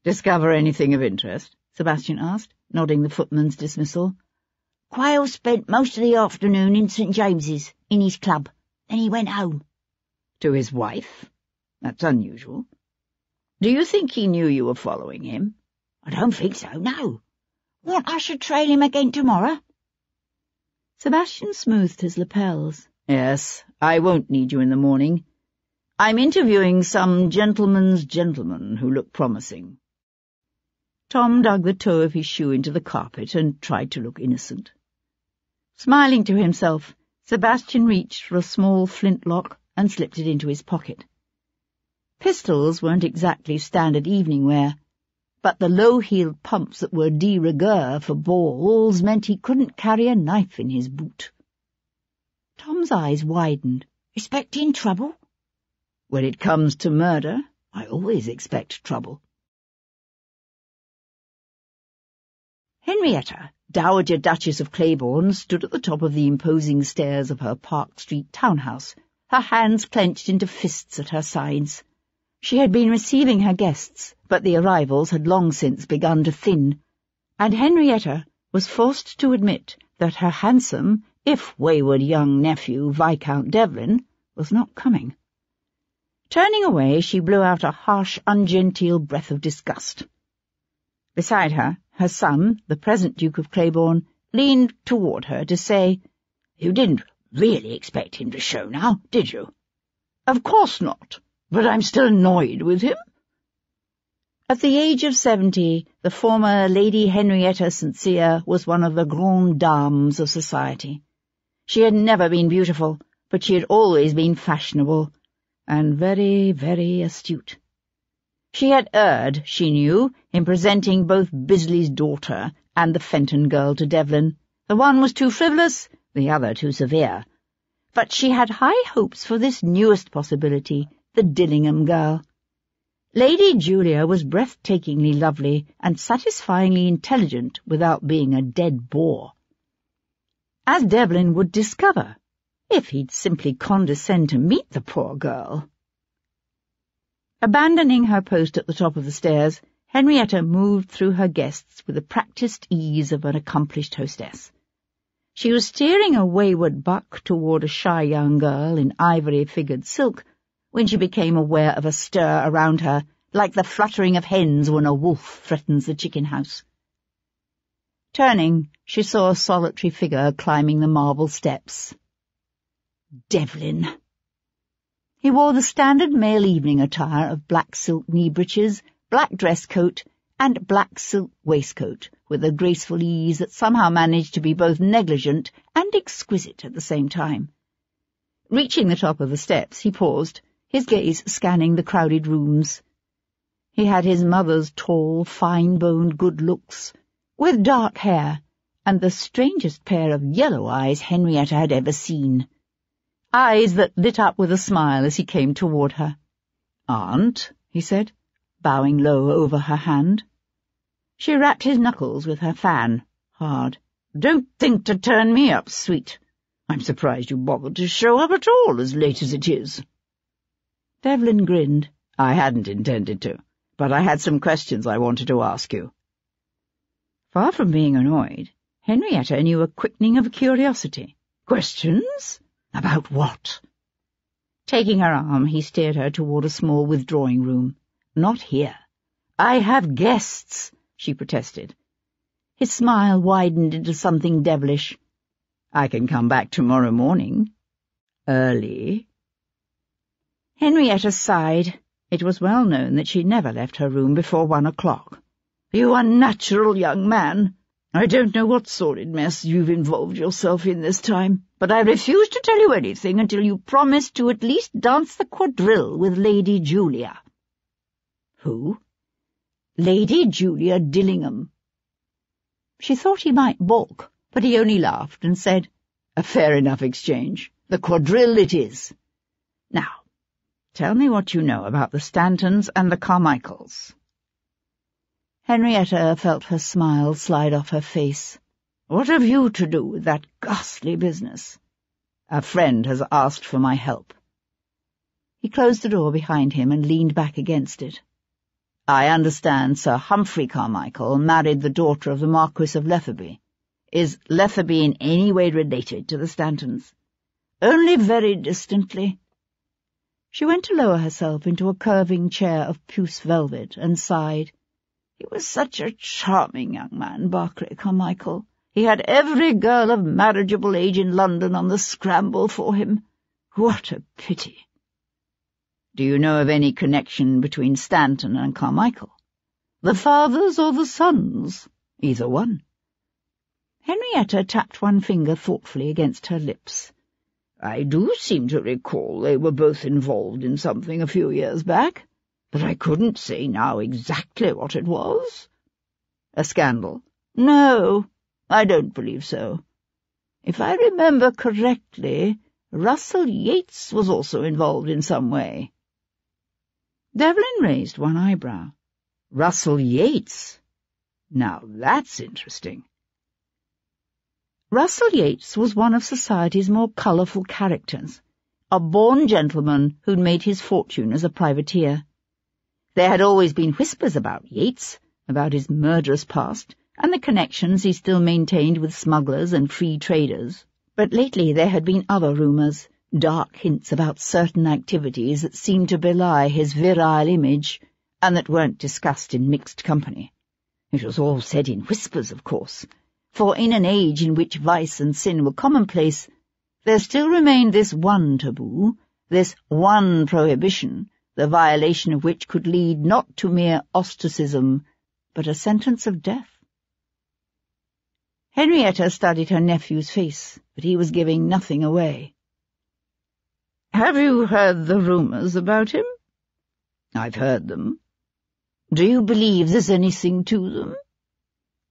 "Discover anything of interest?" Sebastian asked, nodding the footman's dismissal. "Quayle spent most of the afternoon in St. James's, in his club. Then he went home." "To his wife? That's unusual. Do you think he knew you were following him?" "I don't think so, no. Want I should trail him again tomorrow?" Sebastian smoothed his lapels. "Yes, I won't need you in the morning. I'm interviewing some gentleman's gentlemen who look promising." Tom dug the toe of his shoe into the carpet and tried to look innocent. Smiling to himself, Sebastian reached for a small flintlock and slipped it into his pocket. Pistols weren't exactly standard evening wear, but the low-heeled pumps that were de rigueur for balls meant he couldn't carry a knife in his boot. Tom's eyes widened. "Expecting trouble?" "When it comes to murder, I always expect trouble." Henrietta, Dowager Duchess of Claiborne, stood at the top of the imposing stairs of her Park Street townhouse, her hands clenched into fists at her sides. She had been receiving her guests, but the arrivals had long since begun to thin, and Henrietta was forced to admit that her handsome, if wayward young nephew, Viscount Devlin, was not coming. Turning away, she blew out a harsh, ungenteel breath of disgust. Beside her, her son, the present Duke of Claiborne, leaned toward her to say, "You didn't really expect him to show now, did you?" "Of course not, but I'm still annoyed with him." At the age of 70, the former Lady Henrietta St. Cyr was one of the grandes dames of society. She had never been beautiful, but she had always been fashionable, and very, very astute. She had erred, she knew, in presenting both Bisley's daughter and the Fenton girl to Devlin. The one was too frivolous, the other too severe. But she had high hopes for this newest possibility, the Dillingham girl. Lady Julia was breathtakingly lovely and satisfyingly intelligent without being a dead bore. As Devlin would discover, if he'd simply condescend to meet the poor girl. Abandoning her post at the top of the stairs, Henrietta moved through her guests with the practised ease of an accomplished hostess. She was steering a wayward buck toward a shy young girl in ivory-figured silk when she became aware of a stir around her like the fluttering of hens when a wolf threatens the chicken house. Turning, she saw a solitary figure climbing the marble steps. Devlin. He wore the standard male evening attire of black silk knee breeches, black dress coat, and black silk waistcoat, with a graceful ease that somehow managed to be both negligent and exquisite at the same time. Reaching the top of the steps, he paused, his gaze scanning the crowded rooms. He had his mother's tall, fine-boned good looks, with dark hair, and the strangest pair of yellow eyes Henrietta had ever seen. Eyes that lit up with a smile as he came toward her. "Aunt," he said, bowing low over her hand. She rapped his knuckles with her fan, hard. "Don't think to turn me up, sweet. I'm surprised you bothered to show up at all as late as it is." Devlin grinned. "I hadn't intended to, but I had some questions I wanted to ask you." Far from being annoyed, Henrietta knew a quickening of curiosity. "Questions? About what?" Taking her arm, he steered her toward a small withdrawing room. "Not here. I have guests," she protested. His smile widened into something devilish. "I can come back tomorrow morning. Early." Henrietta sighed. It was well known that she never left her room before 1 o'clock. "You unnatural young man. I don't know what sordid mess you've involved yourself in this time, but I refuse to tell you anything until you promise to at least dance the quadrille with Lady Julia." "Who?" "Lady Julia Dillingham." She thought he might balk, but he only laughed and said, "A fair enough exchange. The quadrille it is. Now, tell me what you know about the Stantons and the Carmichaels." Henrietta felt her smile slide off her face. "What have you to do with that ghastly business?" "A friend has asked for my help." He closed the door behind him and leaned back against it. "I understand Sir Humphrey Carmichael married the daughter of the Marquis of Letherby. Is Letherby in any way related to the Stantons?" "Only very distantly." She went to lower herself into a curving chair of puce velvet and sighed. "He was such a charming young man, Berkeley Carmichael. He had every girl of marriageable age in London on the scramble for him. What a pity." "Do you know of any connection between Stanton and Carmichael?" "The fathers or the sons?" "Either one." Henrietta tapped one finger thoughtfully against her lips. "I do seem to recall they were both involved in something a few years back, but I couldn't say now exactly what it was." "A scandal?" "No, I don't believe so. If I remember correctly, Russell Yates was also involved in some way." Devlin raised one eyebrow. "Russell Yates? Now that's interesting." Russell Yates was one of society's more colourful characters, a born gentleman who'd made his fortune as a privateer. There had always been whispers about Yates, about his murderous past, and the connections he still maintained with smugglers and free traders. But lately there had been other rumours, dark hints about certain activities that seemed to belie his virile image, and that weren't discussed in mixed company. It was all said in whispers, of course, for in an age in which vice and sin were commonplace, there still remained this one taboo, this one prohibition, the violation of which could lead not to mere ostracism, but a sentence of death. Henrietta studied her nephew's face, but he was giving nothing away. "Have you heard the rumours about him?" "I've heard them." "Do you believe there's anything to them?"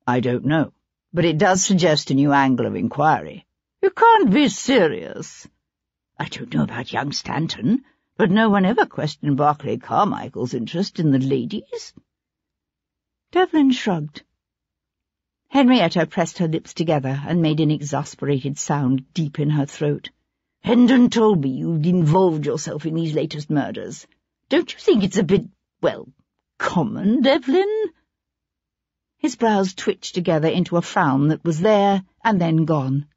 "I don't know, but it does suggest a new angle of inquiry." "You can't be serious." "I don't know about young Stanton, but no one ever questioned Berkeley Carmichael's interest in the ladies." Devlin shrugged. Henrietta pressed her lips together and made an exasperated sound deep in her throat. "Hendon told me you'd involved yourself in these latest murders. Don't you think it's a bit, well, common, Devlin?" His brows twitched together into a frown that was there and then gone.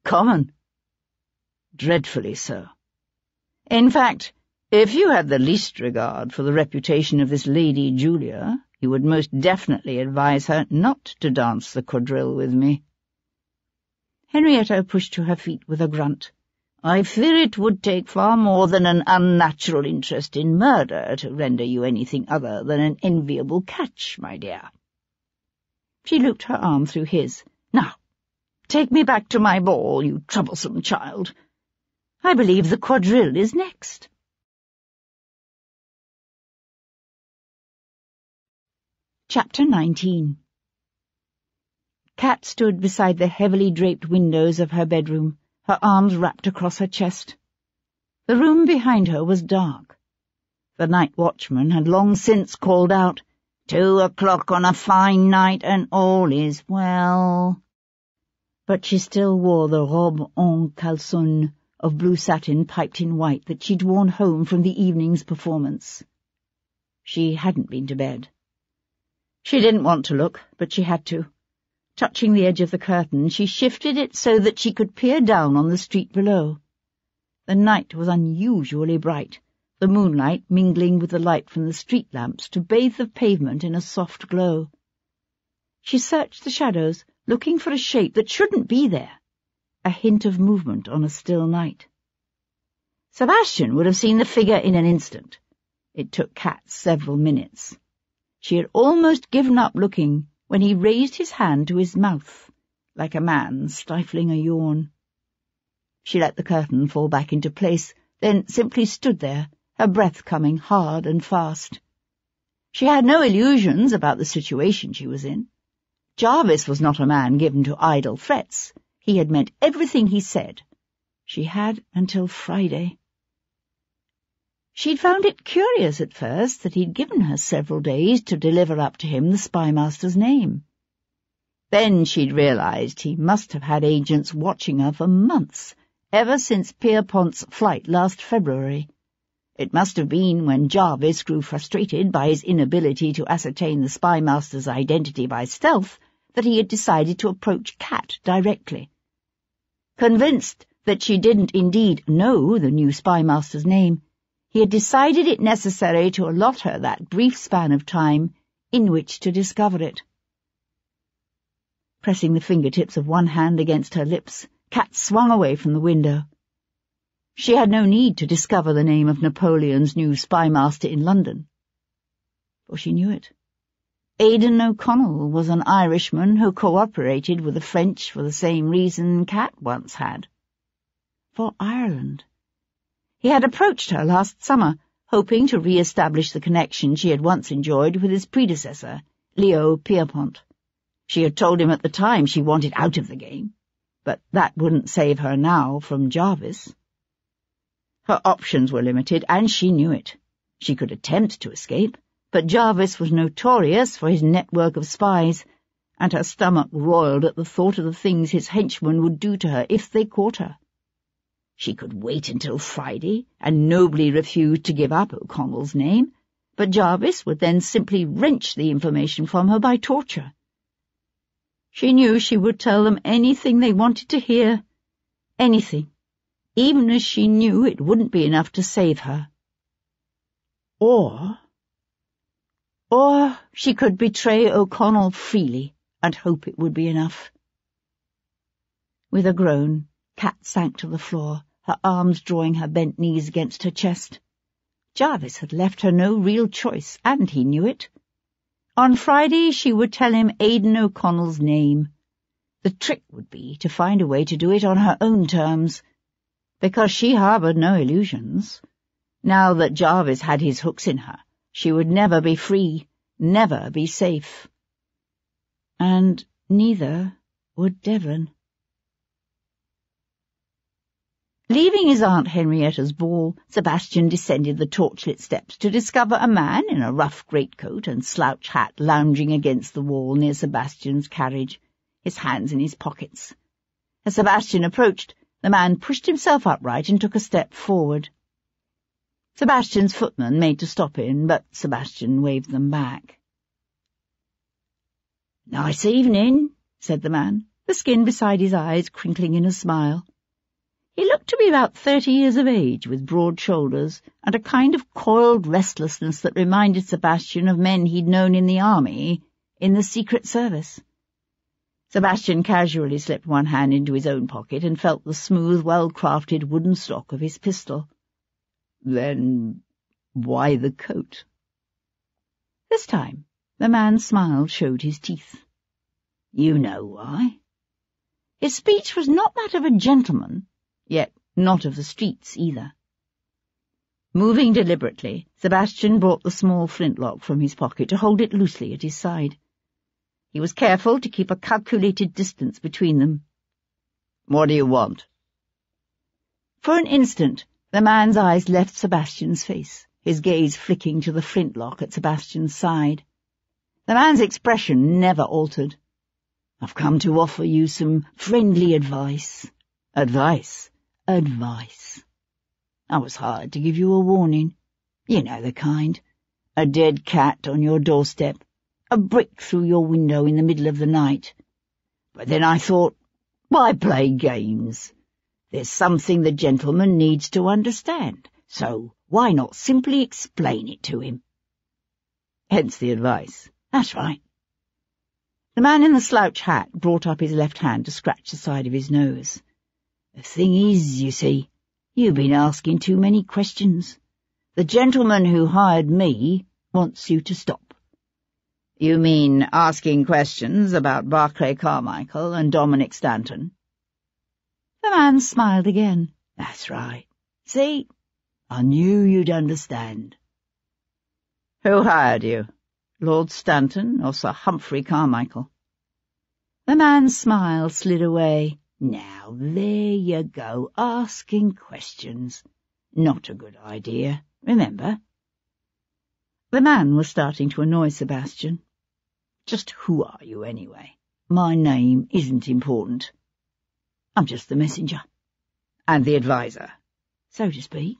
"Common?" "Dreadfully so. In fact, If you had the least regard for the reputation of this Lady Julia, you would most definitely advise her not to dance the quadrille with me." Henrietta pushed to her feet with a grunt. "I fear it would take far more than an unnatural interest in murder to render you anything other than an enviable catch, my dear." She looped her arm through his. "Now, take me back to my ball, you troublesome child. I believe the quadrille is next." Chapter 19. Kat stood beside the heavily draped windows of her bedroom, her arms wrapped across her chest. The room behind her was dark. The night watchman had long since called out, 2 o'clock on a fine night and all is well. But she still wore the robe en caleçon of blue satin piped in white that she'd worn home from the evening's performance. She hadn't been to bed. She didn't want to look, but she had to. Touching the edge of the curtain, she shifted it so that she could peer down on the street below. The night was unusually bright, the moonlight mingling with the light from the street lamps to bathe the pavement in a soft glow. She searched the shadows, looking for a shape that shouldn't be there, a hint of movement on a still night. Sebastian would have seen the figure in an instant. It took Kat several minutes. She had almost given up looking when he raised his hand to his mouth, like a man stifling a yawn. She let the curtain fall back into place, then simply stood there, her breath coming hard and fast. She had no illusions about the situation she was in. Jarvis was not a man given to idle threats. He had meant everything he said. She had until Friday. She'd found it curious at first that he'd given her several days to deliver up to him the spymaster's name. Then she'd realized he must have had agents watching her for months, ever since Pierpont's flight last February. It must have been when Jarvis grew frustrated by his inability to ascertain the spymaster's identity by stealth that he had decided to approach Kat directly. Convinced that she didn't indeed know the new spymaster's name, he had decided it necessary to allot her that brief span of time in which to discover it. Pressing the fingertips of one hand against her lips, Kat swung away from the window. She had no need to discover the name of Napoleon's new spymaster in London, for she knew it. Aidan O'Connell was an Irishman who cooperated with the French for the same reason Kat once had. For Ireland. He had approached her last summer, hoping to re-establish the connection she had once enjoyed with his predecessor, Leo Pierpont. She had told him at the time she wanted out of the game, but that wouldn't save her now from Jarvis. Her options were limited, and she knew it. She could attempt to escape, but Jarvis was notorious for his network of spies, and her stomach roiled at the thought of the things his henchmen would do to her if they caught her. She could wait until Friday and nobly refuse to give up O'Connell's name, but Jarvis would then simply wrench the information from her by torture. She knew she would tell them anything they wanted to hear, anything, even as she knew it wouldn't be enough to save her. Or she could betray O'Connell freely and hope it would be enough. With a groan, Kat sank to the floor, her arms drawing her bent knees against her chest. Jarvis had left her no real choice, and he knew it. On Friday she would tell him Aidan O'Connell's name. The trick would be to find a way to do it on her own terms, because she harboured no illusions. Now that Jarvis had his hooks in her, she would never be free, never be safe. And neither would Devon. Leaving his Aunt Henrietta's ball, Sebastian descended the torchlit steps to discover a man in a rough greatcoat and slouch hat lounging against the wall near Sebastian's carriage, his hands in his pockets. As Sebastian approached, the man pushed himself upright and took a step forward. Sebastian's footman made to stop him, but Sebastian waved them back. "Nice evening," said the man, the skin beside his eyes crinkling in a smile. He looked to be about 30 years of age, with broad shoulders, and a kind of coiled restlessness that reminded Sebastian of men he'd known in the army, in the Secret Service. Sebastian casually slipped one hand into his own pocket and felt the smooth, well-crafted wooden stock of his pistol. Then why the coat? This time the man's smile showed his teeth. You know why. His speech was not that of a gentleman, yet not of the streets either. Moving deliberately, Sebastian brought the small flintlock from his pocket to hold it loosely at his side. He was careful to keep a calculated distance between them. What do you want? For an instant, the man's eyes left Sebastian's face, his gaze flicking to the flintlock at Sebastian's side. The man's expression never altered. I've come to offer you some friendly advice. Advice? Advice. I was hired to give you a warning. You know the kind. A dead cat on your doorstep. A brick through your window in the middle of the night. But then I thought, why play games? There's something the gentleman needs to understand, so why not simply explain it to him? Hence the advice. That's right. The man in the slouch hat brought up his left hand to scratch the side of his nose. The thing is, you see, you've been asking too many questions. The gentleman who hired me wants you to stop. You mean asking questions about Barclay Carmichael and Dominic Stanton? The man smiled again. That's right. See, I knew you'd understand. Who hired you? Lord Stanton or Sir Humphrey Carmichael? The man's smile slid away. Now, there you go, asking questions. Not a good idea, remember? The man was starting to annoy Sebastian. Just who are you, anyway? My name isn't important. I'm just the messenger. And the adviser, so to speak.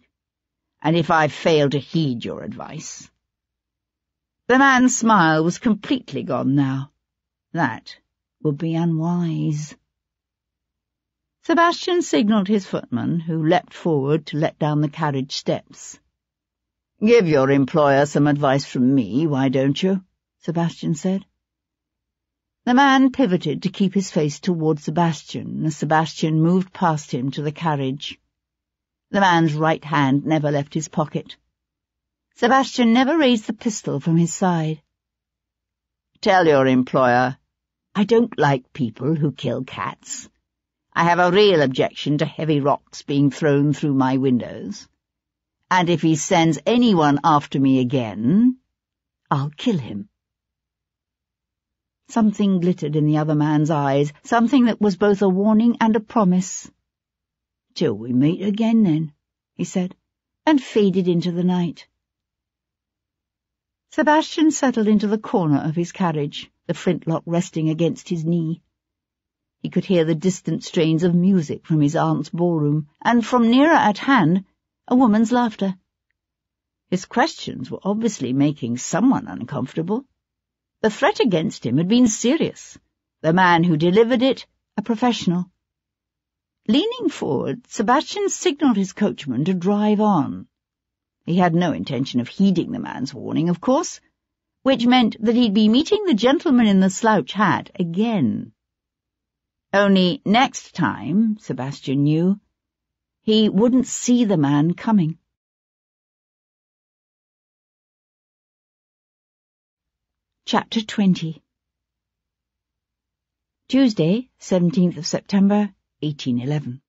And if I fail to heed your advice... The man's smile was completely gone now. That would be unwise. Sebastian signalled his footman, who leapt forward to let down the carriage steps. Give your employer some advice from me, why don't you? Sebastian said. The man pivoted to keep his face towards Sebastian as Sebastian moved past him to the carriage. The man's right hand never left his pocket. Sebastian never raised the pistol from his side. Tell your employer, I don't like people who kill cats. I have a real objection to heavy rocks being thrown through my windows. And if he sends anyone after me again, I'll kill him. Something glittered in the other man's eyes, something that was both a warning and a promise. Till we meet again, then, he said, and faded into the night. Sebastian settled into the corner of his carriage, the flintlock resting against his knee. He could hear the distant strains of music from his aunt's ballroom, and from nearer at hand, a woman's laughter. His questions were obviously making someone uncomfortable. The threat against him had been serious, the man who delivered it a professional. Leaning forward, Sebastian signalled his coachman to drive on. He had no intention of heeding the man's warning, of course, which meant that he'd be meeting the gentleman in the slouch hat again. Only next time, Sebastian knew, he wouldn't see the man coming. Chapter 20. Tuesday, 17th of September, 1811.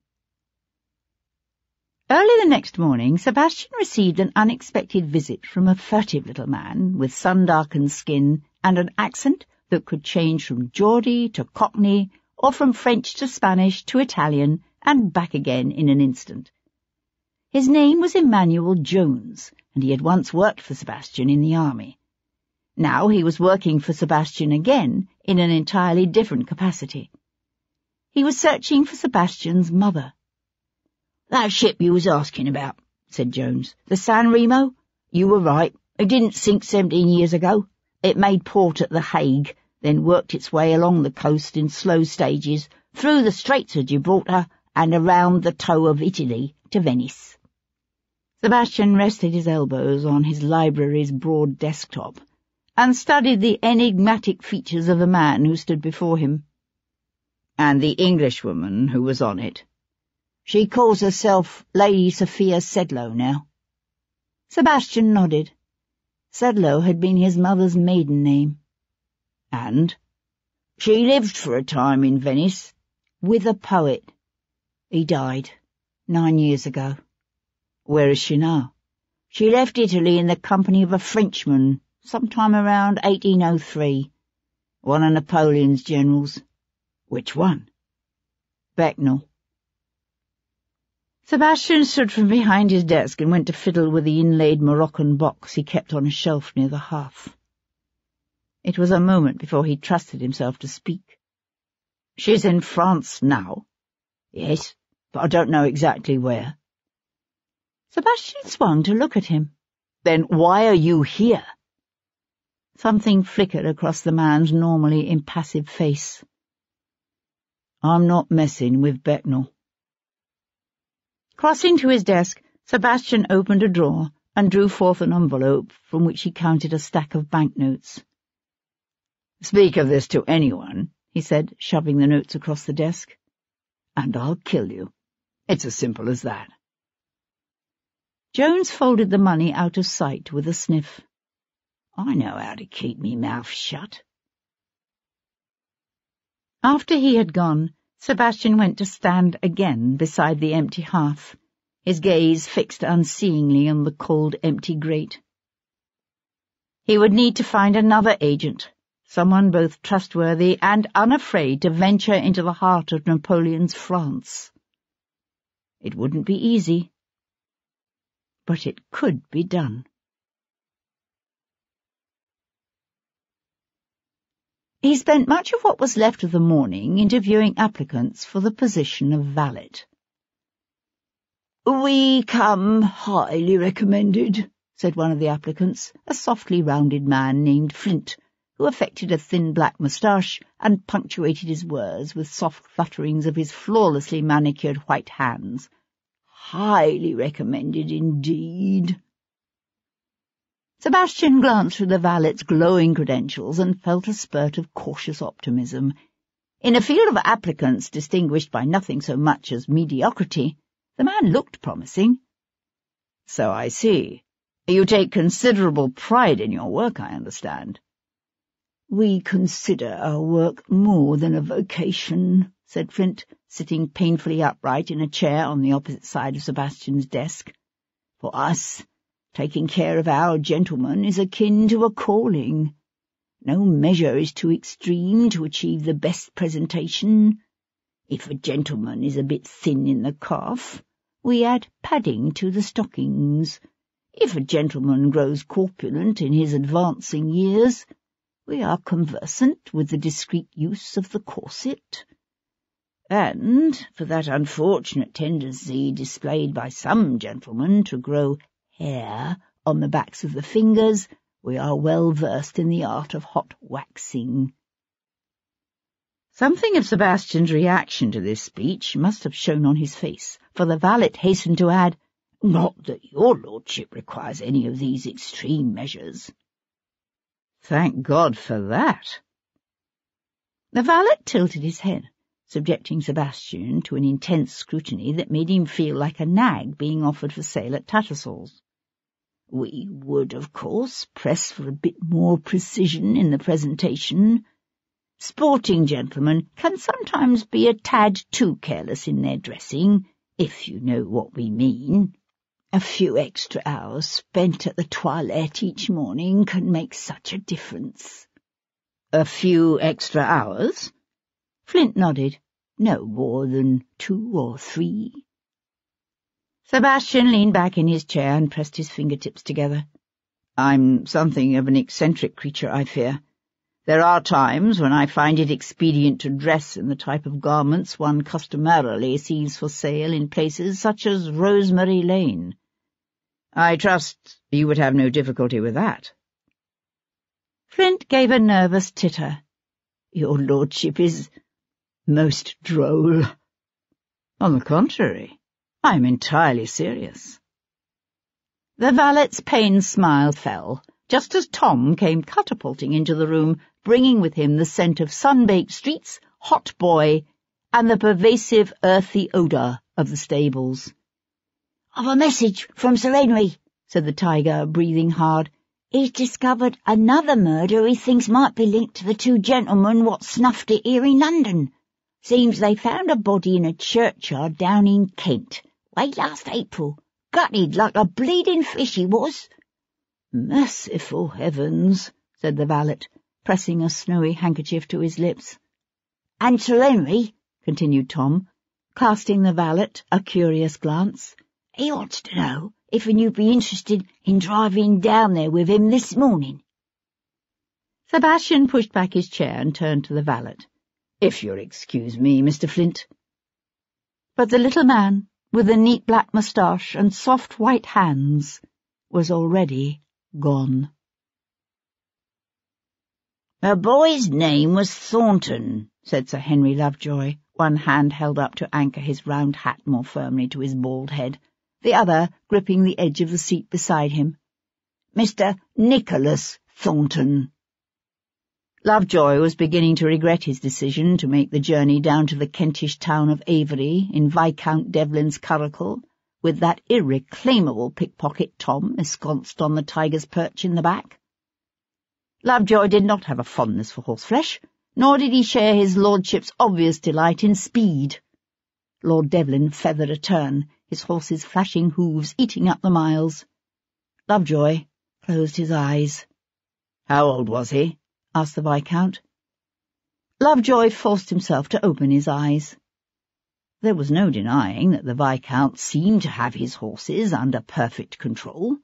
Early the next morning, Sebastian received an unexpected visit from a furtive little man with sun-darkened skin and an accent that could change from Geordie to Cockney or from French to Spanish to Italian and back again in an instant. His name was Emmanuel Jones, and he had once worked for Sebastian in the army. Now he was working for Sebastian again in an entirely different capacity. He was searching for Sebastian's mother. "That ship you was asking about," said Jones. "The San Remo? You were right. It didn't sink 17 years ago. It made port at The Hague, then worked its way along the coast in slow stages, through the Straits of Gibraltar and around the toe of Italy to Venice. Sebastian rested his elbows on his library's broad desktop and studied the enigmatic features of the man who stood before him. And the Englishwoman who was on it. She calls herself Lady Sophia Sedlow now. Sebastian nodded. Sedlow had been his mother's maiden name. And she lived for a time in Venice with a poet. He died 9 years ago. Where is she now? She left Italy in the company of a Frenchman sometime around 1803, one of Napoleon's generals. Which one? Becknell. Sebastian stood from behind his desk and went to fiddle with the inlaid Moroccan box he kept on a shelf near the hearth. It was a moment before he trusted himself to speak. She's in France now. Yes, but I don't know exactly where. Sebastian swung to look at him. Then why are you here? Something flickered across the man's normally impassive face. I'm not messing with Becknell. Crossing to his desk, Sebastian opened a drawer and drew forth an envelope from which he counted a stack of banknotes. Speak of this to anyone, he said, shoving the notes across the desk, and I'll kill you. It's as simple as that. Jones folded the money out of sight with a sniff. I know how to keep me mouth shut. After he had gone, Sebastian went to stand again beside the empty hearth, his gaze fixed unseeingly on the cold, empty grate. He would need to find another agent, someone both trustworthy and unafraid to venture into the heart of Napoleon's France. It wouldn't be easy, but it could be done. He spent much of what was left of the morning interviewing applicants for the position of valet. "We come highly recommended," said one of the applicants, a softly rounded man named Flint, who affected a thin black moustache and punctuated his words with soft flutterings of his flawlessly manicured white hands. "Highly recommended indeed." Sebastian glanced through the valet's glowing credentials and felt a spurt of cautious optimism. In a field of applicants distinguished by nothing so much as mediocrity, the man looked promising. "So I see. You take considerable pride in your work, I understand." "We consider our work more than a vocation," said Flint, sitting painfully upright in a chair on the opposite side of Sebastian's desk. "For us, taking care of our gentlemen is akin to a calling. No measure is too extreme to achieve the best presentation. If a gentleman is a bit thin in the calf, we add padding to the stockings. If a gentleman grows corpulent in his advancing years, we are conversant with the discreet use of the corset. And for that unfortunate tendency displayed by some gentlemen to grow hair on the backs of the fingers, we are well versed in the art of hot waxing." Something of Sebastian's reaction to this speech must have shown on his face, for the valet hastened to add, "Not that your lordship requires any of these extreme measures." "Thank God for that." The valet tilted his head, subjecting Sebastian to an intense scrutiny that made him feel like a nag being offered for sale at Tattersall's. "We would, of course, press for a bit more precision in the presentation. Sporting gentlemen can sometimes be a tad too careless in their dressing, if you know what we mean. A few extra hours spent at the toilette each morning can make such a difference." "A few extra hours?" Flint nodded. "No more than 2 or 3. Sebastian leaned back in his chair and pressed his fingertips together. "I'm something of an eccentric creature, I fear. There are times when I find it expedient to dress in the type of garments one customarily sees for sale in places such as Rosemary Lane. I trust you would have no difficulty with that." Flint gave a nervous titter. "Your lordship is most droll." On the contrary, I am entirely serious. The valet's pained smile fell, just as Tom came catapulting into the room, bringing with him the scent of sun-baked streets, hot boy, and the pervasive earthy odour of the stables. "I've a message from Sir Henry," said the tiger, breathing hard. "He's discovered another murder he thinks might be linked to the two gentlemen what snuffed it here in London. Seems they found a body in a churchyard down in Kent, late last April. Gutted like a bleeding fish he was." "Merciful heavens," said the valet, pressing a snowy handkerchief to his lips. "And Sir Henry," continued Tom, casting the valet a curious glance, "he wants to know if you'd be interested in driving down there with him this morning." Sebastian pushed back his chair and turned to the valet. "If you'll excuse me, Mr. Flint." But the little man, with the neat black moustache and soft white hands, was already gone. "The boy's name was Thornton," said Sir Henry Lovejoy, one hand held up to anchor his round hat more firmly to his bald head, the other gripping the edge of the seat beside him. "Mr. Nicholas Thornton." Lovejoy was beginning to regret his decision to make the journey down to the Kentish town of Avery in Viscount Devlin's curricle, with that irreclaimable pickpocket Tom ensconced on the tiger's perch in the back. Lovejoy did not have a fondness for horseflesh, nor did he share his lordship's obvious delight in speed. Lord Devlin feathered a turn, his horse's flashing hooves eating up the miles. Lovejoy closed his eyes. "How old was he?" asked the Viscount. Lovejoy forced himself to open his eyes. There was no denying that the Viscount seemed to have his horses under perfect control.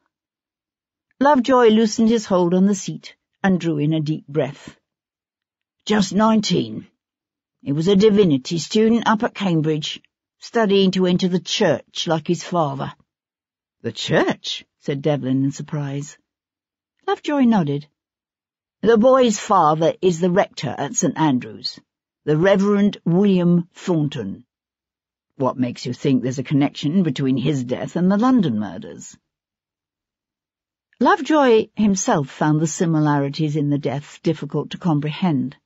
Lovejoy loosened his hold on the seat and drew in a deep breath. "Just 19. He was a divinity student up at Cambridge, studying to enter the church like his father." "The church?" said Devlin in surprise. Lovejoy nodded. "The boy's father is the rector at St. Andrews, the Reverend William Thornton." "What makes you think there's a connection between his death and the London murders?" Lovejoy himself found the similarities in the deaths difficult to comprehend.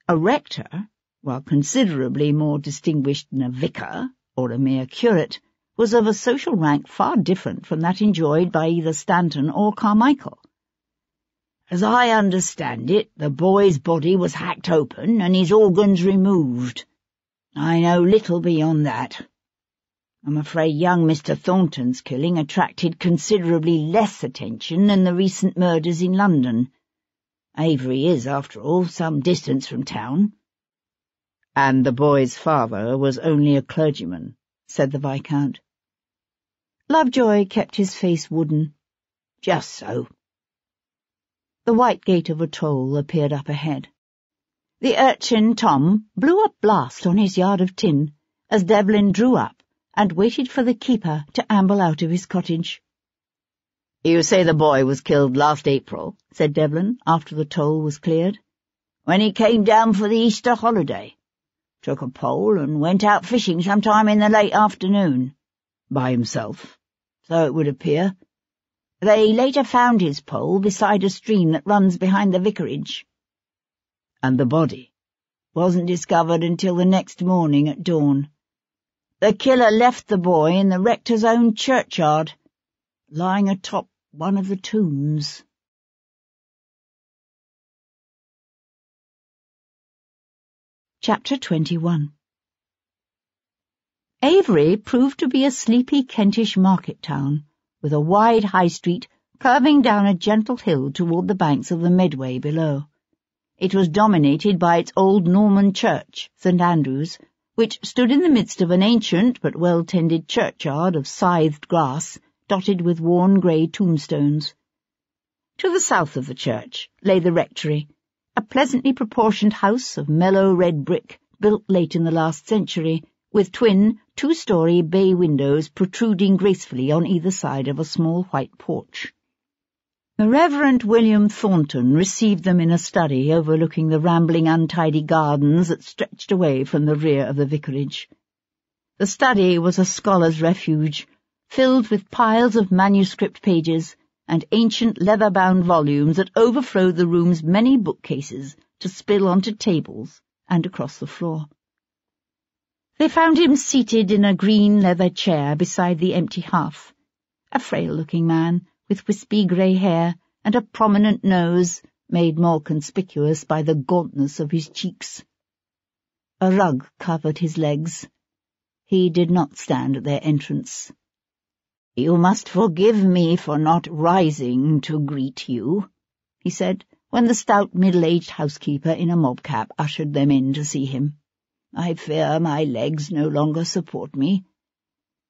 A rector, while considerably more distinguished than a vicar or a mere curate, was of a social rank far different from that enjoyed by either Stanton or Carmichael. "As I understand it, the boy's body was hacked open and his organs removed. I know little beyond that. I'm afraid young Mr. Thornton's killing attracted considerably less attention than the recent murders in London. Avery is, after all, some distance from town." "And the boy's father was only a clergyman," said the Viscount. Lovejoy kept his face wooden. "Just so." The white gate of a toll appeared up ahead. The urchin Tom blew a blast on his yard of tin as Devlin drew up and waited for the keeper to amble out of his cottage. "You say the boy was killed last April?" said Devlin, after the toll was cleared. "When he came down for the Easter holiday. Took a pole and went out fishing sometime in the late afternoon." "By himself?" "So it would appear. They later found his pole beside a stream that runs behind the vicarage." "And the body?" "Wasn't discovered until the next morning at dawn. The killer left the boy in the rector's own churchyard, lying atop one of the tombs." Chapter 21. Avery proved to be a sleepy Kentish market town, with a wide high street curving down a gentle hill toward the banks of the Medway below. It was dominated by its old Norman church, St. Andrews, which stood in the midst of an ancient but well-tended churchyard of scythed grass, dotted with worn grey tombstones. To the south of the church lay the rectory, a pleasantly proportioned house of mellow red brick built late in the last century, with twin, two-story bay windows protruding gracefully on either side of a small white porch. The Reverend William Thornton received them in a study overlooking the rambling untidy gardens that stretched away from the rear of the vicarage. The study was a scholar's refuge, filled with piles of manuscript pages and ancient leather-bound volumes that overflowed the room's many bookcases to spill onto tables and across the floor. They found him seated in a green leather chair beside the empty hearth, a frail-looking man with wispy grey hair and a prominent nose made more conspicuous by the gauntness of his cheeks. A rug covered his legs. He did not stand at their entrance. "You must forgive me for not rising to greet you," he said, when the stout middle-aged housekeeper in a mob cap ushered them in to see him. "I fear my legs no longer support me.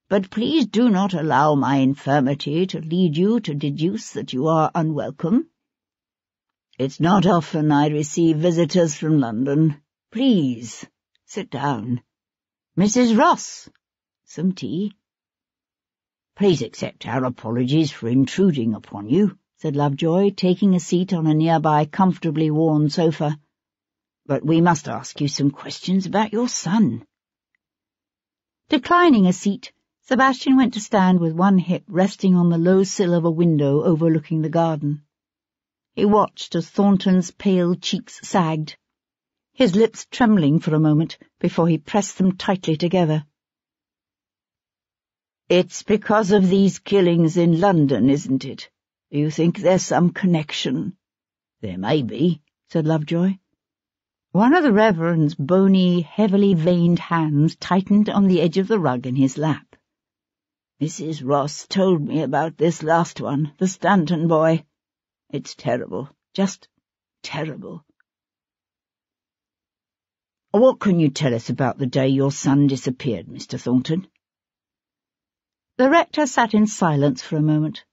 But please do not allow my infirmity to lead you to deduce that you are unwelcome. It's not often I receive visitors from London. Please, sit down. Mrs. Ross, some tea?" "Please accept our apologies for intruding upon you," said Lovejoy, taking a seat on a nearby comfortably worn sofa. "But we must ask you some questions about your son." Declining a seat, Sebastian went to stand with one hip resting on the low sill of a window overlooking the garden. He watched as Thornton's pale cheeks sagged, his lips trembling for a moment before he pressed them tightly together. "It's because of these killings in London, isn't it? Do you think there's some connection?" "There may be," said Lovejoy. One of the Reverend's bony, heavily veined hands tightened on the edge of the rug in his lap. "Mrs. Ross told me about this last one, the Stanton boy. It's terrible, just terrible." "What can you tell us about the day your son disappeared, Mr. Thornton?" The rector sat in silence for a moment.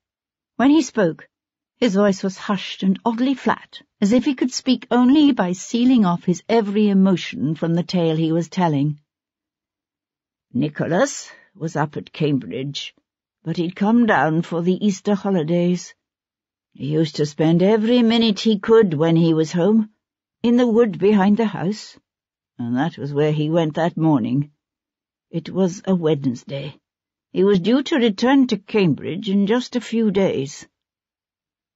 When he spoke, his voice was hushed and oddly flat, as if he could speak only by sealing off his every emotion from the tale he was telling. "Nicholas was up at Cambridge, but he'd come down for the Easter holidays. He used to spend every minute he could when he was home, in the wood behind the house, and that was where he went that morning. It was a Wednesday. He was due to return to Cambridge in just a few days.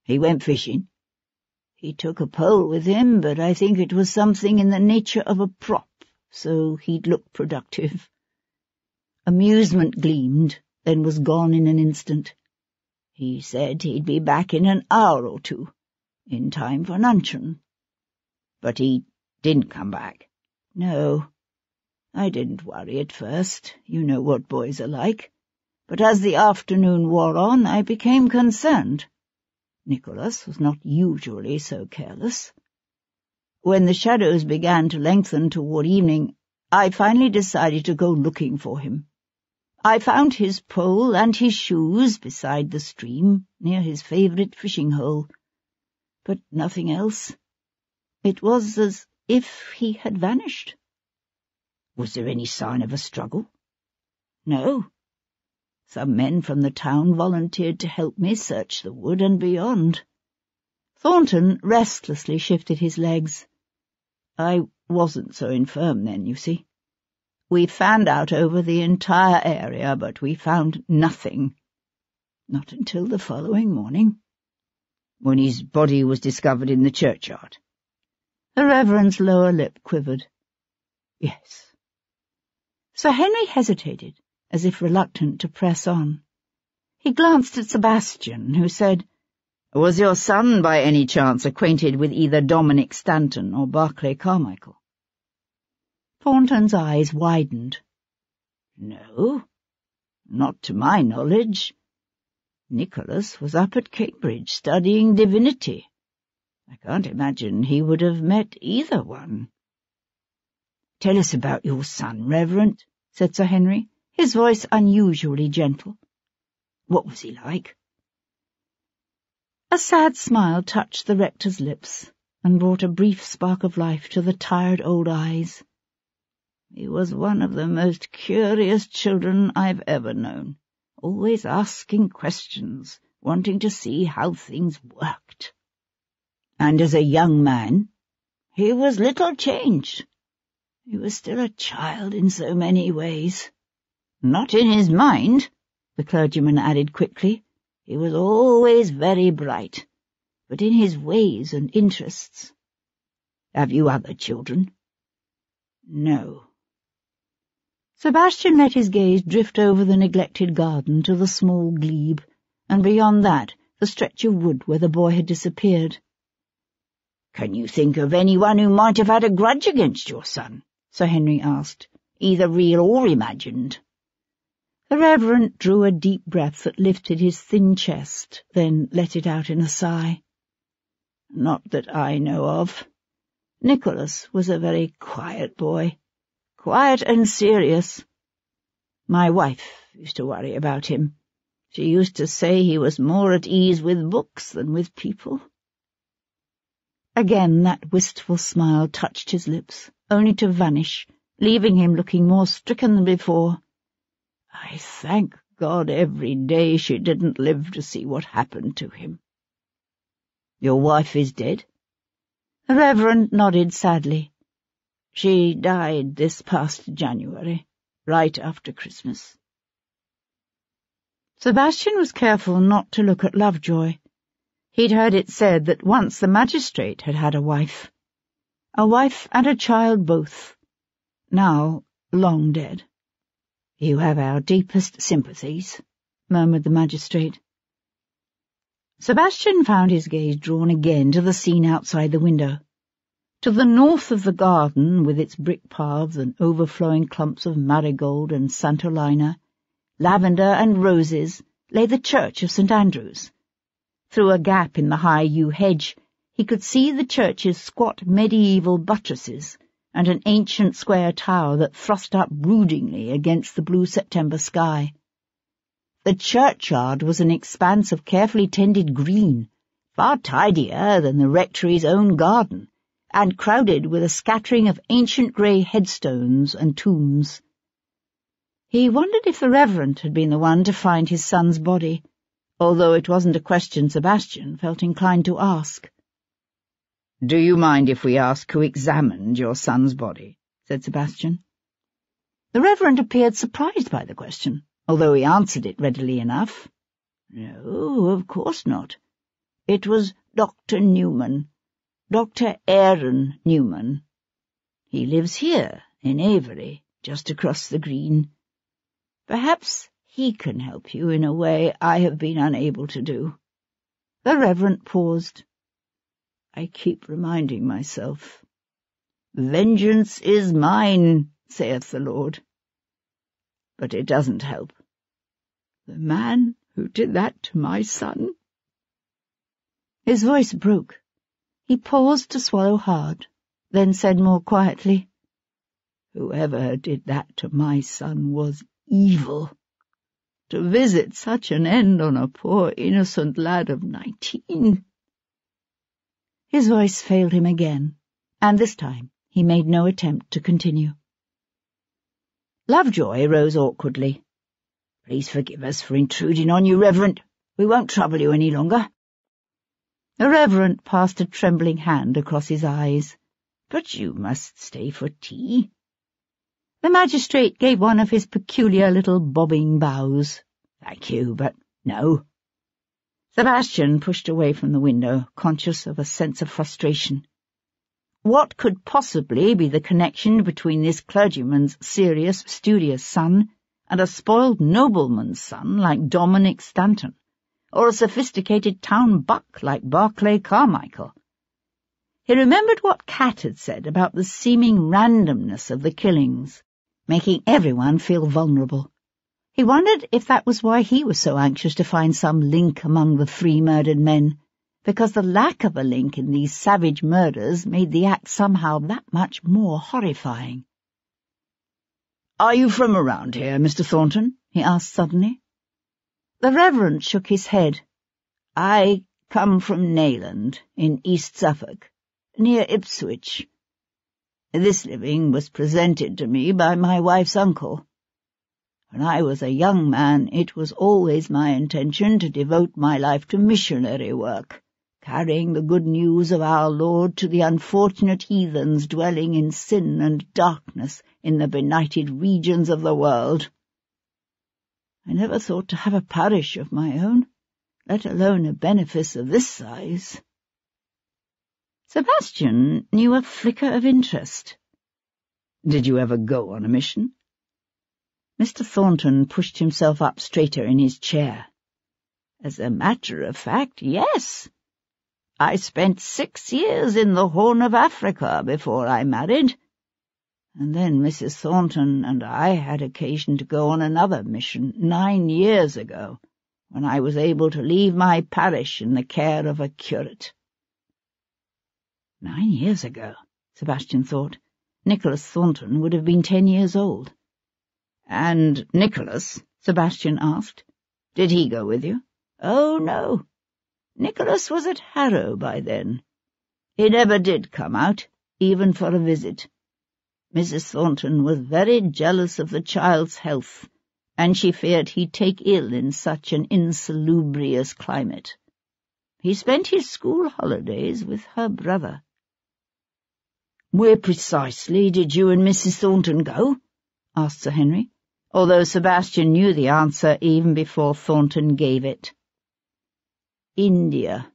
He went fishing. He took a pole with him, but I think it was something in the nature of a prop, so he'd look productive. Amusement gleamed, then was gone in an instant. He said he'd be back in an hour or two, in time for luncheon. But he didn't come back. No. I didn't worry at first. You know what boys are like. But as the afternoon wore on, I became concerned. Nicholas was not usually so careless. When the shadows began to lengthen toward evening, I finally decided to go looking for him. I found his pole and his shoes beside the stream, near his favourite fishing hole. But nothing else. It was as if he had vanished." "Was there any sign of a struggle?" "No. Some men from the town volunteered to help me search the wood and beyond." Thornton restlessly shifted his legs. "I wasn't so infirm then, you see. We fanned out over the entire area, but we found nothing. Not until the following morning." "When his body was discovered in the churchyard?" The Reverend's lower lip quivered. "Yes." Sir Henry hesitated, as if reluctant to press on. He glanced at Sebastian, who said, "Was your son by any chance acquainted with either Dominic Stanton or Barclay Carmichael?" Thornton's eyes widened. "No, not to my knowledge. Nicholas was up at Cambridge studying divinity. I can't imagine he would have met either one." "Tell us about your son, Reverend," said Sir Henry, his voice unusually gentle. "What was he like?" A sad smile touched the rector's lips and brought a brief spark of life to the tired old eyes. "He was one of the most curious children I've ever known, always asking questions, wanting to see how things worked. And as a young man, he was little changed. He was still a child in so many ways. Not in his mind, the clergyman added quickly. He was always very bright, but in his ways and interests. Have you other children? No. Sebastian let his gaze drift over the neglected garden to the small glebe, and beyond that the stretch of wood where the boy had disappeared. Can you think of anyone who might have had a grudge against your son? Sir Henry asked, either real or imagined. The Reverend drew a deep breath that lifted his thin chest, then let it out in a sigh. Not that I know of. Nicholas was a very quiet boy, quiet and serious. My wife used to worry about him. She used to say he was more at ease with books than with people. Again that wistful smile touched his lips, only to vanish, leaving him looking more stricken than before. I thank God every day she didn't live to see what happened to him. Your wife is dead? The Reverend nodded sadly. She died this past January, right after Christmas. Sebastian was careful not to look at Lovejoy. He'd heard it said that once the magistrate had had a wife and a child both, now long dead. You have our deepest sympathies, murmured the magistrate. Sebastian found his gaze drawn again to the scene outside the window. To the north of the garden, with its brick paths and overflowing clumps of marigold and santolina, lavender and roses, lay the church of St. Andrew's. Through a gap in the high yew hedge, he could see the church's squat medieval buttresses and an ancient square tower that thrust up broodingly against the blue September sky. The churchyard was an expanse of carefully tended green, far tidier than the rectory's own garden, and crowded with a scattering of ancient grey headstones and tombs. He wondered if the Reverend had been the one to find his son's body, although it wasn't a question Sebastian felt inclined to ask. "Do you mind if we ask who examined your son's body?" said Sebastian. The Reverend appeared surprised by the question, although he answered it readily enough. "No, of course not. It was Dr. Newman, Dr. Aaron Newman. He lives here, in Avery, just across the green. Perhaps he can help you in a way I have been unable to do." The Reverend paused. "I keep reminding myself, 'Vengeance is mine, saith the Lord.' But it doesn't help. The man who did that to my son—" His voice broke. He paused to swallow hard, then said more quietly, "Whoever did that to my son was evil. To visit such an end on a poor innocent lad of 19. His voice failed him again, and this time he made no attempt to continue. Lovejoy rose awkwardly. "Please forgive us for intruding on you, Reverend. We won't trouble you any longer." The Reverend passed a trembling hand across his eyes. "But you must stay for tea." The magistrate gave one of his peculiar little bobbing bows. "Thank you, but no." Sebastian pushed away from the window, conscious of a sense of frustration. What could possibly be the connection between this clergyman's serious, studious son and a spoiled nobleman's son like Dominic Stanton, or a sophisticated town buck like Barclay Carmichael? He remembered what Cat had said about the seeming randomness of the killings, making everyone feel vulnerable. He wondered if that was why he was so anxious to find some link among the 3 murdered men, because the lack of a link in these savage murders made the act somehow that much more horrifying. "Are you from around here, Mr. Thornton?" he asked suddenly. The Reverend shook his head. "I come from Nayland, in East Suffolk, near Ipswich. This living was presented to me by my wife's uncle. When I was a young man, it was always my intention to devote my life to missionary work, carrying the good news of our Lord to the unfortunate heathens dwelling in sin and darkness in the benighted regions of the world. I never thought to have a parish of my own, let alone a benefice of this size." Sebastian knew a flicker of interest. "Did you ever go on a mission?" Mr. Thornton pushed himself up straighter in his chair. "As a matter of fact, yes. I spent 6 years in the Horn of Africa before I married, and then Mrs. Thornton and I had occasion to go on another mission 9 years ago, when I was able to leave my parish in the care of a curate." 9 years ago, Sebastian thought. Nicholas Thornton would have been 10 years old. "And Nicholas?" Sebastian asked. "Did he go with you?" "Oh, no. Nicholas was at Harrow by then. He never did come out, even for a visit. Mrs. Thornton was very jealous of the child's health, and she feared he'd take ill in such an insalubrious climate. He spent his school holidays with her brother." "Where precisely did you and Mrs. Thornton go?" asked Sir Henry, although Sebastian knew the answer even before Thornton gave it. "India."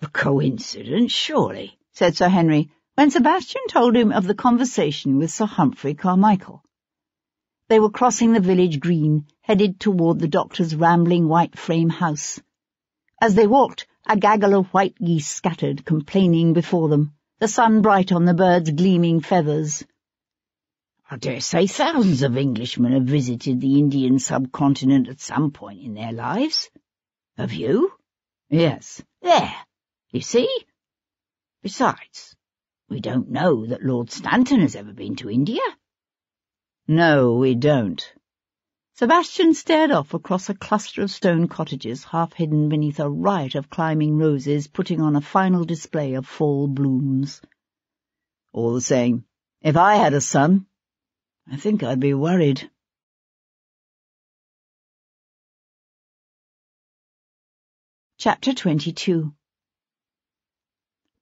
"A coincidence, surely," said Sir Henry, when Sebastian told him of the conversation with Sir Humphrey Carmichael. They were crossing the village green, headed toward the doctor's rambling white frame house. As they walked, a gaggle of white geese scattered, complaining before them, the sun bright on the birds' gleaming feathers. "I dare say thousands of Englishmen have visited the Indian subcontinent at some point in their lives. Have you?" "Yes." "There, you see? Besides, we don't know that Lord Stanton has ever been to India." "No, we don't." Sebastian stared off across a cluster of stone cottages half hidden beneath a riot of climbing roses putting on a final display of fall blooms. "All the same, if I had a son, I think I'd be worried." Chapter 22.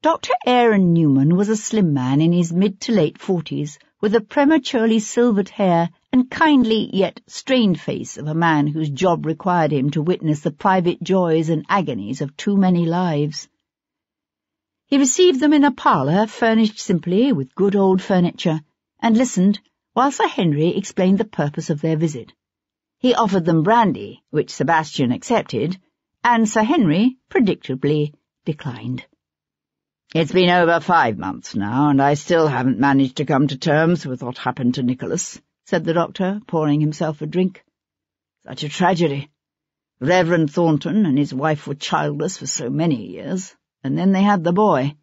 Dr. Aaron Newman was a slim man in his mid to late 40s, with a prematurely silvered hair and kindly yet strained face of a man whose job required him to witness the private joys and agonies of too many lives. He received them in a parlour furnished simply with good old furniture, and listened while Sir Henry explained the purpose of their visit. He offered them brandy, which Sebastian accepted, and Sir Henry, predictably, declined. "It's been over 5 months now, and I still haven't managed to come to terms with what happened to Nicholas," said the doctor, pouring himself a drink. "Such a tragedy. Reverend Thornton and his wife were childless for so many years, and then they had the boy.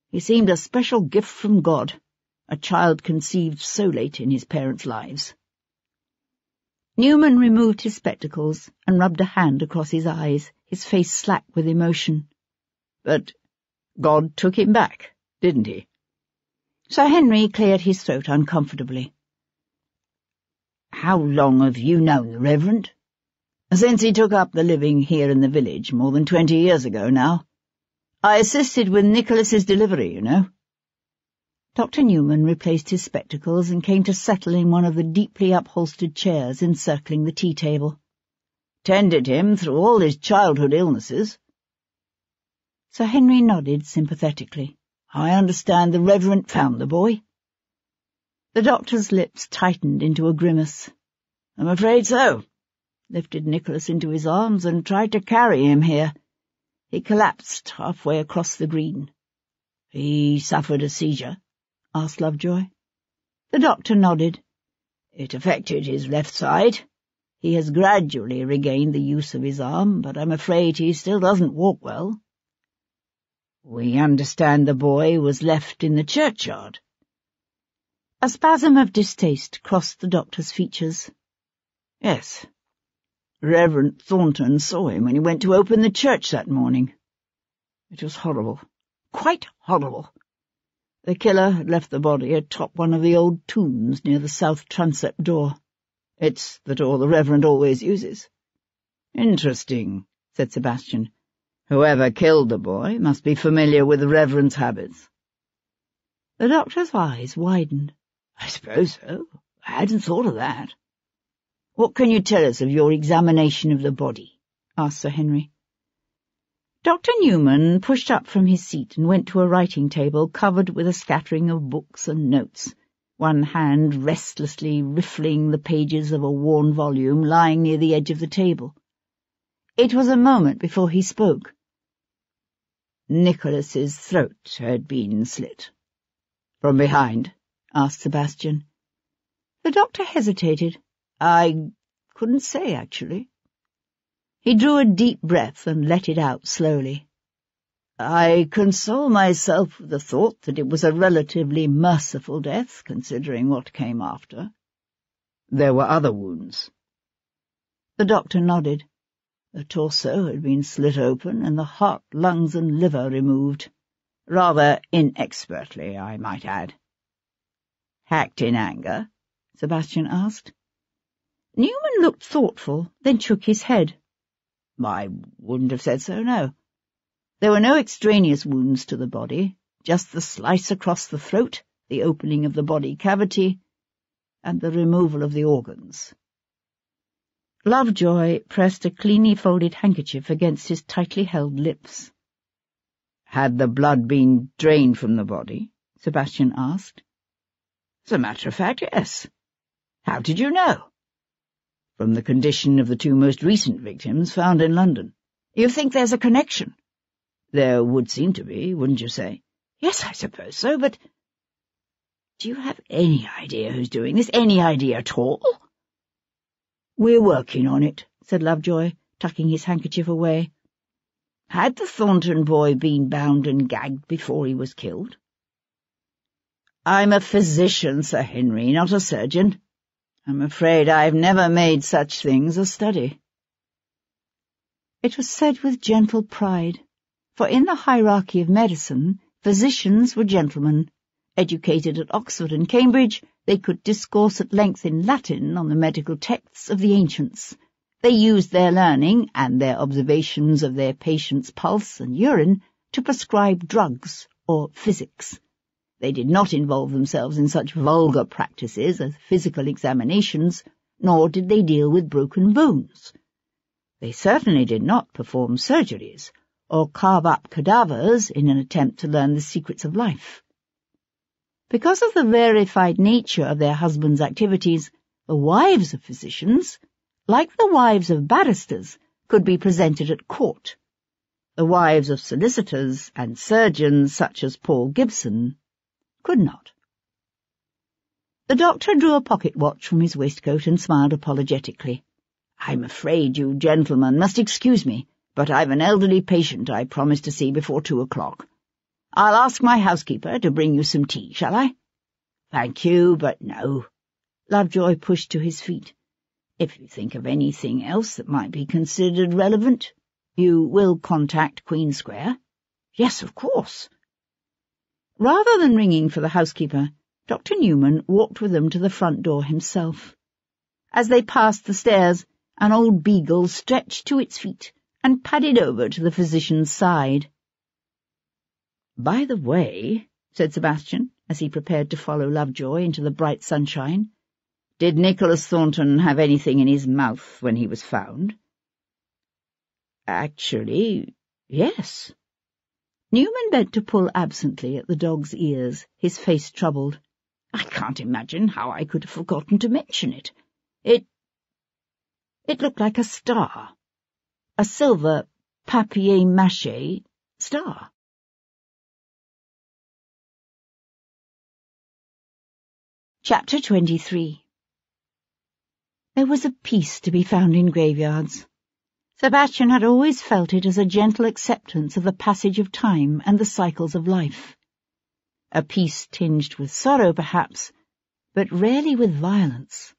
He seemed a special gift from God, a child conceived so late in his parents' lives." Newman removed his spectacles and rubbed a hand across his eyes, his face slack with emotion. "But God took him back, didn't he?" Sir Henry cleared his throat uncomfortably. "How long have you known the Reverend?" "Since he took up the living here in the village more than 20 years ago now. I assisted with Nicholas's delivery, you know." Dr. Newman replaced his spectacles and came to settle in one of the deeply upholstered chairs encircling the tea-table. "Tended him through all his childhood illnesses." Sir Henry nodded sympathetically. "I understand the Reverend found the boy?" The doctor's lips tightened into a grimace. "I'm afraid so. Lifted Nicholas into his arms and tried to carry him here. He collapsed halfway across the green." "He suffered a seizure?" asked Lovejoy. The doctor nodded. "It affected his left side. He has gradually regained the use of his arm, but I'm afraid he still doesn't walk well." "We understand the boy was left in the churchyard." A spasm of distaste crossed the doctor's features. "Yes. Reverend Thornton saw him when he went to open the church that morning. It was horrible, quite horrible. The killer had left the body atop one of the old tombs near the south transept door. It's the door the Reverend always uses." "Interesting," said Sebastian. "Whoever killed the boy must be familiar with the Reverend's habits." The doctor's eyes widened. "I suppose so. I hadn't thought of that. What can you tell us of your examination of the body? Asked Sir Henry. Dr. Newman pushed up from his seat and went to a writing table covered with a scattering of books and notes, one hand restlessly riffling the pages of a worn volume lying near the edge of the table. It was a moment before he spoke. Nicholas's throat had been slit. From behind? Asked Sebastian. The doctor hesitated. I couldn't say, actually. He drew a deep breath and let it out slowly. I console myself with the thought that it was a relatively merciful death, considering what came after. There were other wounds. The doctor nodded. The torso had been slit open and the heart, lungs and liver removed. Rather inexpertly, I might add. Hacked in anger? Sebastian asked. Newman looked thoughtful, then shook his head. I wouldn't have said so, no. There were no extraneous wounds to the body, just the slice across the throat, the opening of the body cavity, and the removal of the organs. Lovejoy pressed a cleanly folded handkerchief against his tightly held lips. Had the blood been drained from the body? Sebastian asked. As a matter of fact, yes. How did you know? From the condition of the two most recent victims found in London. You think there's a connection? There would seem to be, wouldn't you say? Yes, I suppose so, but do you have any idea who's doing this? Any idea at all? We're working on it, said Lovejoy, tucking his handkerchief away. Had the Thornton boy been bound and gagged before he was killed? I'm a physician, Sir Henry, not a surgeon. I'm afraid I've never made such things a study. It was said with gentle pride, for in the hierarchy of medicine, physicians were gentlemen. Educated at Oxford and Cambridge, they could discourse at length in Latin on the medical texts of the ancients. They used their learning and their observations of their patients' pulse and urine to prescribe drugs or physics. They did not involve themselves in such vulgar practices as physical examinations, nor did they deal with broken bones. They certainly did not perform surgeries, or carve up cadavers in an attempt to learn the secrets of life. Because of the rarefied nature of their husbands' activities, the wives of physicians, like the wives of barristers, could be presented at court. The wives of solicitors and surgeons, such as Paul Gibson, could not. The doctor drew a pocket watch from his waistcoat and smiled apologetically. I'm afraid you gentlemen must excuse me, but I've an elderly patient I promised to see before 2 o'clock. I'll ask my housekeeper to bring you some tea, shall I? Thank you, but no. Lovejoy pushed to his feet. If you think of anything else that might be considered relevant, you will contact Queen Square? Yes, of course. Rather than ringing for the housekeeper, Dr. Newman walked with them to the front door himself. As they passed the stairs, an old beagle stretched to its feet and padded over to the physician's side. By the way, said Sebastian, as he prepared to follow Lovejoy into the bright sunshine, did Nicholas Thornton have anything in his mouth when he was found? Actually, yes. Newman bent to pull absently at the dog's ears, his face troubled. I can't imagine how I could have forgotten to mention it. It looked like a star. A silver papier-mâché star. Chapter 23. There was a peace to be found in graveyards. Sebastian had always felt it as a gentle acceptance of the passage of time and the cycles of life. A peace tinged with sorrow, perhaps, but rarely with violence.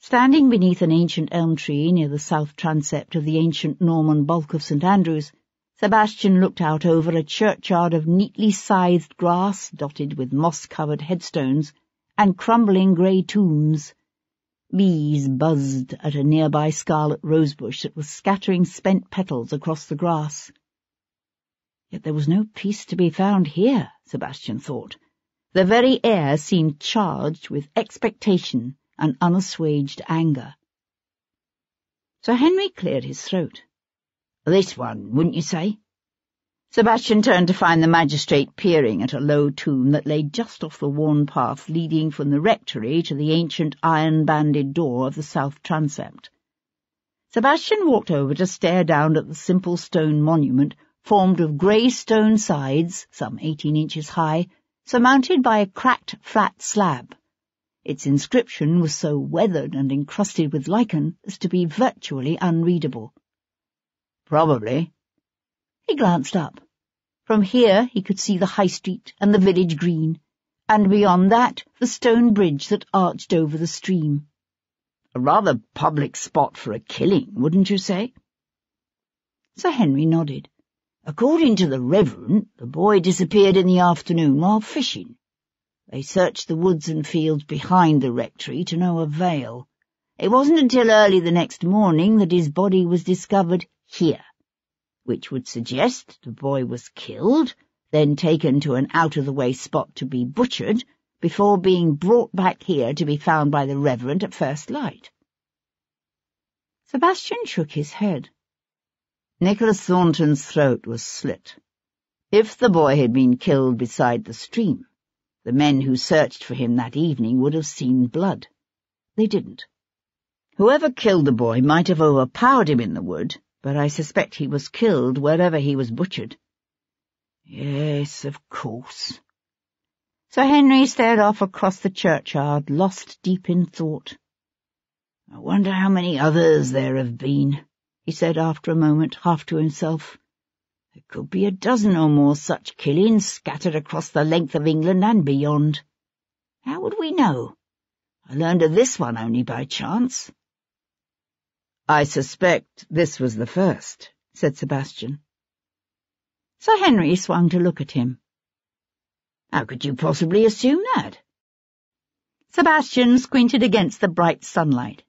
Standing beneath an ancient elm tree near the south transept of the ancient Norman bulk of St. Andrews, Sebastian looked out over a churchyard of neatly scythed grass dotted with moss-covered headstones and crumbling grey tombs. Bees buzzed at a nearby scarlet rosebush that was scattering spent petals across the grass. Yet there was no peace to be found here, Sebastian thought. The very air seemed charged with expectation and unassuaged anger. Sir Henry cleared his throat. This one, wouldn't you say? Sebastian turned to find the magistrate peering at a low tomb that lay just off the worn path leading from the rectory to the ancient iron-banded door of the south transept. Sebastian walked over to stare down at the simple stone monument formed of grey stone sides, some 18 inches high, surmounted by a cracked flat slab. Its inscription was so weathered and encrusted with lichen as to be virtually unreadable. Probably. He glanced up. From here he could see the high street and the village green, and beyond that the stone bridge that arched over the stream. A rather public spot for a killing, wouldn't you say? Sir Henry nodded. According to the Reverend, the boy disappeared in the afternoon while fishing. They searched the woods and fields behind the rectory to no avail. It wasn't until early the next morning that his body was discovered here, which would suggest the boy was killed, then taken to an out-of-the-way spot to be butchered, before being brought back here to be found by the Reverend at first light. Sebastian shook his head. Nicholas Thornton's throat was slit. If the boy had been killed beside the stream, the men who searched for him that evening would have seen blood. They didn't. Whoever killed the boy might have overpowered him in the wood, but I suspect he was killed wherever he was butchered. Yes, of course. Sir Henry stared off across the churchyard, lost deep in thought. I wonder how many others there have been, he said after a moment, half to himself. There could be a dozen or more such killings scattered across the length of England and beyond. How would we know? I learned of this one only by chance. I suspect this was the first, said Sebastian. Sir Henry swung to look at him. How could you possibly assume that? Sebastian squinted against the bright sunlight.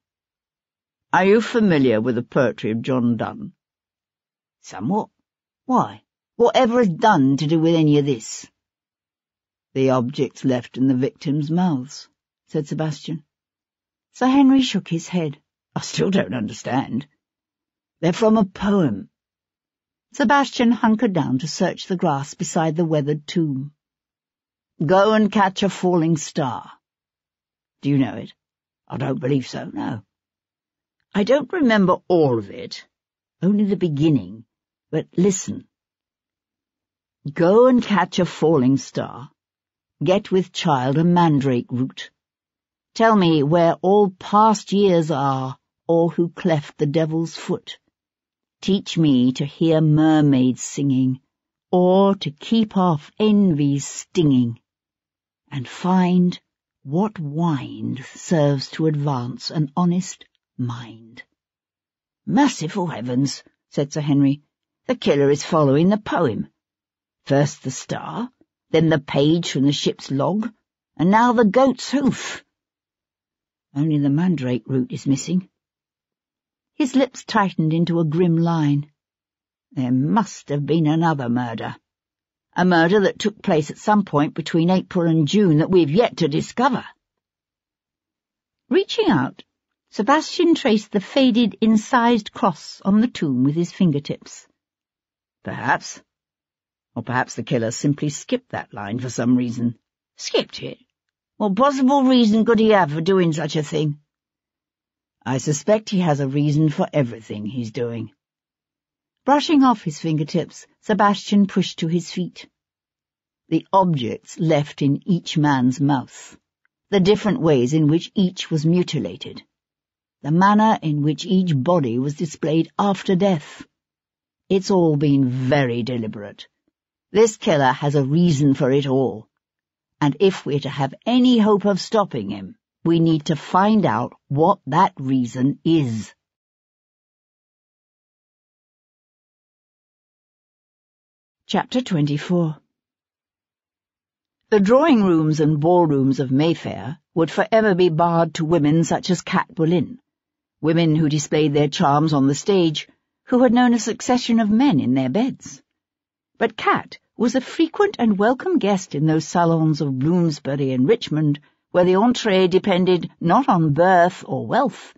Are you familiar with the poetry of John Donne? Somewhat. Why? Whatever is done to do with any of this? The objects left in the victims' mouths, said Sebastian. Sir Henry shook his head. I still don't understand. They're from a poem. Sebastian hunkered down to search the grass beside the weathered tomb. Go and catch a falling star. Do you know it? I don't believe so, no. I don't remember all of it, only the beginning, but listen. Go and catch a falling star. Get with child a mandrake root. Tell me where all past years are, all who cleft the devil's foot. Teach me to hear mermaids singing, or to keep off envy's stinging, and find what wind serves to advance an honest mind. Merciful heavens, said Sir Henry, the killer is following the poem. First the star, then the page from the ship's log, and now the goat's hoof. Only the mandrake root is missing. His lips tightened into a grim line. There must have been another murder. A murder that took place at some point between April and June that we've yet to discover. Reaching out, Sebastian traced the faded, incised cross on the tomb with his fingertips. Perhaps. Or perhaps the killer simply skipped that line for some reason. Skipped it? What possible reason could he have for doing such a thing? I suspect he has a reason for everything he's doing. Brushing off his fingertips, Sebastian pushed to his feet. The objects left in each man's mouth, the different ways in which each was mutilated, the manner in which each body was displayed after death. It's all been very deliberate. This killer has a reason for it all, and if we're to have any hope of stopping him, we need to find out what that reason is. Chapter 24. The drawing-rooms and ballrooms of Mayfair would forever be barred to women such as Cat Boleyn, women who displayed their charms on the stage, who had known a succession of men in their beds. But Cat was a frequent and welcome guest in those salons of Bloomsbury and Richmond, where the entree depended not on birth or wealth,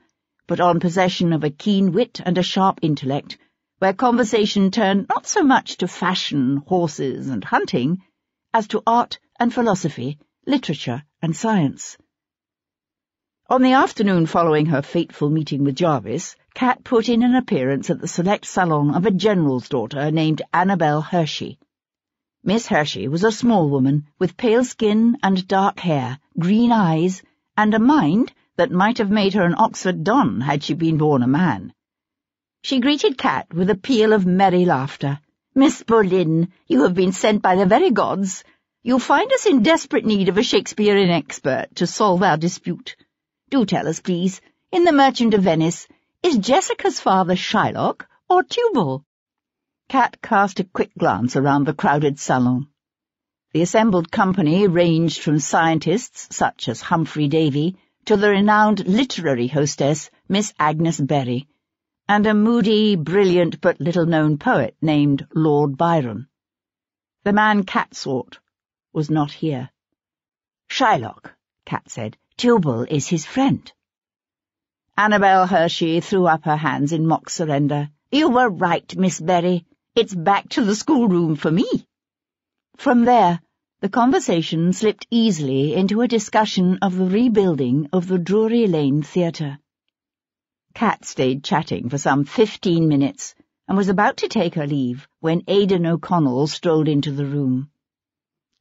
but on possession of a keen wit and a sharp intellect, where conversation turned not so much to fashion, horses, and hunting, as to art and philosophy, literature and science. On the afternoon following her fateful meeting with Jarvis, Cat put in an appearance at the select salon of a general's daughter named Annabel Hershey. Miss Hershey was a small woman, with pale skin and dark hair, green eyes, and a mind that might have made her an Oxford Don had she been born a man. She greeted Cat with a peal of merry laughter. "Miss Boleyn, you have been sent by the very gods. You'll find us in desperate need of a Shakespearean expert to solve our dispute. Do tell us, please, in The Merchant of Venice, is Jessica's father Shylock or Tubal?" Cat cast a quick glance around the crowded salon. The assembled company ranged from scientists such as Humphrey Davy to the renowned literary hostess, Miss Agnes Berry, and a moody, brilliant but little-known poet named Lord Byron. The man Cat sought was not here. "Shylock," Cat said. "Tubal is his friend." Annabel Hershey threw up her hands in mock surrender. "You were right, Miss Berry. It's back to the schoolroom for me." From there, the conversation slipped easily into a discussion of the rebuilding of the Drury Lane Theatre. Cat stayed chatting for some 15 minutes and was about to take her leave when Aidan O'Connell strolled into the room.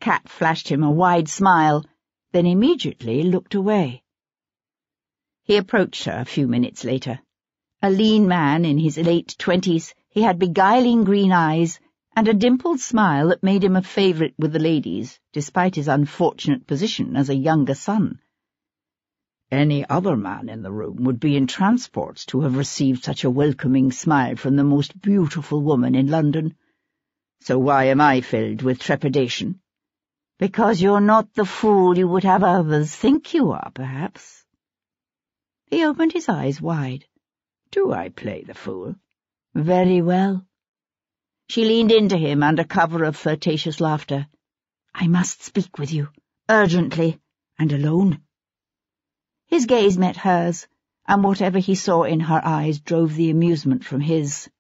Cat flashed him a wide smile, then immediately looked away. He approached her a few minutes later. A lean man in his late 20s, he had beguiling green eyes and a dimpled smile that made him a favourite with the ladies, despite his unfortunate position as a younger son. Any other man in the room would be in transports to have received such a welcoming smile from the most beautiful woman in London. So why am I filled with trepidation? Because you're not the fool you would have others think you are, perhaps. He opened his eyes wide. Do I play the fool? Very well. She leaned into him under cover of flirtatious laughter. I must speak with you, urgently, and alone. His gaze met hers, and whatever he saw in her eyes drove the amusement from his.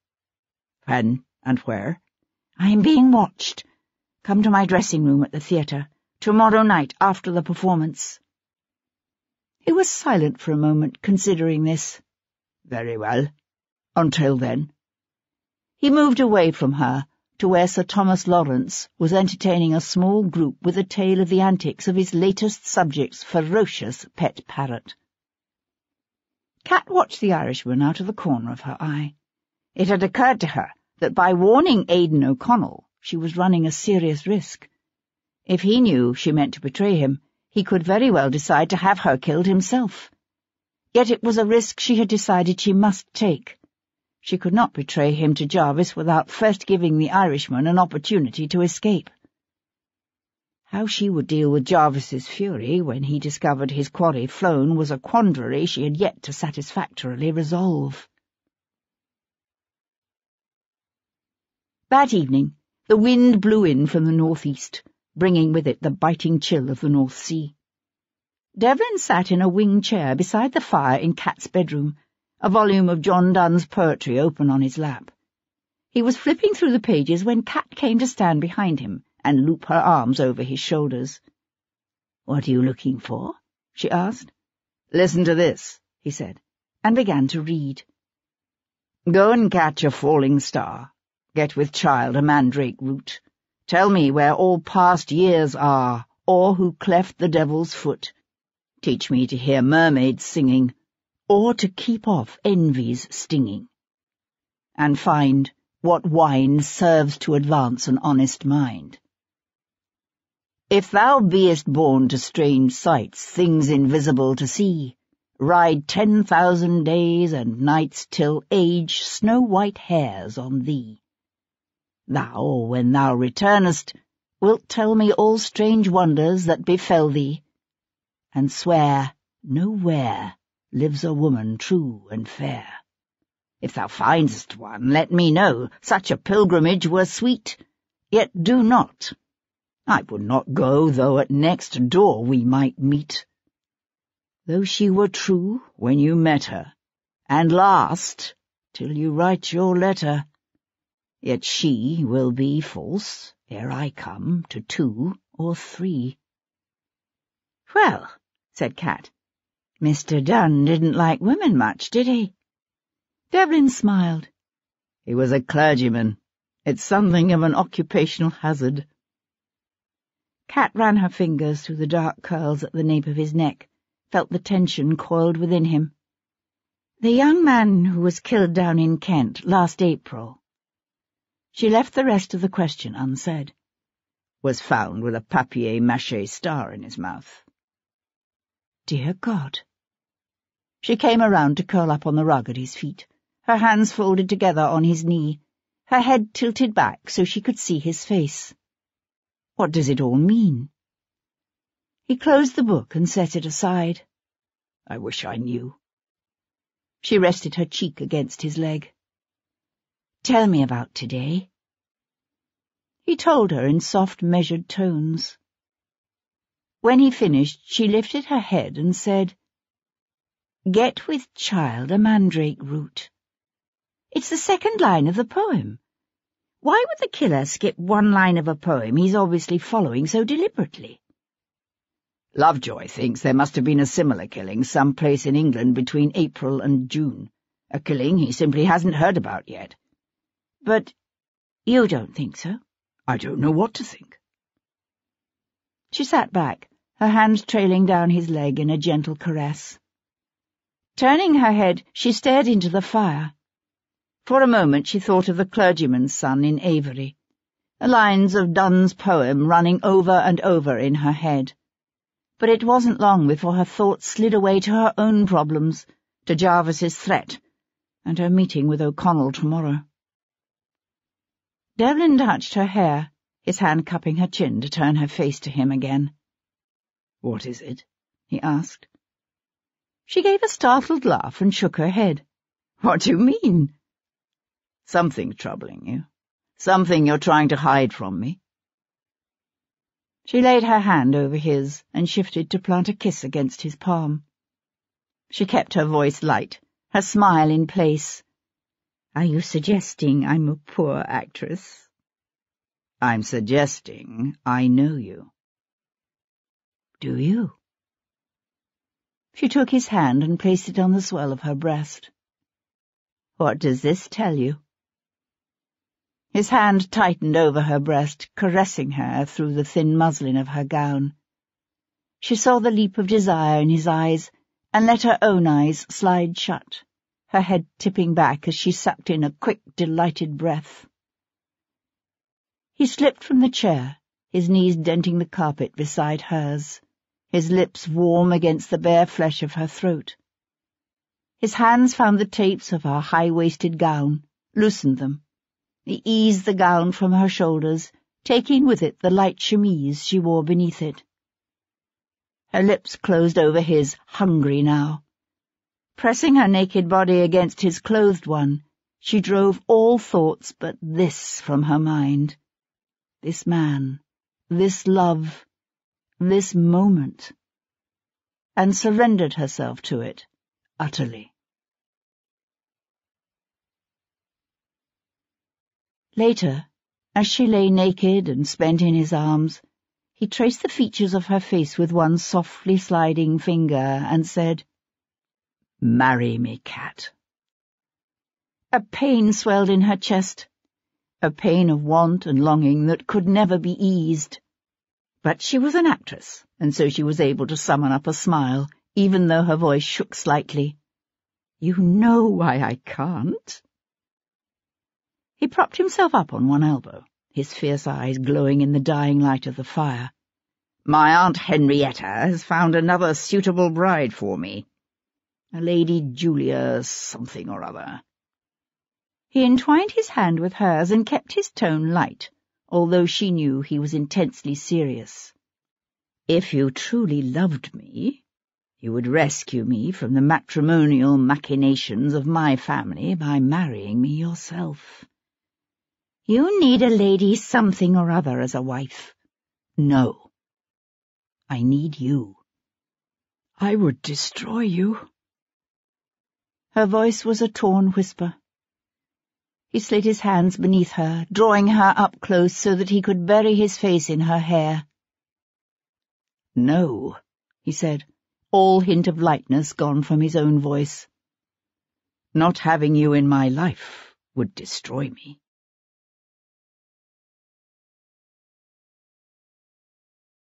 When and where? I am being watched. Come to my dressing-room at the theatre, tomorrow night after the performance. He was silent for a moment, considering this. Very well. Until then. He moved away from her to where Sir Thomas Lawrence was entertaining a small group with a tale of the antics of his latest subject's ferocious pet parrot. Cat watched the Irishman out of the corner of her eye. It had occurred to her that by warning Aidan O'Connell, she was running a serious risk. If he knew she meant to betray him, he could very well decide to have her killed himself. Yet it was a risk she had decided she must take. She could not betray him to Jarvis without first giving the Irishman an opportunity to escape. How she would deal with Jarvis's fury when he discovered his quarry flown was a quandary she had yet to satisfactorily resolve. That evening, the wind blew in from the northeast, bringing with it the biting chill of the North Sea. Devlin sat in a wing chair beside the fire in Cat's bedroom, a volume of John Donne's poetry open on his lap. He was flipping through the pages when Cat came to stand behind him and loop her arms over his shoulders. "What are you looking for?" she asked. "Listen to this," he said, and began to read. "Go and catch a falling star. Get with child a mandrake root. Tell me where all past years are, or who cleft the devil's foot. Teach me to hear mermaids singing, or to keep off envy's stinging. And find what wine serves to advance an honest mind. If thou beest born to strange sights, things invisible to see, ride 10,000 days and nights till age snow-white hairs on thee. Thou, when thou returnest, wilt tell me all strange wonders that befell thee, and swear nowhere lives a woman true and fair. If thou findest one, let me know, such a pilgrimage were sweet. yet do not. I would not go, though at next door we might meet. Though she were true when you met her, and last till you write your letter, yet she will be false ere I come to 2 or 3. Well, said Cat, Mr. Dunn didn't like women much, did he? Devlin smiled. He was a clergyman. It's something of an occupational hazard. Cat ran her fingers through the dark curls at the nape of his neck, felt the tension coiled within him. The young man who was killed down in Kent last April. She left the rest of the question unsaid. Was found with a papier-mâché star in his mouth. Dear God. She came around to curl up on the rug at his feet, her hands folded together on his knee, her head tilted back so she could see his face. What does it all mean? He closed the book and set it aside. I wish I knew. She rested her cheek against his leg. Tell me about today. He told her in soft, measured tones. When he finished, she lifted her head and said, Get with child a mandrake root. It's the second line of the poem. Why would the killer skip one line of a poem he's obviously following so deliberately? Lovejoy thinks there must have been a similar killing someplace in England between April and June, a killing he simply hasn't heard about yet. But you don't think so? I don't know what to think. She sat back, her hand trailing down his leg in a gentle caress. Turning her head, she stared into the fire. For a moment she thought of the clergyman's son in Avery, the lines of Donne's poem running over and over in her head. But it wasn't long before her thoughts slid away to her own problems, to Jarvis's threat, and her meeting with O'Connell tomorrow. Devlin touched her hair, his hand cupping her chin to turn her face to him again. "What is it?" he asked. She gave a startled laugh and shook her head. "What do you mean?" "Something's troubling you. Something you're trying to hide from me." She laid her hand over his and shifted to plant a kiss against his palm. She kept her voice light, her smile in place. "Are you suggesting I'm a poor actress?" "I'm suggesting I know you." "Do you?" She took his hand and placed it on the swell of her breast. "What does this tell you?" His hand tightened over her breast, caressing her through the thin muslin of her gown. She saw the leap of desire in his eyes and let her own eyes slide shut, her head tipping back as she sucked in a quick, delighted breath. He slipped from the chair, his knees denting the carpet beside hers, his lips warm against the bare flesh of her throat. His hands found the tapes of her high-waisted gown, loosened them. He eased the gown from her shoulders, taking with it the light chemise she wore beneath it. Her lips closed over his, hungry now. Pressing her naked body against his clothed one, she drove all thoughts but this from her mind. This man, this love, this moment, and surrendered herself to it utterly. Later, as she lay naked and spent in his arms, he traced the features of her face with one softly sliding finger and said, "Marry me, Cat." A pain swelled in her chest, a pain of want and longing that could never be eased. But she was an actress, and so she was able to summon up a smile, even though her voice shook slightly. "You know why I can't?" He propped himself up on one elbow, his fierce eyes glowing in the dying light of the fire. "My Aunt Henrietta has found another suitable bride for me. A Lady Julia something or other." He entwined his hand with hers and kept his tone light, although she knew he was intensely serious. "If you truly loved me, you would rescue me from the matrimonial machinations of my family by marrying me yourself. You need a lady something or other as a wife. No. I need you. I would destroy you. Her voice was a torn whisper. He slid his hands beneath her, drawing her up close so that he could bury his face in her hair. No, he said, all hint of lightness gone from his own voice. Not having you in my life would destroy me.